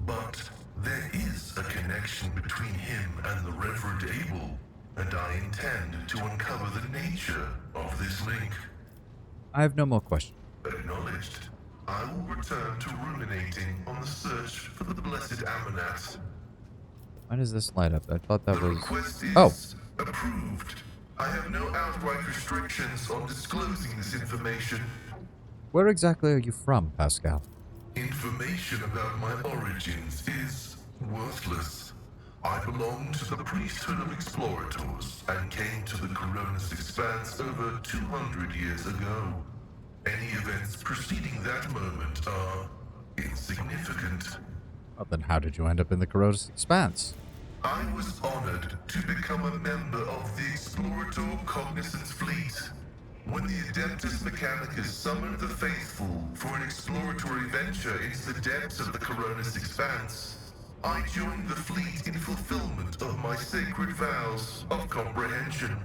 S8: But there is a connection between him and the Reverend Abel, and I intend to uncover the nature of this link.
S1: I have no more questions.
S8: Acknowledged. I will return to ruminating on the search for the Blessed Amanat.
S1: Why does this light up? I thought that
S8: The
S1: was...
S8: request is
S1: Oh!
S8: approved. I have no outright restrictions on disclosing this information.
S1: Where exactly are you from, Pascal?
S8: Information about my origins is worthless. I belong to the priesthood of explorators and came to the Coronis Expanse over 200 years ago. Any events preceding that moment are insignificant.
S1: Well, then how did you end up in the Coronis Expanse?
S8: I was honored to become a member of the Explorator Cognizance Fleet. When the Adeptus Mechanicus summoned the faithful for an exploratory venture into the depths of the Coronis Expanse, I joined the fleet in fulfillment of my sacred vows of comprehension.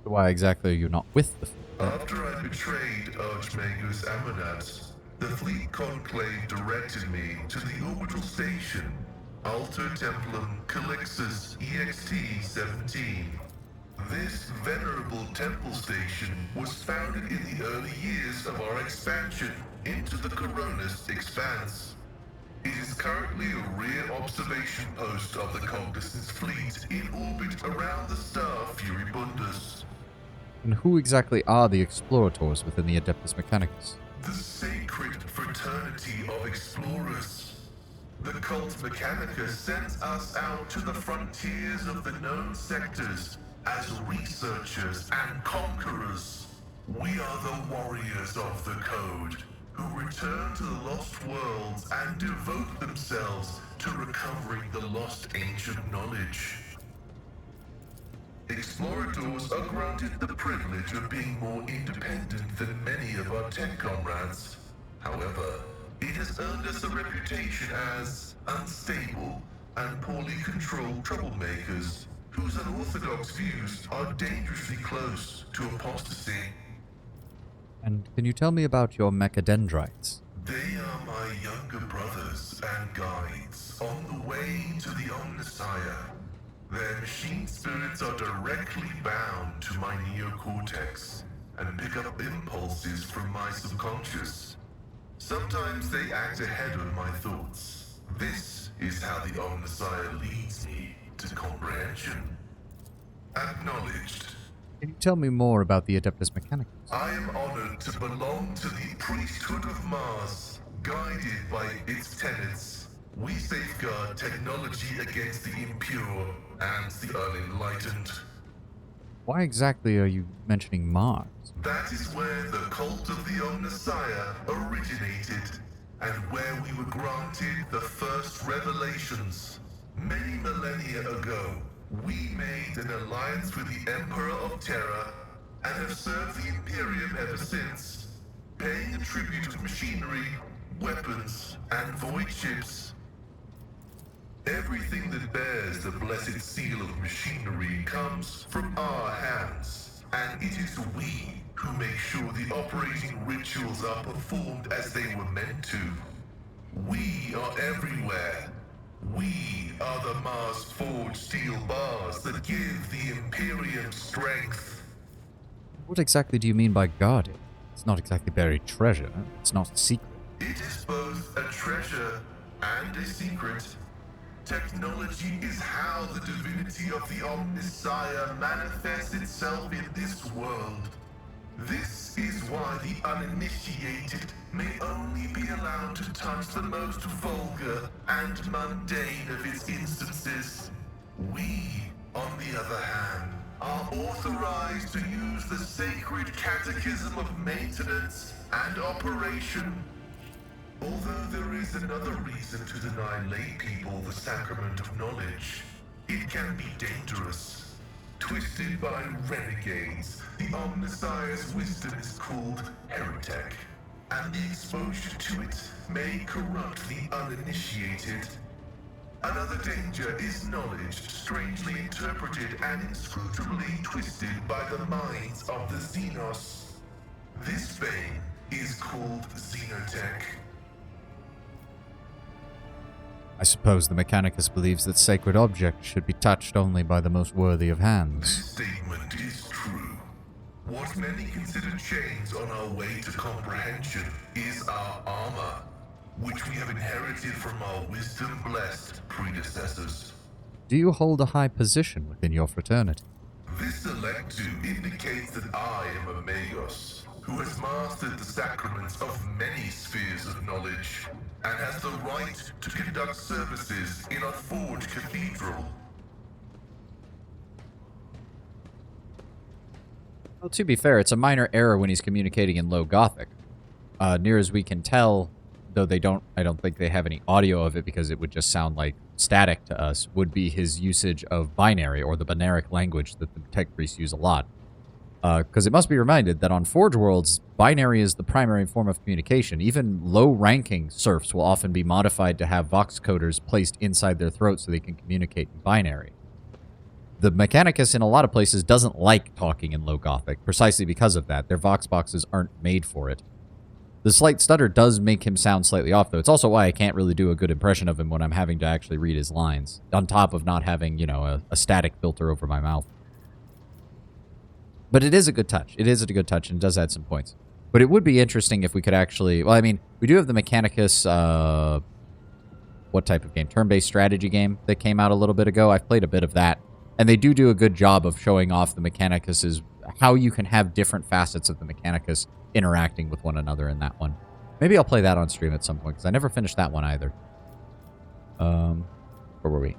S1: Why exactly are you not with the fleet?
S8: After I betrayed Archmagus Amanat, the fleet conclave directed me to the orbital station, Alter Templum Calixis EXT-17. This venerable temple station was founded in the early years of our expansion into the Coronis Expanse. It is currently a rear observation post of the Cognizance fleet in orbit around the star Furibundus.
S1: And who exactly are the explorators within the Adeptus Mechanicus?
S8: The sacred fraternity of explorers. The Cult Mechanicus sends us out to the frontiers of the known sectors as researchers and conquerors. We are the warriors of the Code, who return to the lost worlds and devote themselves to recovering the lost ancient knowledge. Explorators are granted the privilege of being more independent than many of our tech comrades. However, it has earned us a reputation as unstable and poorly controlled troublemakers whose unorthodox views are dangerously close to apostasy.
S1: And can you tell me about your mechadendrites?
S8: They are my younger brothers and guides on the way to the Omnissiah. Their machine spirits are directly bound to my neocortex and pick up impulses from my subconscious. Sometimes they act ahead of my thoughts. This is how the Omnissiah leads me to comprehension. Acknowledged.
S1: Can you tell me more about the Adeptus Mechanicus?
S8: I am honored to belong to the priesthood of Mars, guided by its tenets. We safeguard technology against the impure and the unenlightened.
S1: Why exactly are you mentioning Mars?
S8: That is where the cult of the Omnissiah originated, and where we were granted the first revelations. Many millennia ago, we made an alliance with the Emperor of Terra, and have served the Imperium ever since, paying a tribute of machinery, weapons, and void ships. Everything that bears the blessed seal of machinery comes from our hands, and it is we who make sure the operating rituals are performed as they were meant to. We are everywhere. We are the Mars-forged steel bars that give the Imperium strength.
S1: What exactly do you mean by guarded? It's not exactly buried treasure. It's not a secret.
S8: It is both a treasure and a secret. Technology is how the divinity of the Omnissiah manifests itself in this world. This is why the uninitiated may only be allowed to touch the most vulgar and mundane of its instances. We, on the other hand, are authorized to use the sacred catechism of maintenance and operation. Although there is another reason to deny lay people the sacrament of knowledge, it can be dangerous. Twisted by renegades, the Omnissiah's wisdom is called heretic, and the exposure to it may corrupt the uninitiated. Another danger is knowledge strangely interpreted and inscrutably twisted by the minds of the Xenos. This vein is called Xenotech.
S1: I suppose the Mechanicus believes that sacred objects should be touched only by the most worthy of hands.
S8: This statement is true. What many consider chains on our way to comprehension is our armor, which we have inherited from our wisdom-blessed predecessors.
S1: Do you hold a high position within your fraternity?
S8: This electu indicates that I am a Magos, who has mastered the sacraments of many spheres of knowledge, and has the right to conduct services in a forged cathedral.
S1: Well, to be fair, it's a minor error when he's communicating in Low Gothic. Near as we can tell, though I don't think they have any audio of it because it would just sound like static to us, would be his usage of binary, or the binaric language that the tech priests use a lot. Because it must be reminded that on Forge Worlds, binary is the primary form of communication. Even low-ranking serfs will often be modified to have vox coders placed inside their throat so they can communicate in binary. The Mechanicus in a lot of places doesn't like talking in Low Gothic, precisely because of that. Their vox boxes aren't made for it. The slight stutter does make him sound slightly off, though. It's also why I can't really do a good impression of him when I'm having to actually read his lines, on top of not having, you know, a static filter over my mouth. But it is a good touch. It is a good touch and does add some points. But it would be interesting if we could actually... Well, I mean, we do have the Mechanicus... what type of game? Turn-based strategy game that came out a little bit ago. I've played a bit of that. And they do a good job of showing off the Mechanicus's... How you can have different facets of the Mechanicus interacting with one another in that one. Maybe I'll play that on stream at some point, because I never finished that one either. Where were we?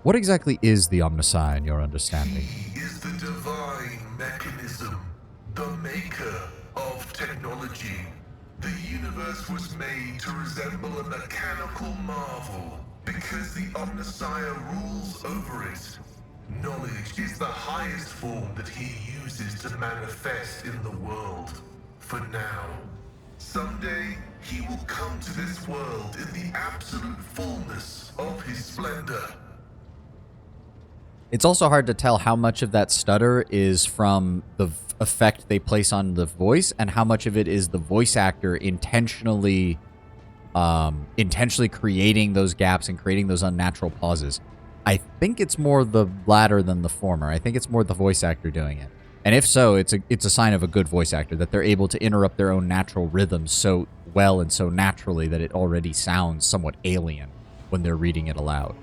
S1: What exactly is the Omnissiah in your understanding?
S8: He is the divine mechanism, the maker of technology. The universe was made to resemble a mechanical marvel because the Omnissiah rules over it. Knowledge is the highest form that he uses to manifest in the world. For now. Someday, he will come to this world in the absolute fullness of his splendor.
S1: It's also hard to tell how much of that stutter is from the effect they place on the voice and how much of it is the voice actor intentionally creating those gaps and creating those unnatural pauses. I think it's more the latter than the former. I think it's more the voice actor doing it. And if so, it's a sign of a good voice actor, that they're able to interrupt their own natural rhythms so well and so naturally that it already sounds somewhat alien when they're reading it aloud.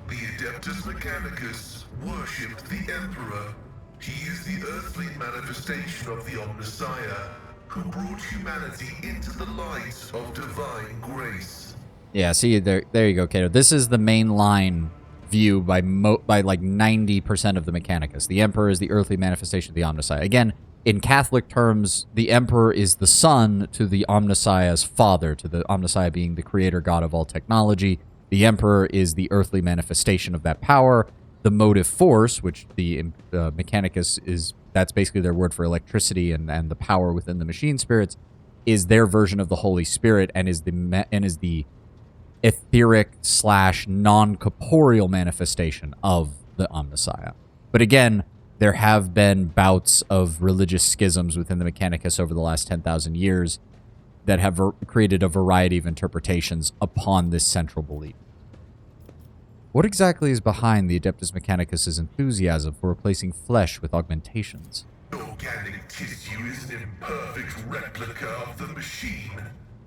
S8: The Adeptus Mechanicus worshipped the Emperor. He is the earthly manifestation of the Omnissiah, who brought humanity into the light of divine grace.
S1: Yeah, see, there you go, Kato. This is the main line view by like 90% of the Mechanicus. The Emperor is the earthly manifestation of the Omnissiah. Again, in Catholic terms, the Emperor is the son to the Omnissiah's father, to the Omnissiah being the creator god of all technology. The Emperor is the earthly manifestation of that power. The motive force, which the Mechanicus is, that's basically their word for electricity and the power within the machine spirits, is their version of the Holy Spirit and is the etheric / non-corporeal manifestation of the Omnissiah. But again, there have been bouts of religious schisms within the Mechanicus over the last 10,000 years that have created a variety of interpretations upon this central belief. What exactly is behind the Adeptus Mechanicus' enthusiasm for replacing flesh with augmentations?
S8: Organic tissue is an imperfect replica of the machine,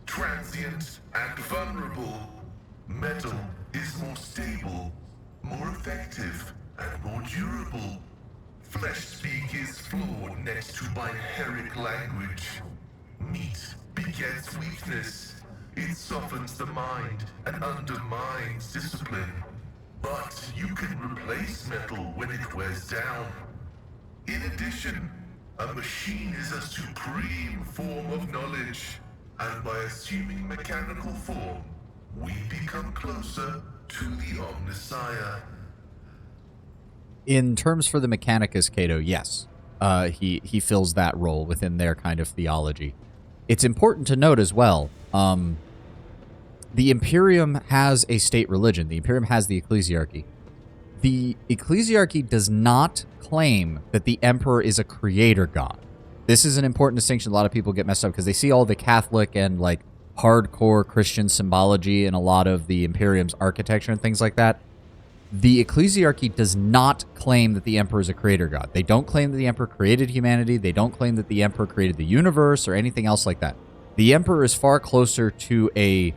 S8: transient and vulnerable. Metal is more stable, more effective, and more durable. Flesh speak is flawed next to biheric language. Meat begets weakness. It softens the mind and undermines discipline. But you can replace metal when it wears down. In addition, a machine is a supreme form of knowledge, and by assuming mechanical form, we become closer to the Omnissiah.
S1: In terms for the Mechanicus, Cato, yes. He fills that role within their kind of theology. It's important to note as well, the Imperium has a state religion. The Imperium has the Ecclesiarchy. The Ecclesiarchy does not claim that the Emperor is a creator god. This is an important distinction. A lot of people get messed up because they see all the Catholic and like hardcore Christian symbology in a lot of the Imperium's architecture and things like that. The Ecclesiarchy does not claim that the Emperor is a creator god. They don't claim that the Emperor created humanity. They don't claim that the Emperor created the universe or anything else like that. The Emperor is far closer to a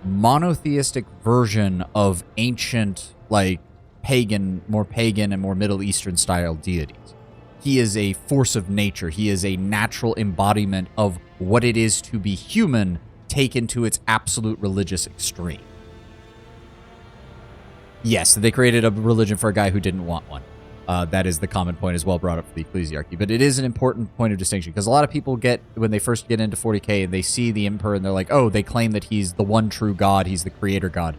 S1: monotheistic version of ancient, like, more pagan and more Middle Eastern style deities. He is a force of nature. He is a natural embodiment of what it is to be human, taken to its absolute religious extreme. Yes, they created a religion for a guy who didn't want one. That is the common point as well brought up for the Ecclesiarchy. But it is an important point of distinction because a lot of people get, when they first get into 40k, and they see the Emperor and they're like, oh, they claim that he's the one true God. He's the creator God.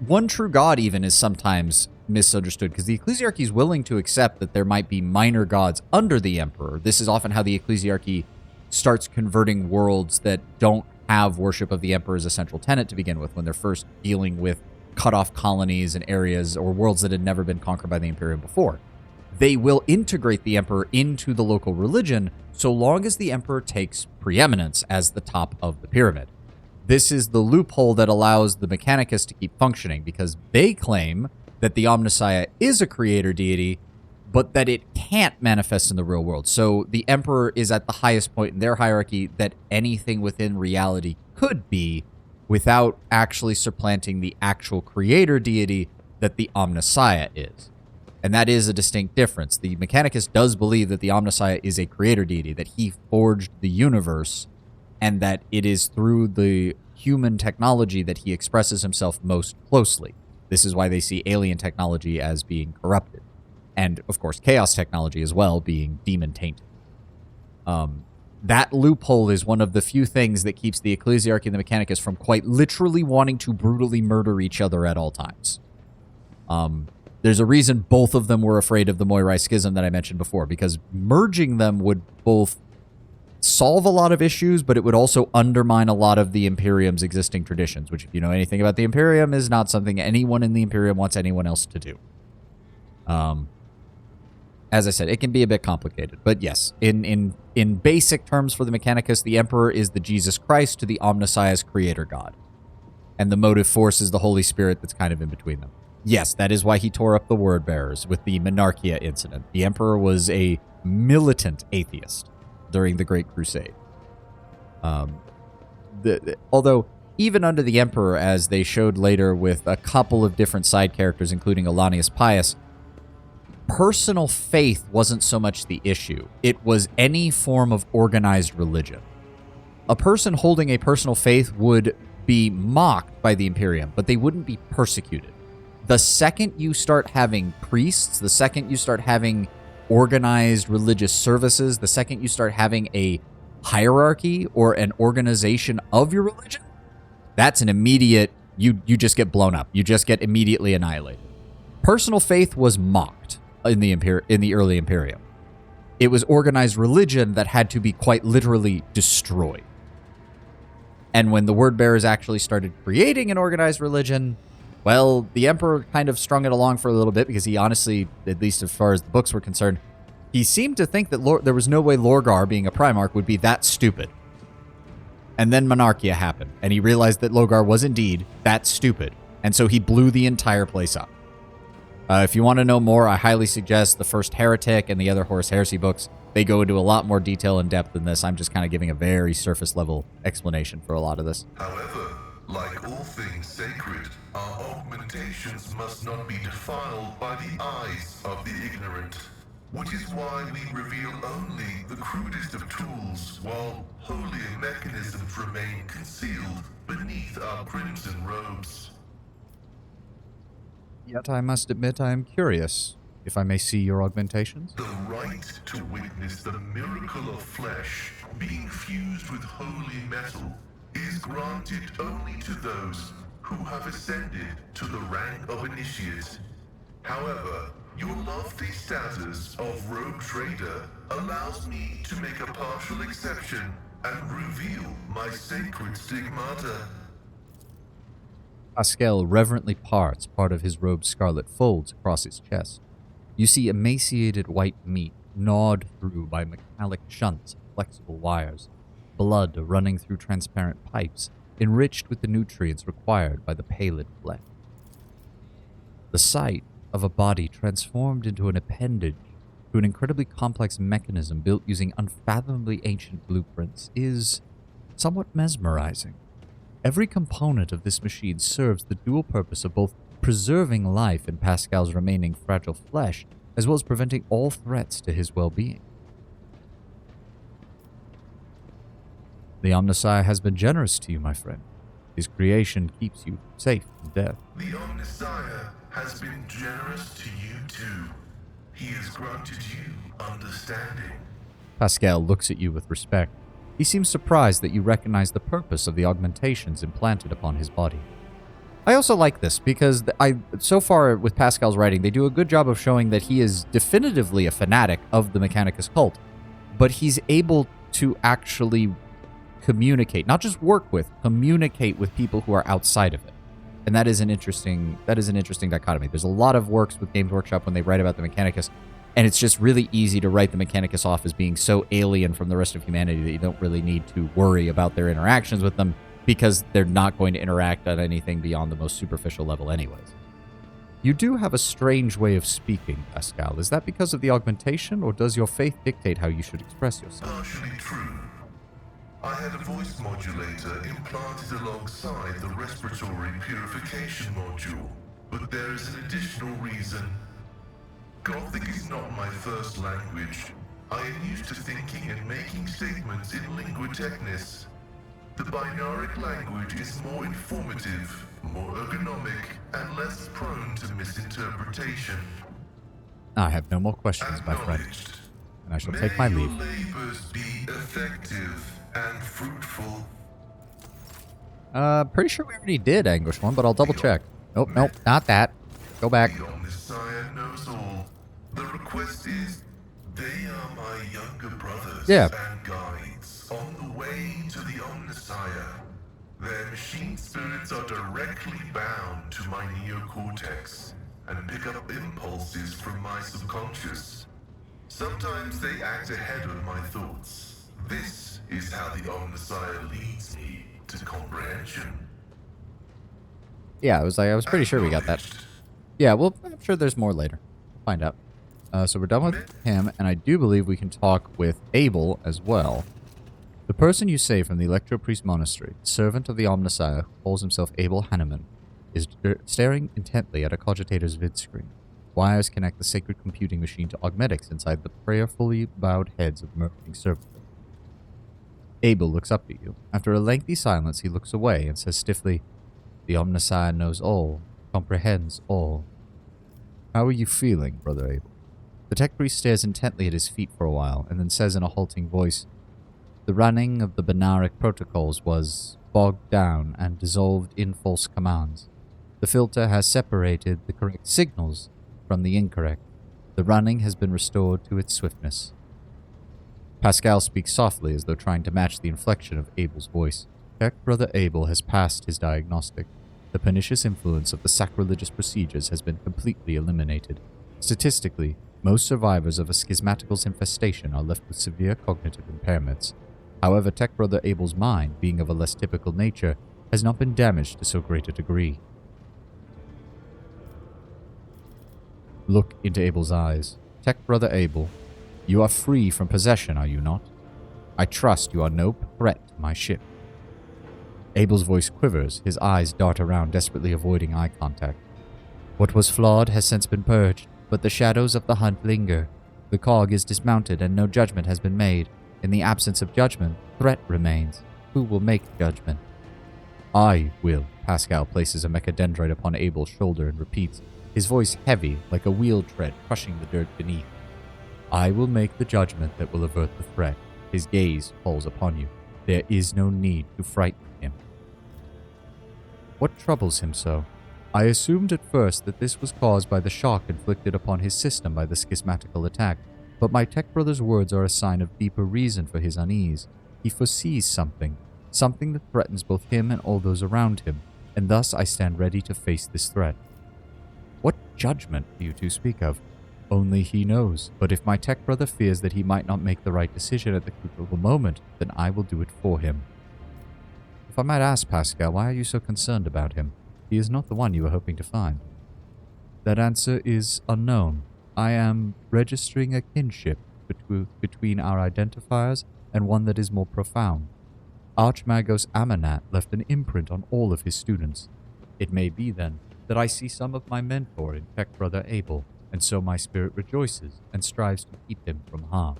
S1: One true God even is sometimes misunderstood because the Ecclesiarchy is willing to accept that there might be minor gods under the Emperor. This is often how the Ecclesiarchy starts converting worlds that don't have worship of the Emperor as a central tenet to begin with when they're first dealing with cut-off colonies and areas or worlds that had never been conquered by the Imperium before. They will integrate the Emperor into the local religion so long as the Emperor takes preeminence as the top of the pyramid. This is the loophole that allows the Mechanicus to keep functioning because they claim that the Omnissiah is a creator deity, but that it can't manifest in the real world. So the Emperor is at the highest point in their hierarchy that anything within reality could be without actually supplanting the actual creator deity that the Omnissiah is. And that is a distinct difference. The Mechanicus does believe that the Omnissiah is a creator deity, that he forged the universe, and that it is through the human technology that he expresses himself most closely. This is why they see alien technology as being corrupted. And, of course, chaos technology as well being demon-tainted. That loophole is one of the few things that keeps the Ecclesiarchy and the Mechanicus from quite literally wanting to brutally murder each other at all times. There's a reason both of them were afraid of the Moirai Schism that I mentioned before, because merging them would both solve a lot of issues, but it would also undermine a lot of the Imperium's existing traditions, which, if you know anything about the Imperium, is not something anyone in the Imperium wants anyone else to do. As I said, it can be a bit complicated, but yes, in basic terms for the Mechanicus, the Emperor is the Jesus Christ to the Omnissiah's creator god, and the motive force is the Holy Spirit that's kind of in between them. Yes, that is why he tore up the Word Bearers with the Monarchia incident. The Emperor was a militant atheist during the Great Crusade. Although, even under the Emperor, as they showed later with a couple of different side characters, including Alanius Pius, personal faith wasn't so much the issue. It was any form of organized religion. A person holding a personal faith would be mocked by the Imperium, but they wouldn't be persecuted. The second you start having priests, the second you start having organized religious services, the second you start having a hierarchy or an organization of your religion, that's an immediate, you just get blown up. You just get immediately annihilated. Personal faith was mocked in the early Imperium. It was organized religion that had to be quite literally destroyed. And when the word bearers actually started creating an organized religion, well, the Emperor kind of strung it along for a little bit because he honestly, at least as far as the books were concerned, he seemed to think that there was no way Lorgar, being a Primarch, would be that stupid. And then Monarchia happened, and he realized that Lorgar was indeed that stupid, and so he blew the entire place up. If you want to know more, I highly suggest the first Heretic and the other Horus Heresy books. They go into a lot more detail and depth than this. I'm just kind of giving a very surface level explanation for a lot of this.
S8: However, like all things sacred, our augmentations must not be defiled by the eyes of the ignorant. Which is why we reveal only the crudest of tools, while holier mechanisms remain concealed beneath our crimson robes.
S1: Yet I must admit I am curious, if I may see your augmentations.
S8: The right to witness the miracle of flesh being fused with holy metal is granted only to those who have ascended to the rank of initiate. However, your lofty status of rogue trader allows me to make a partial exception and reveal my sacred stigmata.
S1: Pascal reverently parts part of his robe's scarlet folds across his chest. You see emaciated white meat gnawed through by metallic shunts of flexible wires, blood running through transparent pipes, enriched with the nutrients required by the pallid flesh. The sight of a body transformed into an appendage to an incredibly complex mechanism built using unfathomably ancient blueprints is somewhat mesmerizing. Every component of this machine serves the dual purpose of both preserving life in Pascal's remaining fragile flesh, as well as preventing all threats to his well-being. The Omnissiah has been generous to you, my friend. His creation keeps you safe from death.
S8: The Omnissiah has been generous to you too. He has granted you understanding.
S1: Pascal looks at you with respect. He seems surprised that you recognize the purpose of the augmentations implanted upon his body. I also like this because so far with Pascal's writing, they do a good job of showing that he is definitively a fanatic of the Mechanicus cult, but he's able to actually communicate, not just work with, communicate with people who are outside of it. And that is an interesting dichotomy. There's a lot of works with Games Workshop when they write about the Mechanicus, and it's just really easy to write the Mechanicus off as being so alien from the rest of humanity that you don't really need to worry about their interactions with them, because they're not going to interact on anything beyond the most superficial level anyways. You do have a strange way of speaking, Pascal. Is that because of the augmentation, or does your faith dictate how you should express yourself?
S8: Partially true. I had a voice modulator implanted alongside the respiratory purification module, but there is an additional reason. Gothic is not my first language. I am used to thinking and making statements in lingua technis. The binaric language is more informative, more ergonomic, and less prone to misinterpretation.
S1: I have no more questions, my friend, and I shall take my leave.
S8: May your labors be effective and fruitful.
S1: Pretty sure we already did Anguish one, but I'll double check. Nope, not that. Go back.
S8: The Omnissiah knows all. The request is, they are my younger brothers and guides on the way to the Omnissiah. Their machine spirits are directly bound to my neocortex and pick up impulses from my subconscious. Sometimes they act ahead of my thoughts. This is how the Omnissiah leads me to comprehension.
S1: Yeah, I was pretty sure we got that. Yeah, well, I'm sure there's more later. We'll find out. So we're done with him, and I do believe we can talk with Abel as well. The person you say from the Electro-Priest Monastery, servant of the Omnissiah, who calls himself Abel Hanneman, is staring intently at a cogitator's vid screen. wires connect the sacred computing machine to augmetics inside the prayerfully bowed heads of murmuring servitors. Abel looks up at you. After a lengthy silence, he looks away and says stiffly, "The Omnissiah knows all, comprehends all." "How are you feeling, Brother Abel?" The tech priest stares intently at his feet for a while, and then says in a halting voice, "The running of the Benaric protocols was bogged down and dissolved in false commands. The filter has separated the correct signals from the incorrect. The running has been restored to its swiftness." Pascal speaks softly as though trying to match the inflection of Abel's voice. Tech Brother Abel has passed his diagnostic. The pernicious influence of the sacrilegious procedures has been completely eliminated. Statistically, most survivors of a schismatical's infestation are left with severe cognitive impairments. However, Tech Brother Abel's mind, being of a less typical nature, has not been damaged to so great a degree. Look into Abel's eyes. Tech Brother Abel, you are free from possession, are you not? I trust you are no threat to my ship. Abel's voice quivers, his eyes dart around, desperately avoiding eye contact. What was flawed has since been purged, but the shadows of the hunt linger. The cog is dismounted and no judgment has been made. In the absence of judgment, threat remains. Who will make judgment? I will. Pascal places a mechadendrite upon Abel's shoulder and repeats, his voice heavy like a wheel tread crushing the dirt beneath. I will make the judgment that will avert the threat. His gaze falls upon you. There is no need to frighten him. What troubles him so? I assumed at first that this was caused by the shock inflicted upon his system by the schismatical attack, but my tech brother's words are a sign of deeper reason for his unease. He foresees something that threatens both him and all those around him, and thus I stand ready to face this threat. What judgment do you two speak of? Only he knows, but if my tech brother fears that he might not make the right decision at the crucial moment, then I will do it for him. If I might ask, Pascal, why are you so concerned about him? He is not the one you were hoping to find. That answer is unknown. I am registering a kinship between our identifiers and one that is more profound. Archmagos Amanat left an imprint on all of his students. It may be, then, that I see some of my mentor in Tech Brother Abel, and so my spirit rejoices and strives to keep him from harm.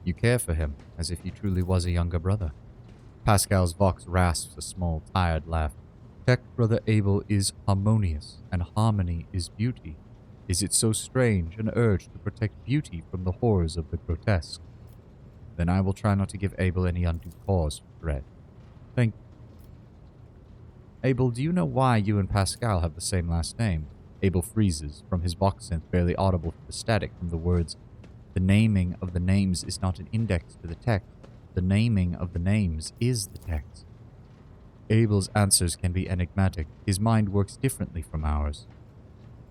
S1: You care for him, as if he truly was a younger brother. Pascal's vox rasps a small, tired laugh. Tech Brother Abel is harmonious, and harmony is beauty. Is it so strange an urge to protect beauty from the horrors of the grotesque? Then I will try not to give Abel any undue cause for dread. Thank you. Abel, do you know why you and Pascal have the same last name? Abel freezes, from his box synth barely audible to the static from the words, "The naming of the names is not an index to the text. The naming of the names is the text." Abel's answers can be enigmatic. His mind works differently from ours.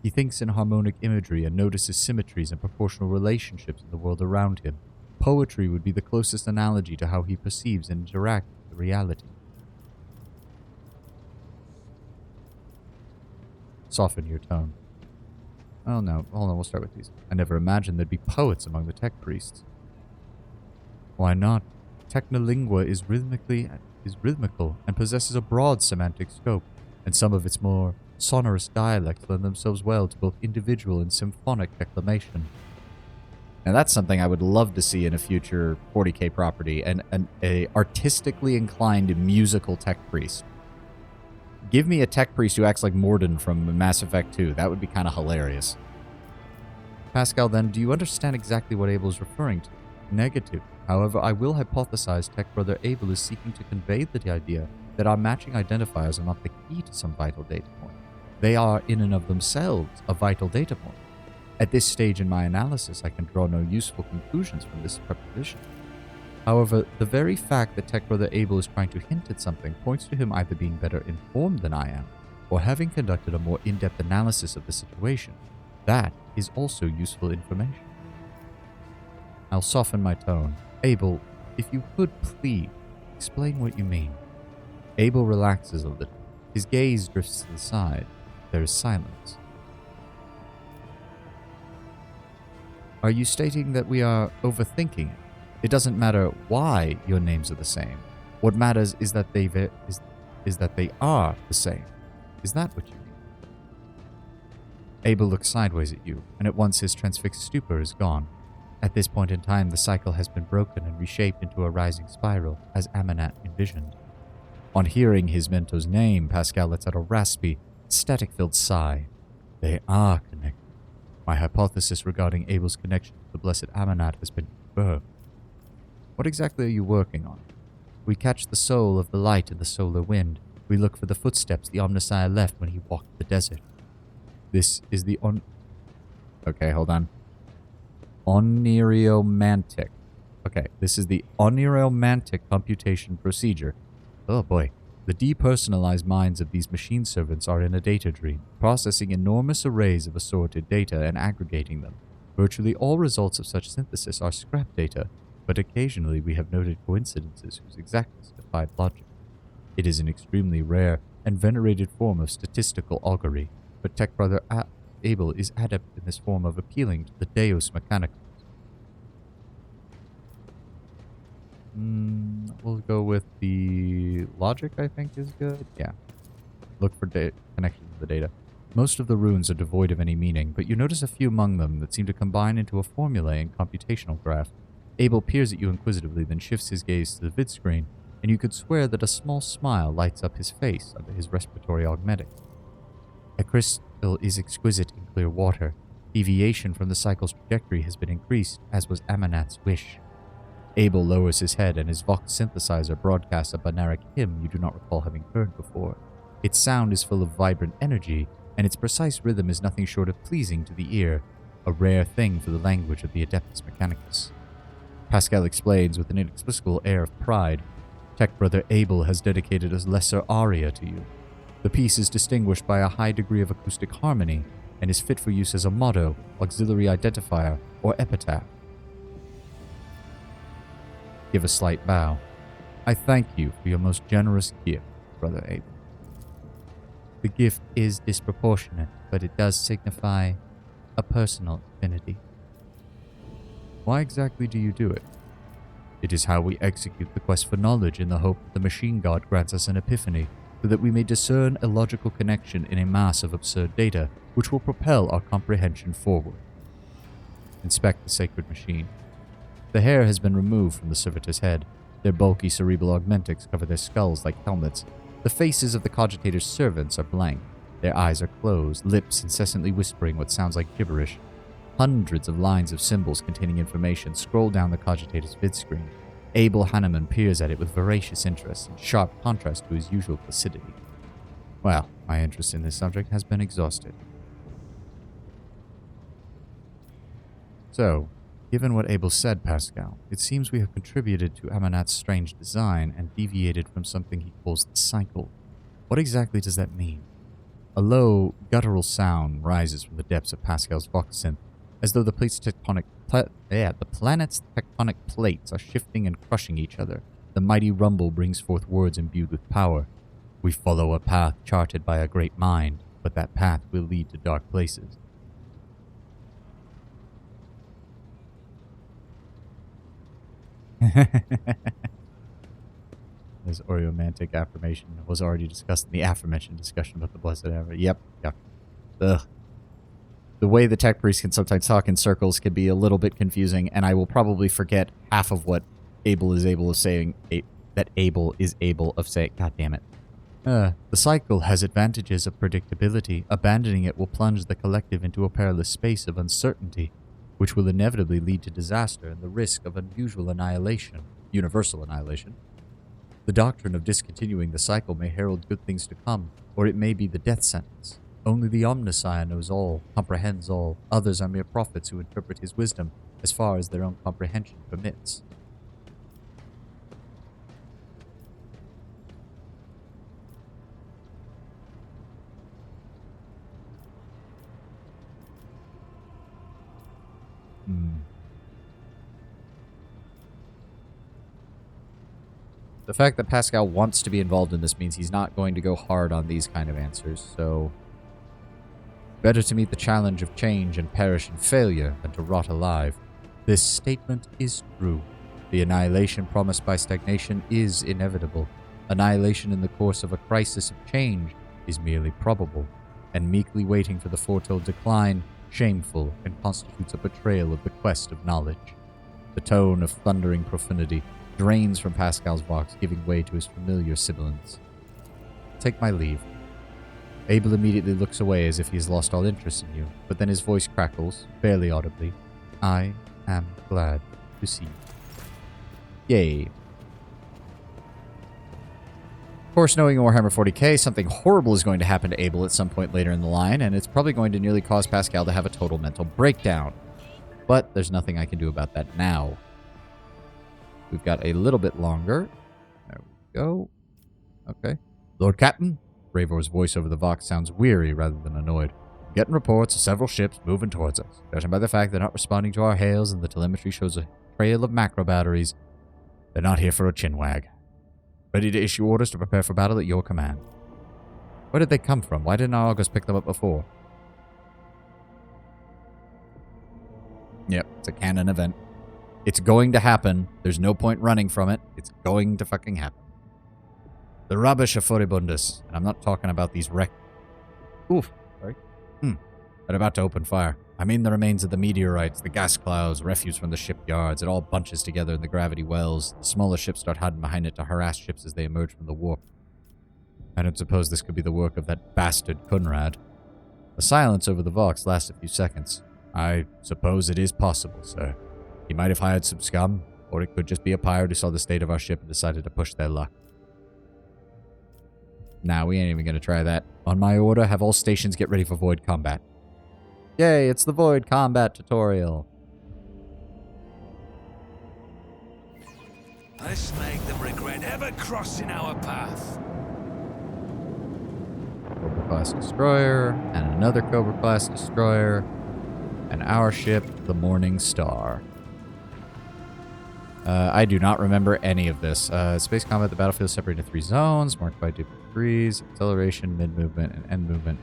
S1: He thinks in harmonic imagery and notices symmetries and proportional relationships in the world around him. Poetry would be the closest analogy to how he perceives and interacts with reality. Soften your tone. Oh no, hold on, we'll start with these. I never imagined there'd be poets among the tech priests. Why not? Technolingua is rhythmical and possesses a broad semantic scope, and some of its more sonorous dialects lend themselves well to both individual and symphonic declamation. Now that's something I would love to see in a future 40k property, and a artistically inclined musical tech priest. Give me a tech priest who acts like Mordin from Mass Effect 2. That would be kind of hilarious. Pascal, then, do you understand exactly what Abel is referring to? Negative. However, I will hypothesize Tech Brother Abel is seeking to convey the idea that our matching identifiers are not the key to some vital data point. They are, in and of themselves, a vital data point. At this stage in my analysis, I can draw no useful conclusions from this preposition. However, the very fact that Tech Brother Abel is trying to hint at something points to him either being better informed than I am, or having conducted a more in-depth analysis of the situation. That is also useful information. I'll soften my tone. Abel, if you could please explain what you mean. Abel relaxes a little. His gaze drifts to the side. There is silence. Are you stating that we are overthinking it? It doesn't matter why your names are the same. What matters is that they are the same. Is that what you mean? Abel looks sideways at you, and at once his transfixed stupor is gone. At this point in time, the cycle has been broken and reshaped into a rising spiral, as Amanat envisioned. On hearing his mentor's name, Pascal lets out a raspy, static-filled sigh. They are connected. My hypothesis regarding Abel's connection to the blessed Amanat has been confirmed. What exactly are you working on? We catch the soul of the light in the solar wind. We look for the footsteps the Omnissiah left when he walked the desert. This is the Okay, hold on. Oniriomantic. Okay, this is the oniriomantic computation procedure. Oh boy. The depersonalized minds of these machine servants are in a data dream, processing enormous arrays of assorted data and aggregating them. Virtually all results of such synthesis are scrap data, but occasionally we have noted coincidences whose exactness defied logic. It is an extremely rare and venerated form of statistical augury, but Tech Brother Abel is adept in this form of appealing to the Deus Mechanicus. We'll go with the logic, I think, is good. Yeah. Look for connection to the data. Most of the runes are devoid of any meaning, but you notice a few among them that seem to combine into a formula and computational graph. Abel peers at you inquisitively, then shifts his gaze to the vid screen, and you could swear that a small smile lights up his face under his respiratory augmetic. A crystal is exquisite in clear water. Deviation from the cycle's trajectory has been increased, as was Amanat's wish. Abel lowers his head, and his Vox synthesizer broadcasts a Banaric hymn you do not recall having heard before. Its sound is full of vibrant energy, and its precise rhythm is nothing short of pleasing to the ear, a rare thing for the language of the Adeptus Mechanicus. Pascal explains with an inexplicable air of pride. Tech Brother Abel has dedicated a lesser aria to you. The piece is distinguished by a high degree of acoustic harmony, and is fit for use as a motto, auxiliary identifier, or epitaph. Give a slight bow. I thank you for your most generous gift, Brother Abel. The gift is disproportionate, but it does signify a personal affinity. Why exactly do you do it? It is how we execute the quest for knowledge in the hope that the machine god grants us an epiphany, so that we may discern a logical connection in a mass of absurd data, which will propel our comprehension forward. Inspect the sacred machine. The hair has been removed from the servitor's head. Their bulky cerebral augmentics cover their skulls like helmets. The faces of the cogitator's servants are blank. Their eyes are closed, lips incessantly whispering what sounds like gibberish. Hundreds of lines of symbols containing information scroll down the cogitator's vid screen. Abel Hanneman peers at it with voracious interest, in sharp contrast to his usual placidity. Well, my interest in this subject has been exhausted. So, given what Abel said, Pascal, it seems we have contributed to Amanat's strange design and deviated from something he calls the cycle. What exactly does that mean? A low, guttural sound rises from the depths of Pascal's Vox synth, as though the planet's tectonic plates are shifting and crushing each other. The mighty rumble brings forth words imbued with power. We follow a path charted by a great mind, but that path will lead to dark places. This Oriomantic affirmation was already discussed in the aforementioned discussion about the Blessed Ever. Yep. Ugh. The way the tech priest can sometimes talk in circles can be a little bit confusing, and I will probably forget half of what Abel is able of saying. That Abel is able of saying. God damn it. The cycle has advantages of predictability. Abandoning it will plunge the collective into a perilous space of uncertainty, which will inevitably lead to disaster and the risk of unusual annihilation, universal annihilation. The doctrine of discontinuing the cycle may herald good things to come, or it may be the death sentence. Only the Omnissiah knows all, comprehends all. Others are mere prophets who interpret his wisdom as far as their own comprehension permits. The fact that Pascal wants to be involved in this means he's not going to go hard on these kind of answers, so better to meet the challenge of change and perish in failure than to rot alive. This statement is true. The annihilation promised by stagnation is inevitable. Annihilation in the course of a crisis of change is merely probable. and meekly waiting for the foretold decline, shameful and constitutes a betrayal of the quest of knowledge. The tone of thundering profanity drains from Pascal's vox, giving way to his familiar sibilance. Take my leave. Abel immediately looks away as if he has lost all interest in you, but then his voice crackles, barely audibly. I am glad to see you. Yay. Of course, knowing Warhammer 40k, something horrible is going to happen to Abel at some point later in the line, and it's probably going to nearly cause Pascal to have a total mental breakdown. But there's nothing I can do about that now. We've got a little bit longer. There we go. Okay. Lord Captain? Ravor's voice over the vox sounds weary rather than annoyed. I'm getting reports of several ships moving towards us. Judging by the fact they're not responding to our hails and the telemetry shows a trail of macro batteries, they're not here for a chinwag. Ready to issue orders to prepare for battle at your command. Where did they come from? Why didn't our Argos pick them up before? Yep, it's a canon event. It's going to happen. There's no point running from it. It's going to fucking happen. The rubbish of Furibundus, and I'm not talking about these Oof, sorry. They're about to open fire. I mean the remains of the meteorites, the gas clouds, refuse from the shipyards. It all bunches together in the gravity wells. The smaller ships start hiding behind it to harass ships as they emerge from the warp. I don't suppose this could be the work of that bastard Kunrad. The silence over the vox lasts a few seconds. I suppose it is possible, sir. He might have hired some scum, or it could just be a pirate who saw the state of our ship and decided to push their luck. Nah, we ain't even gonna try that. On my order, have all stations get ready for void combat. Yay, it's the void combat tutorial.
S2: Let's make them regret ever crossing our path.
S1: Cobra-class destroyer, and another Cobra-class destroyer, and our ship, the Morning Star. I do not remember any of this. Space combat, the battlefield is separated into 3 zones, marked by different degrees, acceleration, mid-movement, and end movement.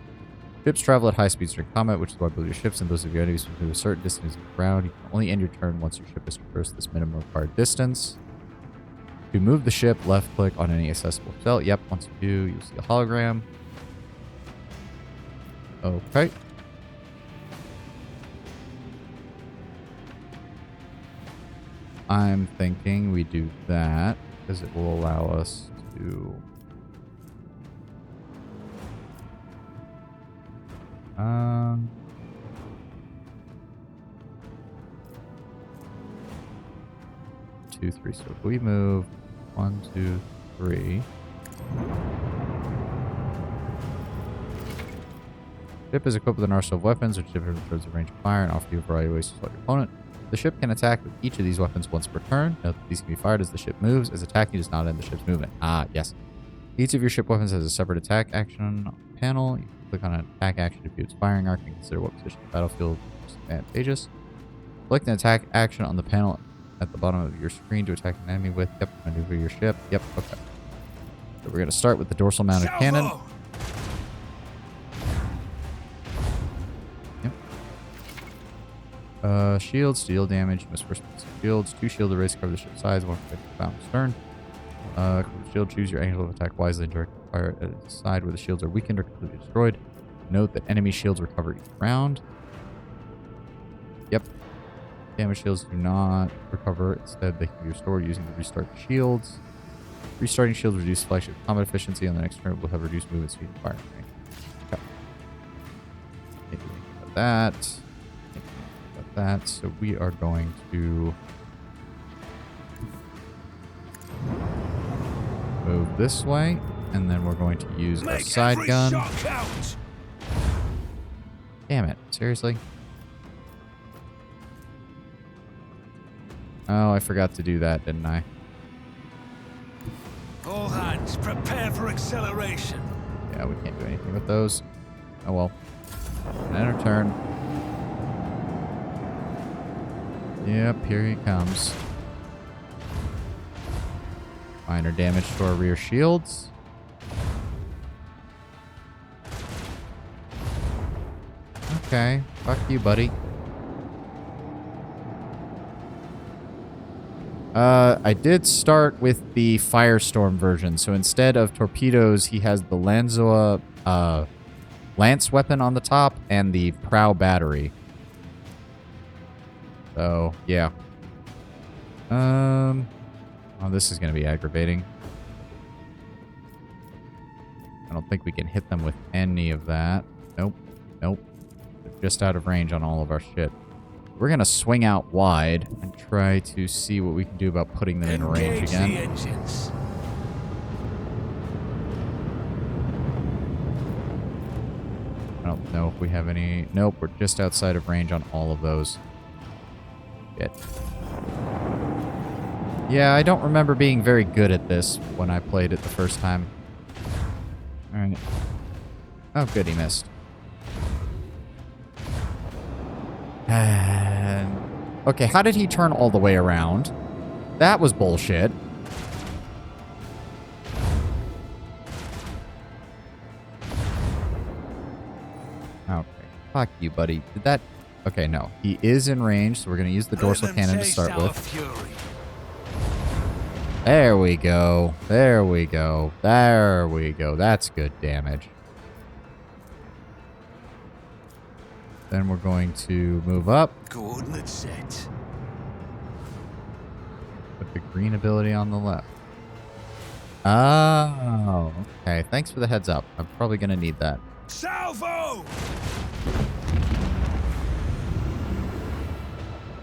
S1: Ships travel at high speeds during combat, which is why both your ships and those of your enemies move a certain distance from the ground. You can only end your turn once your ship has traversed this minimum required distance. To move the ship, left-click on any accessible cell. Yep, once you do, you see a hologram. Okay. I'm thinking we do that because it will allow us to... Two, three. So if we move 1, 2, 3. Ship is equipped with an arsenal of weapons, which determines the range of fire and offer you a variety of ways to slot your opponent. The ship can attack with each of these weapons once per turn. Note that these can be fired as the ship moves, as attacking does not end the ship's movement. Ah, yes. Each of your ship weapons has a separate attack action on the panel. You can click on an attack action to view its firing arc and consider what position the battlefield is advantageous. Select an attack action on the panel at the bottom of your screen to attack an enemy with. Yep, maneuver your ship. Yep, okay. So we're going to start with the dorsal mounted cannon. Shields, deal damage, miss first shields, 2 shield arrays cover the ship's sides, 1 protect the bow and stern. Shield, choose your angle of attack wisely and direct fire at the side where the shields are weakened or completely destroyed. Note that enemy shields recover each round. Yep. Damage shields do not recover. Instead, they can be restored using the restart shields. Restarting shields reduce flagship combat efficiency. On the next turn, will have reduced movement speed and firing range. Okay. Maybe about that. That, so we are going to move this way, and then we're going to use a side gun. Damn it, seriously? Oh, I forgot to do that, didn't I?
S2: All hands, prepare for acceleration.
S1: Yeah, we can't do anything with those. Oh well. End of turn. Yep, here he comes. Minor damage to our rear shields. Okay, fuck you, buddy. I did start with the Firestorm version, so instead of torpedoes, he has the Lanzoa lance weapon on the top and the prow battery. So, yeah. Oh, this is going to be aggravating. I don't think we can hit them with any of that. Nope. Nope. They're just out of range on all of our shit. We're going to swing out wide and try to see what we can do about putting them in range again.
S2: The engines.
S1: I don't know if we have any... Nope, we're just outside of range on all of those. Shit. Yeah, I don't remember being very good at this when I played it the first time. Alright. Oh, good, he missed. And... Okay, how did he turn all the way around? That was bullshit. Okay. Fuck you, buddy. Did that... Okay, no. He is in range, so we're going to use the dorsal cannon to start with. There we go. There we go. There we go. That's good damage. Then we're going to move up.
S2: Coordinate set.
S1: Put the green ability on the left. Oh, okay. Thanks for the heads up. I'm probably going to need that.
S2: Salvo!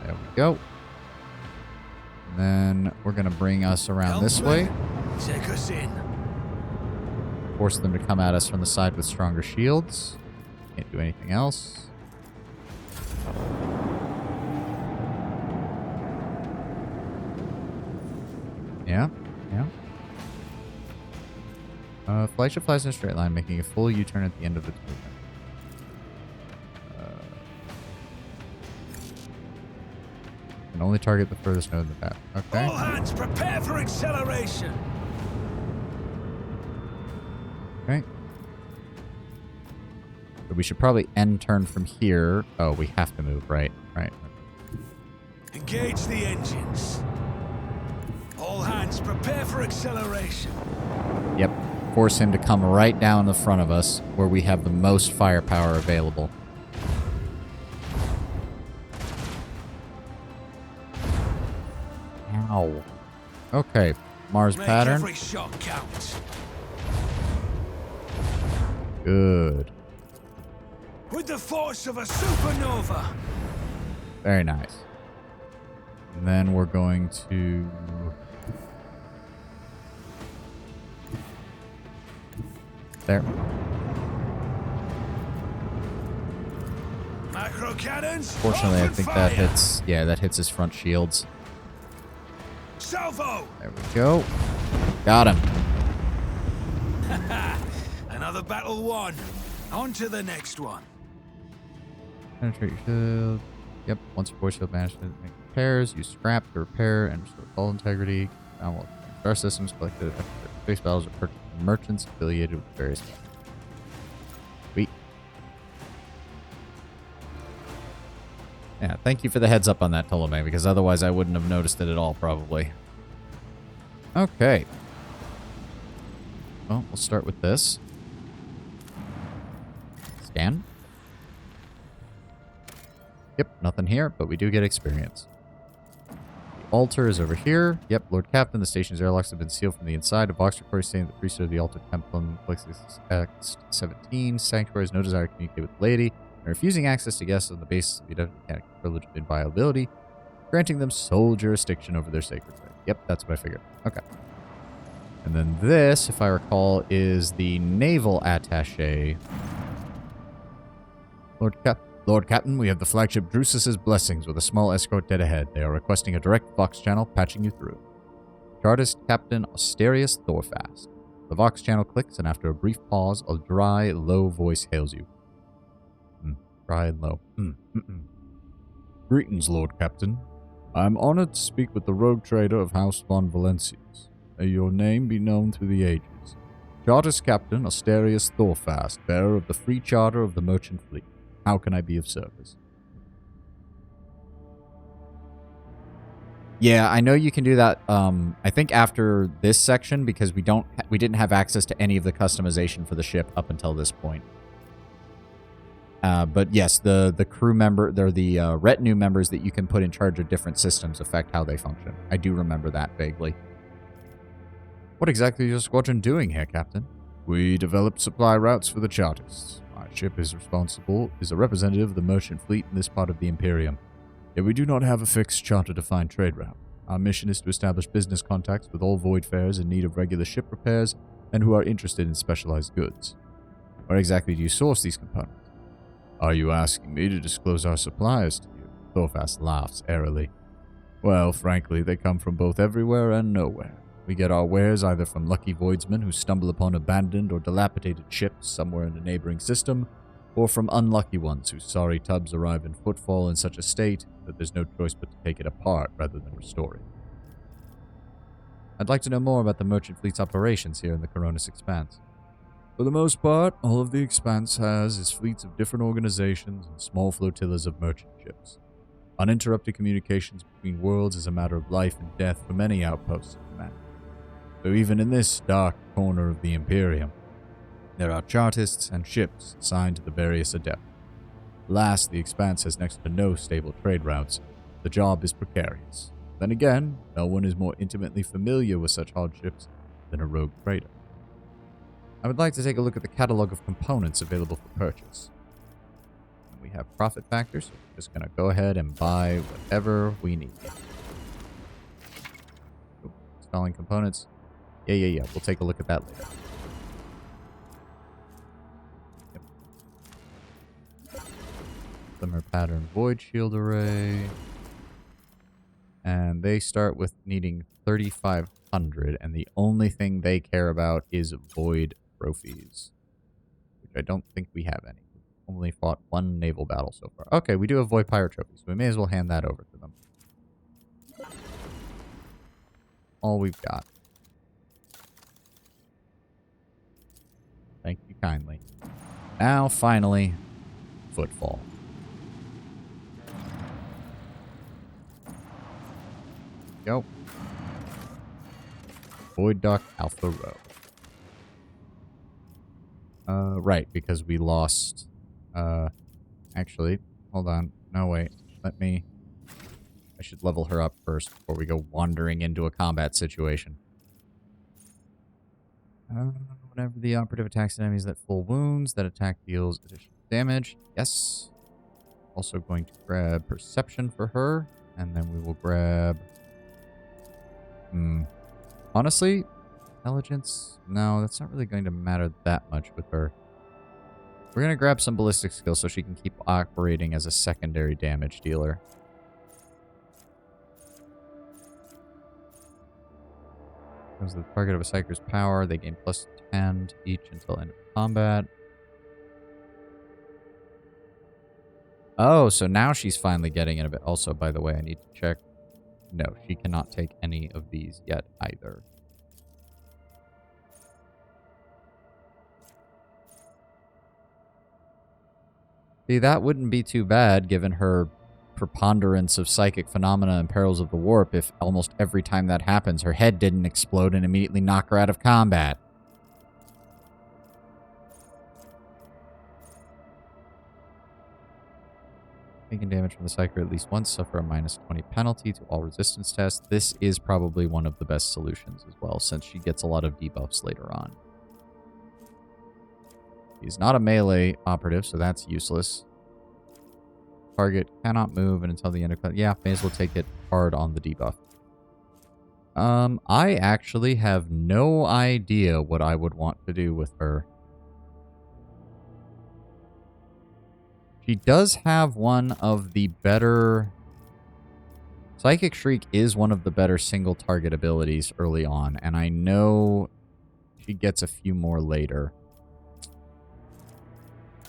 S1: There we go. And then we're going to bring us around this way.
S2: Take us in.
S1: Force them to come at us from the side with stronger shields. Can't do anything else. Yeah, yeah. Flagship flies in a straight line, making a full U-turn at the end of its movement. Can only target the furthest node in the path. Okay.
S2: All hands prepare for acceleration.
S1: Okay. So we should probably end turn from here. Oh, we have to move, right? Right.
S2: Engage the engines. All hands prepare for acceleration.
S1: Yep. Force him to come right down the front of us where we have the most firepower available. Ow. Okay. Mars
S2: Make
S1: pattern.
S2: every shot count.
S1: Good.
S2: With the force of a supernova.
S1: Very nice. And then we're going to... There.
S2: Macro cannons.
S1: Fortunately, I think that hits... Yeah, that hits his front shields.
S2: Salvo.
S1: There we go. Got him.
S2: Another battle won. On to the next one.
S1: Penetrate your shield. Yep. Once your force field management make repairs, use scrap to repair and restore hull integrity. Download star systems collected after space battles or purchased from merchants affiliated with various. Sweet. Yeah, thank you for the heads up on that, Ptolemy, because otherwise I wouldn't have noticed it at all, probably. Okay. Well, we'll start with this. Scan. Yep, nothing here, but we do get experience. The altar is over here. Yep, Lord Captain, the station's airlocks have been sealed from the inside. A box recording stating that the priesthood of the altar temple X 17 sanctuary has no desire to communicate with the laity, and refusing access to guests on the basis of the mechanic privilege of inviolability, granting them sole jurisdiction over their sacred site. Yep, that's what I figured. Okay. And then this, if I recall, is the naval attaché. Lord Captain, we have the flagship Drusus's blessings with a small escort dead ahead. They are requesting a direct Vox channel, patching you through. Chartist Captain Asterius Thorfast. The Vox channel clicks, and after a brief pause, a dry, low voice hails you. Dry and low. Greetings, Lord Captain. I am honored to speak with the rogue trader of House von Valencius. May your name be known through the ages. Chartist Captain Asterius Thorfast, bearer of the free charter of the merchant fleet. How can I be of service? Yeah, I know you can do that. I think after this section, because we didn't have access to any of the customization for the ship up until this point. But yes, the crew member, they're the retinue members that you can put in charge of different systems affect how they function. I do remember that vaguely. What exactly is your squadron doing here, Captain? We developed supply routes for the Chartists. My ship is a representative of the merchant fleet in this part of the Imperium. Yet we do not have a fixed charter-defined trade route. Our mission is to establish business contacts with all voidfarers in need of regular ship repairs and who are interested in specialized goods. Where exactly do you source these components? Are you asking me to disclose our suppliers to you? Thorfast laughs airily. Well, frankly, they come from both everywhere and nowhere. We get our wares either from lucky voidsmen who stumble upon abandoned or dilapidated ships somewhere in a neighboring system, or from unlucky ones whose sorry tubs arrive in Footfall in such a state that there's no choice but to take it apart rather than restore it. I'd like to know more about the merchant fleet's operations here in the Coronis Expanse. For the most part, all of the Expanse has is fleets of different organizations and small flotillas of merchant ships. Uninterrupted communications between worlds is a matter of life and death for many outposts of humanity. So even in this dark corner of the Imperium, there are Chartists and ships assigned to the various Adepts. Last, the Expanse has next to no stable trade routes. The job is precarious. Then again, no one is more intimately familiar with such hardships than a rogue trader. I would like to take a look at the catalog of components available for purchase. And we have profit factors, so we're just going to go ahead and buy whatever we need. Ooh, installing components. Yeah. We'll take a look at that later. Yep. Glimmer pattern void shield array. And they start with needing 3,500, and the only thing they care about is void trophies, which I don't think we have any. We've only fought one naval battle so far. Okay, we do have void pirate trophies, so we may as well hand that over to them. All we've got. Thank you kindly. Now, finally, Footfall. Go. Void Dock Alpha Row. Right, because we lost, actually, hold on. No, wait. I should level her up first before we go wandering into a combat situation. Whenever the operative attacks enemies that full wounds, that attack deals additional damage. Yes. Also going to grab Perception for her, and then we will grab... Honestly, Intelligence? No, that's not really going to matter that much with her. We're going to grab some ballistic skills so she can keep operating as a secondary damage dealer. As the target of a Psyker's power, they gain plus 10 to each until end of combat. Oh, so now she's finally getting it a bit. Also, by the way, I need to check. No, she cannot take any of these yet either. See, that wouldn't be too bad given her preponderance of psychic phenomena and perils of the warp if almost every time that happens her head didn't explode and immediately knock her out of combat. Taking damage from the Psyker at least once, suffer a minus 20 penalty to all resistance tests. This is probably one of the best solutions as well, since she gets a lot of debuffs later on. She's not a melee operative, so that's useless. Target cannot move until the end of... Yeah, may as well take it hard on the debuff. I actually have no idea what I would want to do with her. She does have one of the better... Psychic Shriek is one of the better single target abilities early on, and I know she gets a few more later.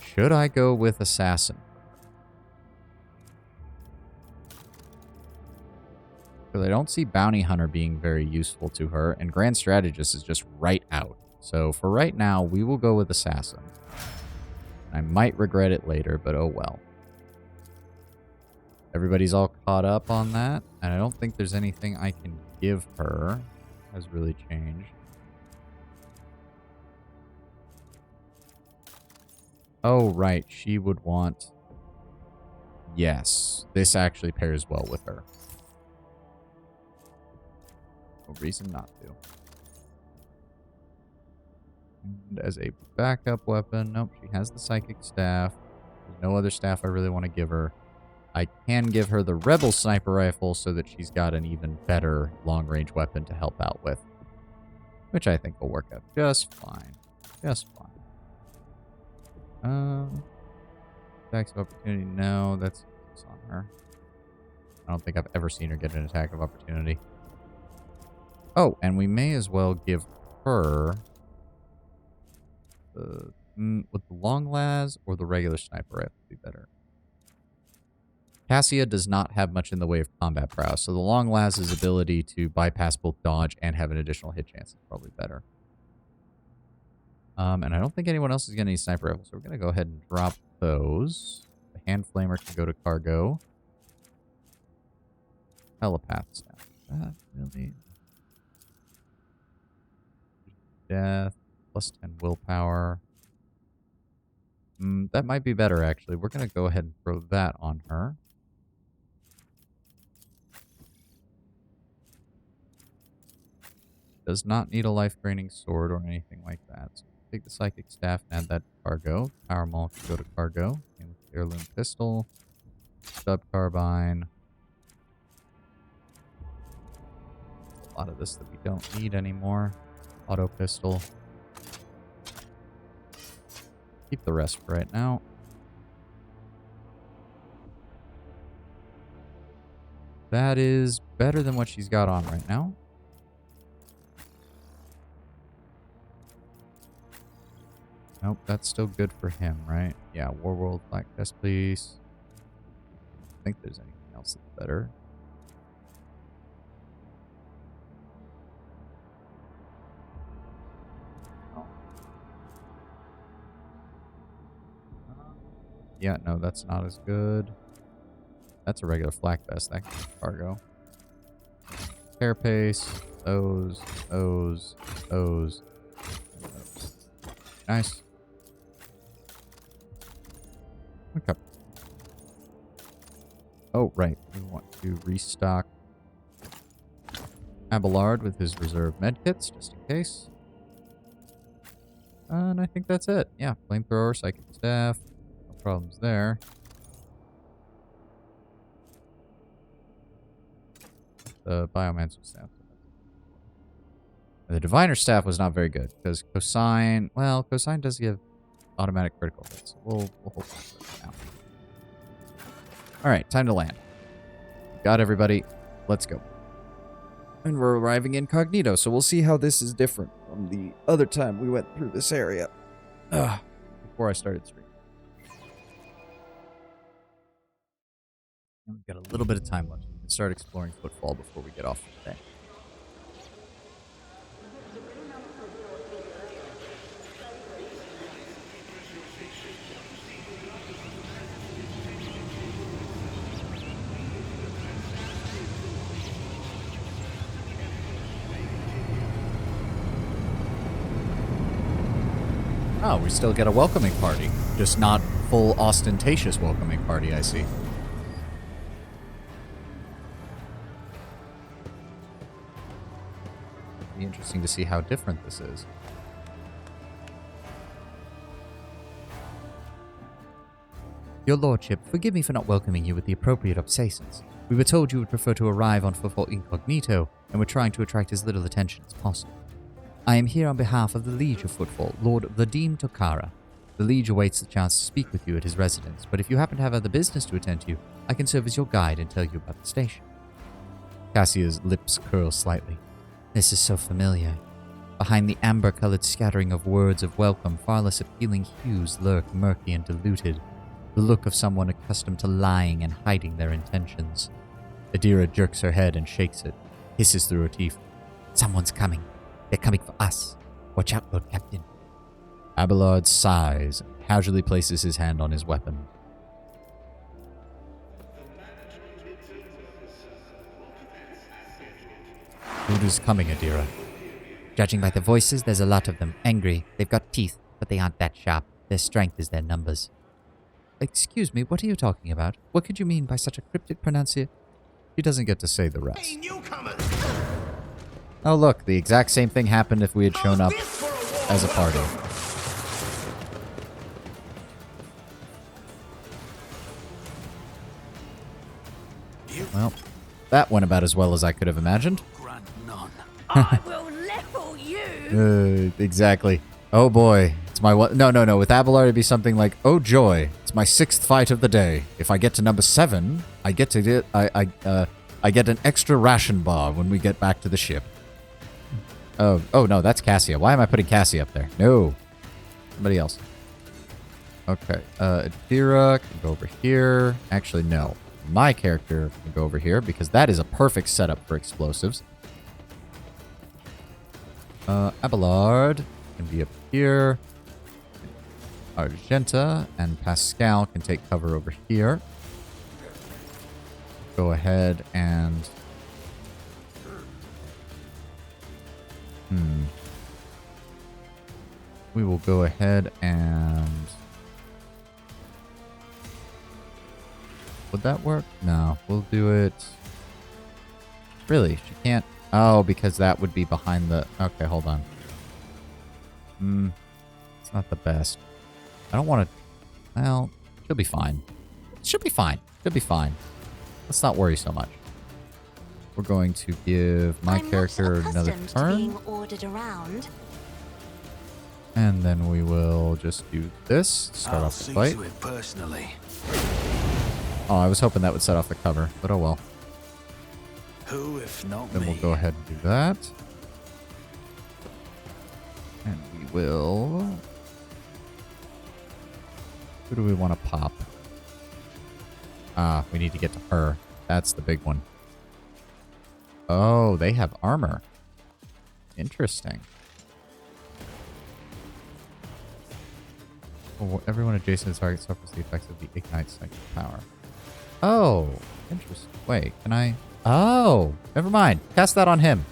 S1: Should I go with Assassin? Because I don't see Bounty Hunter being very useful to her, and Grand Strategist is just right out. So for right now, we will go with Assassin. I might regret it later, but oh well. Everybody's all caught up on that, and I don't think there's anything I can give her. Has really changed. Oh, right. She would want... Yes. This actually pairs well with her. No reason not to. And as a backup weapon... Nope, she has the psychic staff. There's no other staff I really want to give her. I can give her the Rebel sniper rifle so that she's got an even better long-range weapon to help out with. Which I think will work out just fine. Just fine. Attacks of opportunity. No, that's on her. I don't think I've ever seen her get an attack of opportunity. Oh, and we may as well give her would the long las or the regular sniper rifle be better? Cassia does not have much in the way of combat prowess, so the long las's ability to bypass both dodge and have an additional hit chance is probably better. And I don't think anyone else is getting any sniper rifles, so we're going to go ahead and drop those. The hand flamer can go to cargo. Telepath staff. That really... Death. Plus 10 willpower. That might be better, actually. We're going to go ahead and throw that on her. Does not need a life-draining sword or anything like that. So take the psychic staff and add that to cargo. Power maul can go to cargo. Same with the heirloom pistol. Stub carbine. A lot of this that we don't need anymore. Auto pistol. Keep the rest for right now. That is better than what she's got on right now. Nope, that's still good for him, right? Yeah, Warworld, Black Chest, please. I don't think there's anything else that's better. Oh. Yeah, no, that's not as good. That's a regular flak vest. That can be cargo. Carapace. Those. Nice. Okay. Oh, right. We want to restock Abelard with his reserve medkits, just in case. And I think that's it. Yeah, flamethrower, psychic staff. No problems there. The biomancer staff. The diviner staff was not very good because Cosine, well, Cosine does give automatic critical hits. We'll hold on to it now. All right, time to land. Got everybody. Let's go. And we're arriving incognito, so we'll see how this is different from the other time we went through this area. Before I started streaming. And we've got a little bit of time left. We can start exploring Footfall before we get off for today. Oh, we still get a welcoming party. Just not full ostentatious welcoming party, I see. Be interesting to see how different this is. Your Lordship, forgive me for not welcoming you with the appropriate obeisance. We were told you would prefer to arrive on Footfall incognito, and we're trying to attract as little attention as possible. I am here on behalf of the Liege of Footfall, Lord Vadim Tokara. The Liege awaits the chance to speak with you at his residence, but if you happen to have other business to attend to, I can serve as your guide and tell you about the station. Cassia's lips curl slightly. This is so familiar. Behind the amber-colored scattering of words of welcome, far less appealing hues lurk murky and diluted, the look of someone accustomed to lying and hiding their intentions. Adira jerks her head and shakes it, hisses through her teeth. Someone's coming. They're coming for us. Watch out, Lord Captain. Abelard sighs and casually places his hand on his weapon. Who is coming, Adira? Judging by the voices, there's a lot of them. Angry. They've got teeth, but they aren't that sharp. Their strength is their numbers. Excuse me, what are you talking about? What could you mean by such a cryptic pronunciation? She doesn't get to say the rest. Oh look, the exact same thing happened if we had shown up as a party. Well, that went about as well as I could have imagined.
S12: I will level you!
S1: Exactly. Oh boy. It's my one. No. With Abelard, it'd be something like, oh joy, it's my 6th fight of the day. If I get to number 7, I get to get, I get an extra ration bar when we get back to the ship. Oh no, that's Cassia. Why am I putting Cassia up there? No. Somebody else. Okay. Adira can go over here. Actually, no. My character can go over here because that is a perfect setup for explosives. Abelard can be up here. Argenta and Pascal can take cover over here. Go ahead and... We will go ahead and... Would that work? No, we'll do it... Really? She can't... Oh, because that would be behind the... Okay, hold on. It's not the best. I don't want to... Well, she'll be fine. She'll be fine. She'll be fine. Let's not worry so much. We're going to give my character another turn.
S3: Being ordered around.
S1: And then we will just do this. Start off the fight.
S2: To it personally.
S1: Oh, I was hoping that would set off the cover, but oh well.
S2: Who, if not
S1: Then
S2: me?
S1: we'll go ahead and do that. And we will... Who do we want to pop? Ah, we need to get to her. That's the big one. Oh, they have armor. Interesting. Oh, everyone adjacent to the target suffers the effects of the Ignite Psychic power. Oh, interesting. Wait, can I... Oh, never mind. Cast that on him.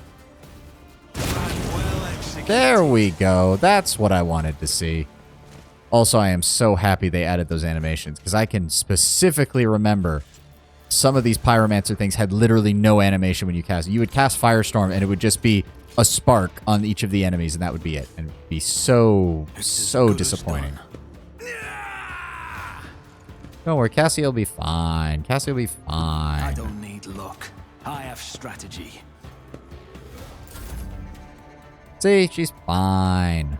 S1: There we go. That's what I wanted to see. Also, I am so happy they added those animations because I can specifically remember some of these Pyromancer things had literally no animation when you cast it. You would cast Firestorm and it would just be a spark on each of the enemies and that would be it. And it would be so disappointing. Don't worry, Cassie will be fine. Cassie will be fine.
S2: I don't need luck. I have strategy.
S1: See, she's fine.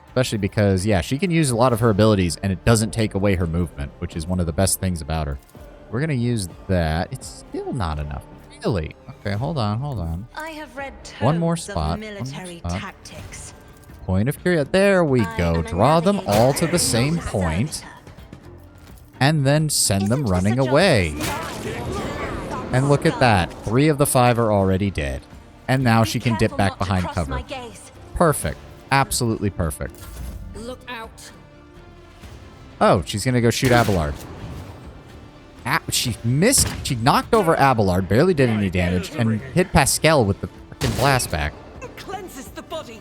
S1: Especially because, yeah, she can use a lot of her abilities and it doesn't take away her movement, which is one of the best things about her. We're going to use that. It's still not enough. Really? Okay, hold on.
S3: I have read
S1: One more
S3: tomes
S1: spot.
S3: of military tactics.
S1: Point of curiosity. There we go. Draw them all to the same point. And then send them running away. And look at that. 3 of the 5 are already dead. And now she can dip back behind cover. Perfect. Absolutely perfect.
S12: Look out.
S1: Oh, she's going to go shoot Abelard. She missed. She knocked over Abelard, barely did any damage, and hit Pascal with the freaking blast back.
S12: It cleanses the body.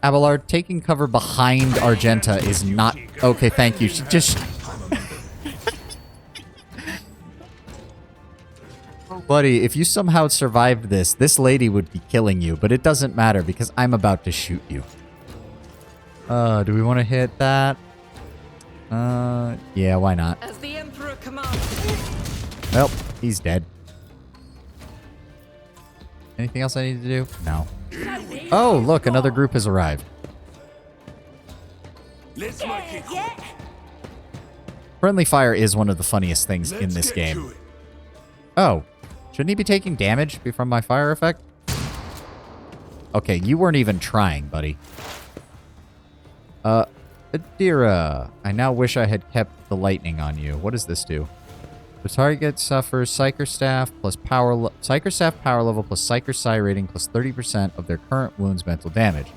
S1: Abelard, taking cover behind Argenta is not... Okay, thank you. She just... Buddy, if you somehow survived this, this lady would be killing you, but it doesn't matter because I'm about to shoot you. Do we want to hit that? Yeah, why not?
S12: As the Emperor commands.
S1: Well, he's dead. Anything else I need to do? No. Oh, look, another group has arrived.
S5: Let's make it quick.
S1: Friendly fire is one of the funniest things in this game. Oh, shouldn't he be taking damage from my fire effect? Okay, you weren't even trying, buddy. Adira, I now wish I had kept the lightning on you. What does this do? The target suffers Psyker Staff plus Psyker Staff power level plus Psyker Psi rating plus 30% of their current wounds mental damage.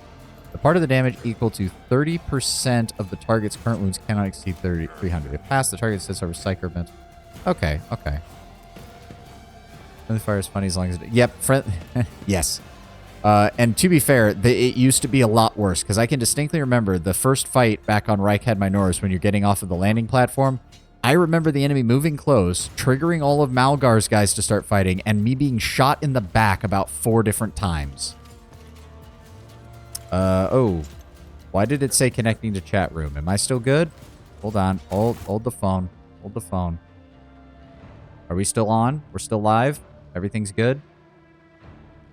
S1: The part of the damage equal to 30% of the target's current wounds cannot exceed 300. If passed, the target still suffers Psyker mental. Okay. Friendly fire is funny as long as it... Yep, yes. And to be fair, it used to be a lot worse, because I can distinctly remember the first fight back on Reichad Minoris when you're getting off of the landing platform. I remember the enemy moving close, triggering all of Malgar's guys to start fighting, and me being shot in the back about 4 different times. Oh. Why did it say connecting to chat room? Am I still good? Hold on. Hold the phone. Hold the phone. Are we still on? We're still live? Everything's good?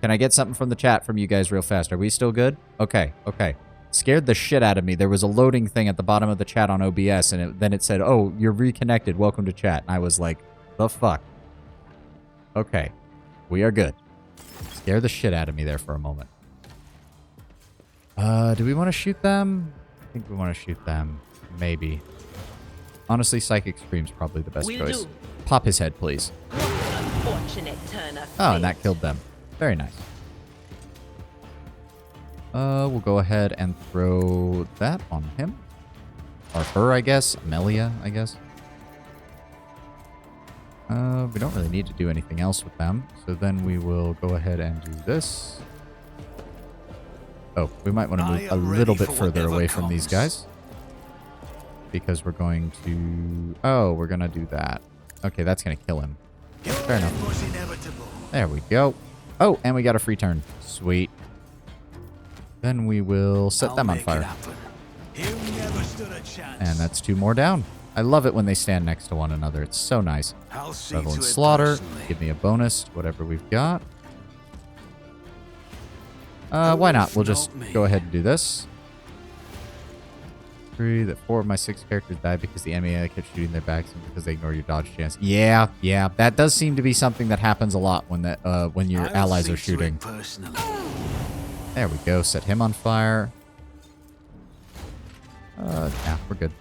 S1: Can I get something from the chat from you guys real fast? Are we still good? Okay, okay. Scared the shit out of me. There was a loading thing at the bottom of the chat on OBS, and then it said, oh, you're reconnected. Welcome to chat. And I was like, the fuck? Okay. We are good. Scared the shit out of me there for a moment. Do we want to shoot them? I think we want to shoot them. Maybe. Honestly, Psychic Scream's probably the best choice. Pop his head, please. Oh, and that killed them. Very nice. We'll go ahead and throw that on him. Or her, I guess. Amelia, I guess. We don't really need to do anything else with them. So then we will go ahead and do this. Oh, we might want to move a little bit further away from these guys. Because we're going to... Oh, we're going to do that. Okay, that's going to kill him. Fair enough. There we go. Oh, and we got a free turn. Sweet. Then we will set them on fire. And that's 2 more down. I love it when they stand next to one another. It's so nice. Revel and Slaughter. Give me a bonus to whatever we've got. Why not? We'll just go ahead and do this. 3 that 4 of my 6 characters died because the enemy kept shooting their backs and because they ignore your dodge chance. Yeah. That does seem to be something that happens a lot when your allies are shooting. There we go. Set him on fire. Yeah, we're good.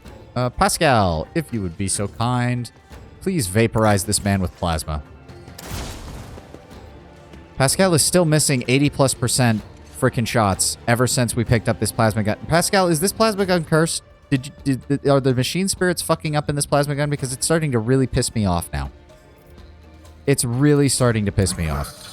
S1: Pascal, if you would be so kind, please vaporize this man with plasma. Pascal is still missing 80+% freaking shots ever since we picked up this plasma gun. Pascal, is this plasma gun cursed? Are the machine spirits fucking up in this plasma gun? Because it's starting to really piss me off now. It's really starting to piss me off.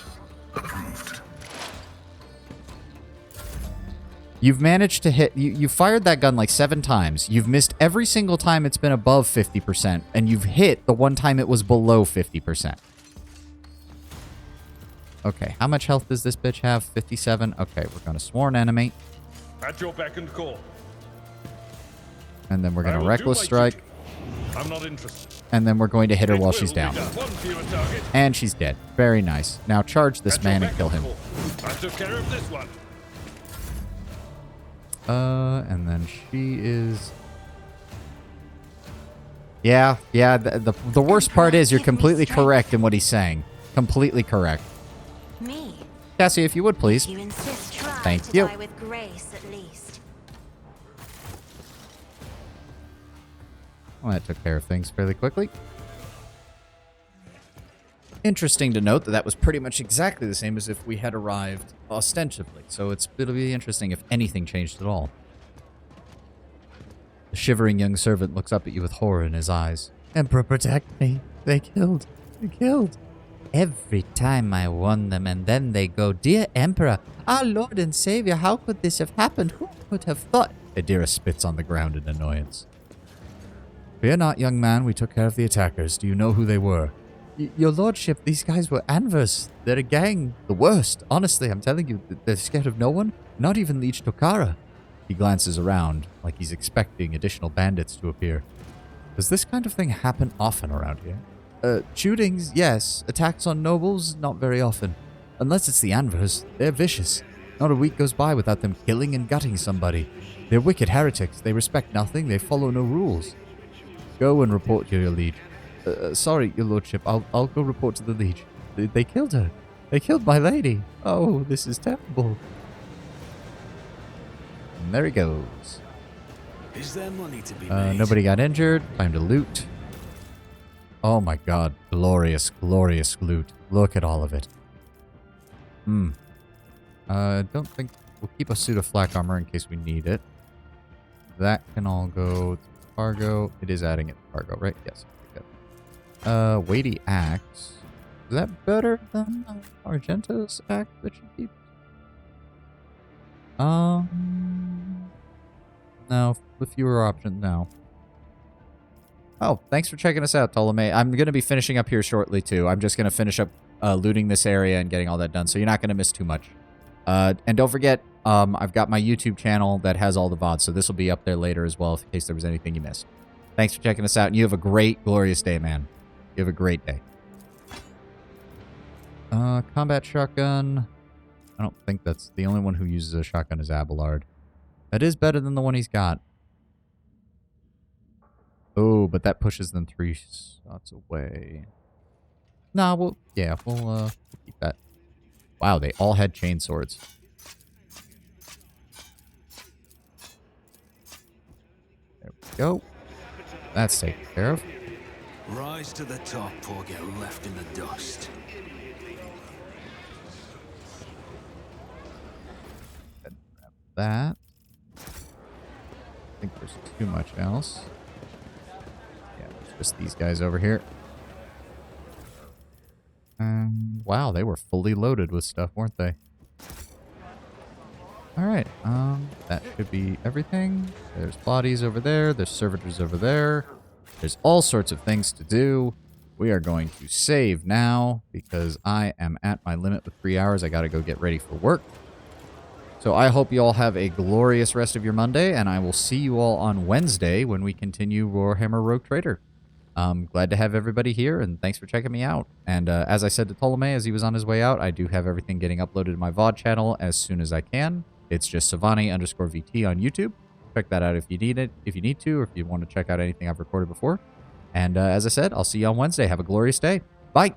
S1: You've managed to hit... You fired that gun like 7 times. You've missed every single time it's been above 50%. And you've hit the one time it was below 50%. Okay, how much health does this bitch have? 57? Okay, we're going to sworn enemy.
S7: At your beck and call.
S1: And then we're going to reckless strike.
S7: I'm not interested.
S1: And then we're going to hit her while she's down. And she's dead. Very nice. Now charge this man and kill him.
S7: I took care of this one.
S1: And then she is... Yeah, the worst part is you're completely correct in what he's saying. Completely correct.
S3: Me?
S1: Cassie, if you would, please.
S3: You insist, try
S1: Thank
S3: to
S1: you.
S3: die with grace, at least.
S1: Well, that took care of things fairly quickly. Interesting to note that that was pretty much exactly the same as if we had arrived ostensibly. So it'll be interesting if anything changed at all. The shivering young servant looks up at you with horror in his eyes. Emperor, protect me. They killed. Every time I warn them, and then they go, Dear Emperor, our Lord and Savior, how could this have happened? Who would have thought? Adira spits on the ground in annoyance. Fear not, young man. We took care of the attackers. Do you know who they were? Your Lordship, these guys were Anvers. They're a gang. The worst. Honestly, I'm telling you, they're scared of no one. Not even Leech Tokara. He glances around, like he's expecting additional bandits to appear. Does this kind of thing happen often around here? Shootings, yes. Attacks on nobles, not very often. Unless it's the Anvers. They're vicious. Not a week goes by without them killing and gutting somebody. They're wicked heretics. They respect nothing. They follow no rules. Go and report to your liege. Sorry, your lordship. I'll go report to the liege. They killed her. They killed my lady. Oh, this is terrible. And there he goes.
S2: Is there money to be made?
S1: Nobody got injured. Time to loot. Oh my god. Glorious, glorious loot. Look at all of it. Don't think... We'll keep a suit of flak armor in case we need it. That can all go to cargo. It is adding it to cargo, right? Yes. Good. Weighty axe. Is that better than Argento's axe that you keep? No, with fewer options, no. Oh, thanks for checking us out, Ptolemy. I'm going to be finishing up here shortly, too. I'm just going to finish up looting this area and getting all that done, so you're not going to miss too much. And don't forget, I've got my YouTube channel that has all the VODs, so this will be up there later as well, in case there was anything you missed. Thanks for checking us out, and you have a great, glorious day, man. You have a great day. Combat shotgun. I don't think that's the only one who uses a shotgun is Abelard. That is better than the one he's got. Oh, but that pushes them 3 shots away. Nah, we'll keep that. Wow, they all had chain swords. There we go. That's taken care of.
S2: Rise to the top or get left in the dust.
S1: Grab that. I think there's too much else. Yeah, there's just these guys over here. Wow, they were fully loaded with stuff, weren't they? Alright, that should be everything. There's bodies over there. There's servitors over there. There's all sorts of things to do. We are going to save now because I am at my limit with 3 hours. I gotta go get ready for work. So I hope you all have a glorious rest of your Monday, and I will see you all on Wednesday when we continue Warhammer Rogue Trader. Glad to have everybody here, and thanks for checking me out. And as I said to Ptolemy as he was on his way out, I do have everything getting uploaded to my VOD channel as soon as I can. It's just Savani_VT on YouTube. Check that out if you need it, if you need to, or if you want to check out anything I've recorded before. And as I said, I'll see you on Wednesday. Have a glorious day. Bye.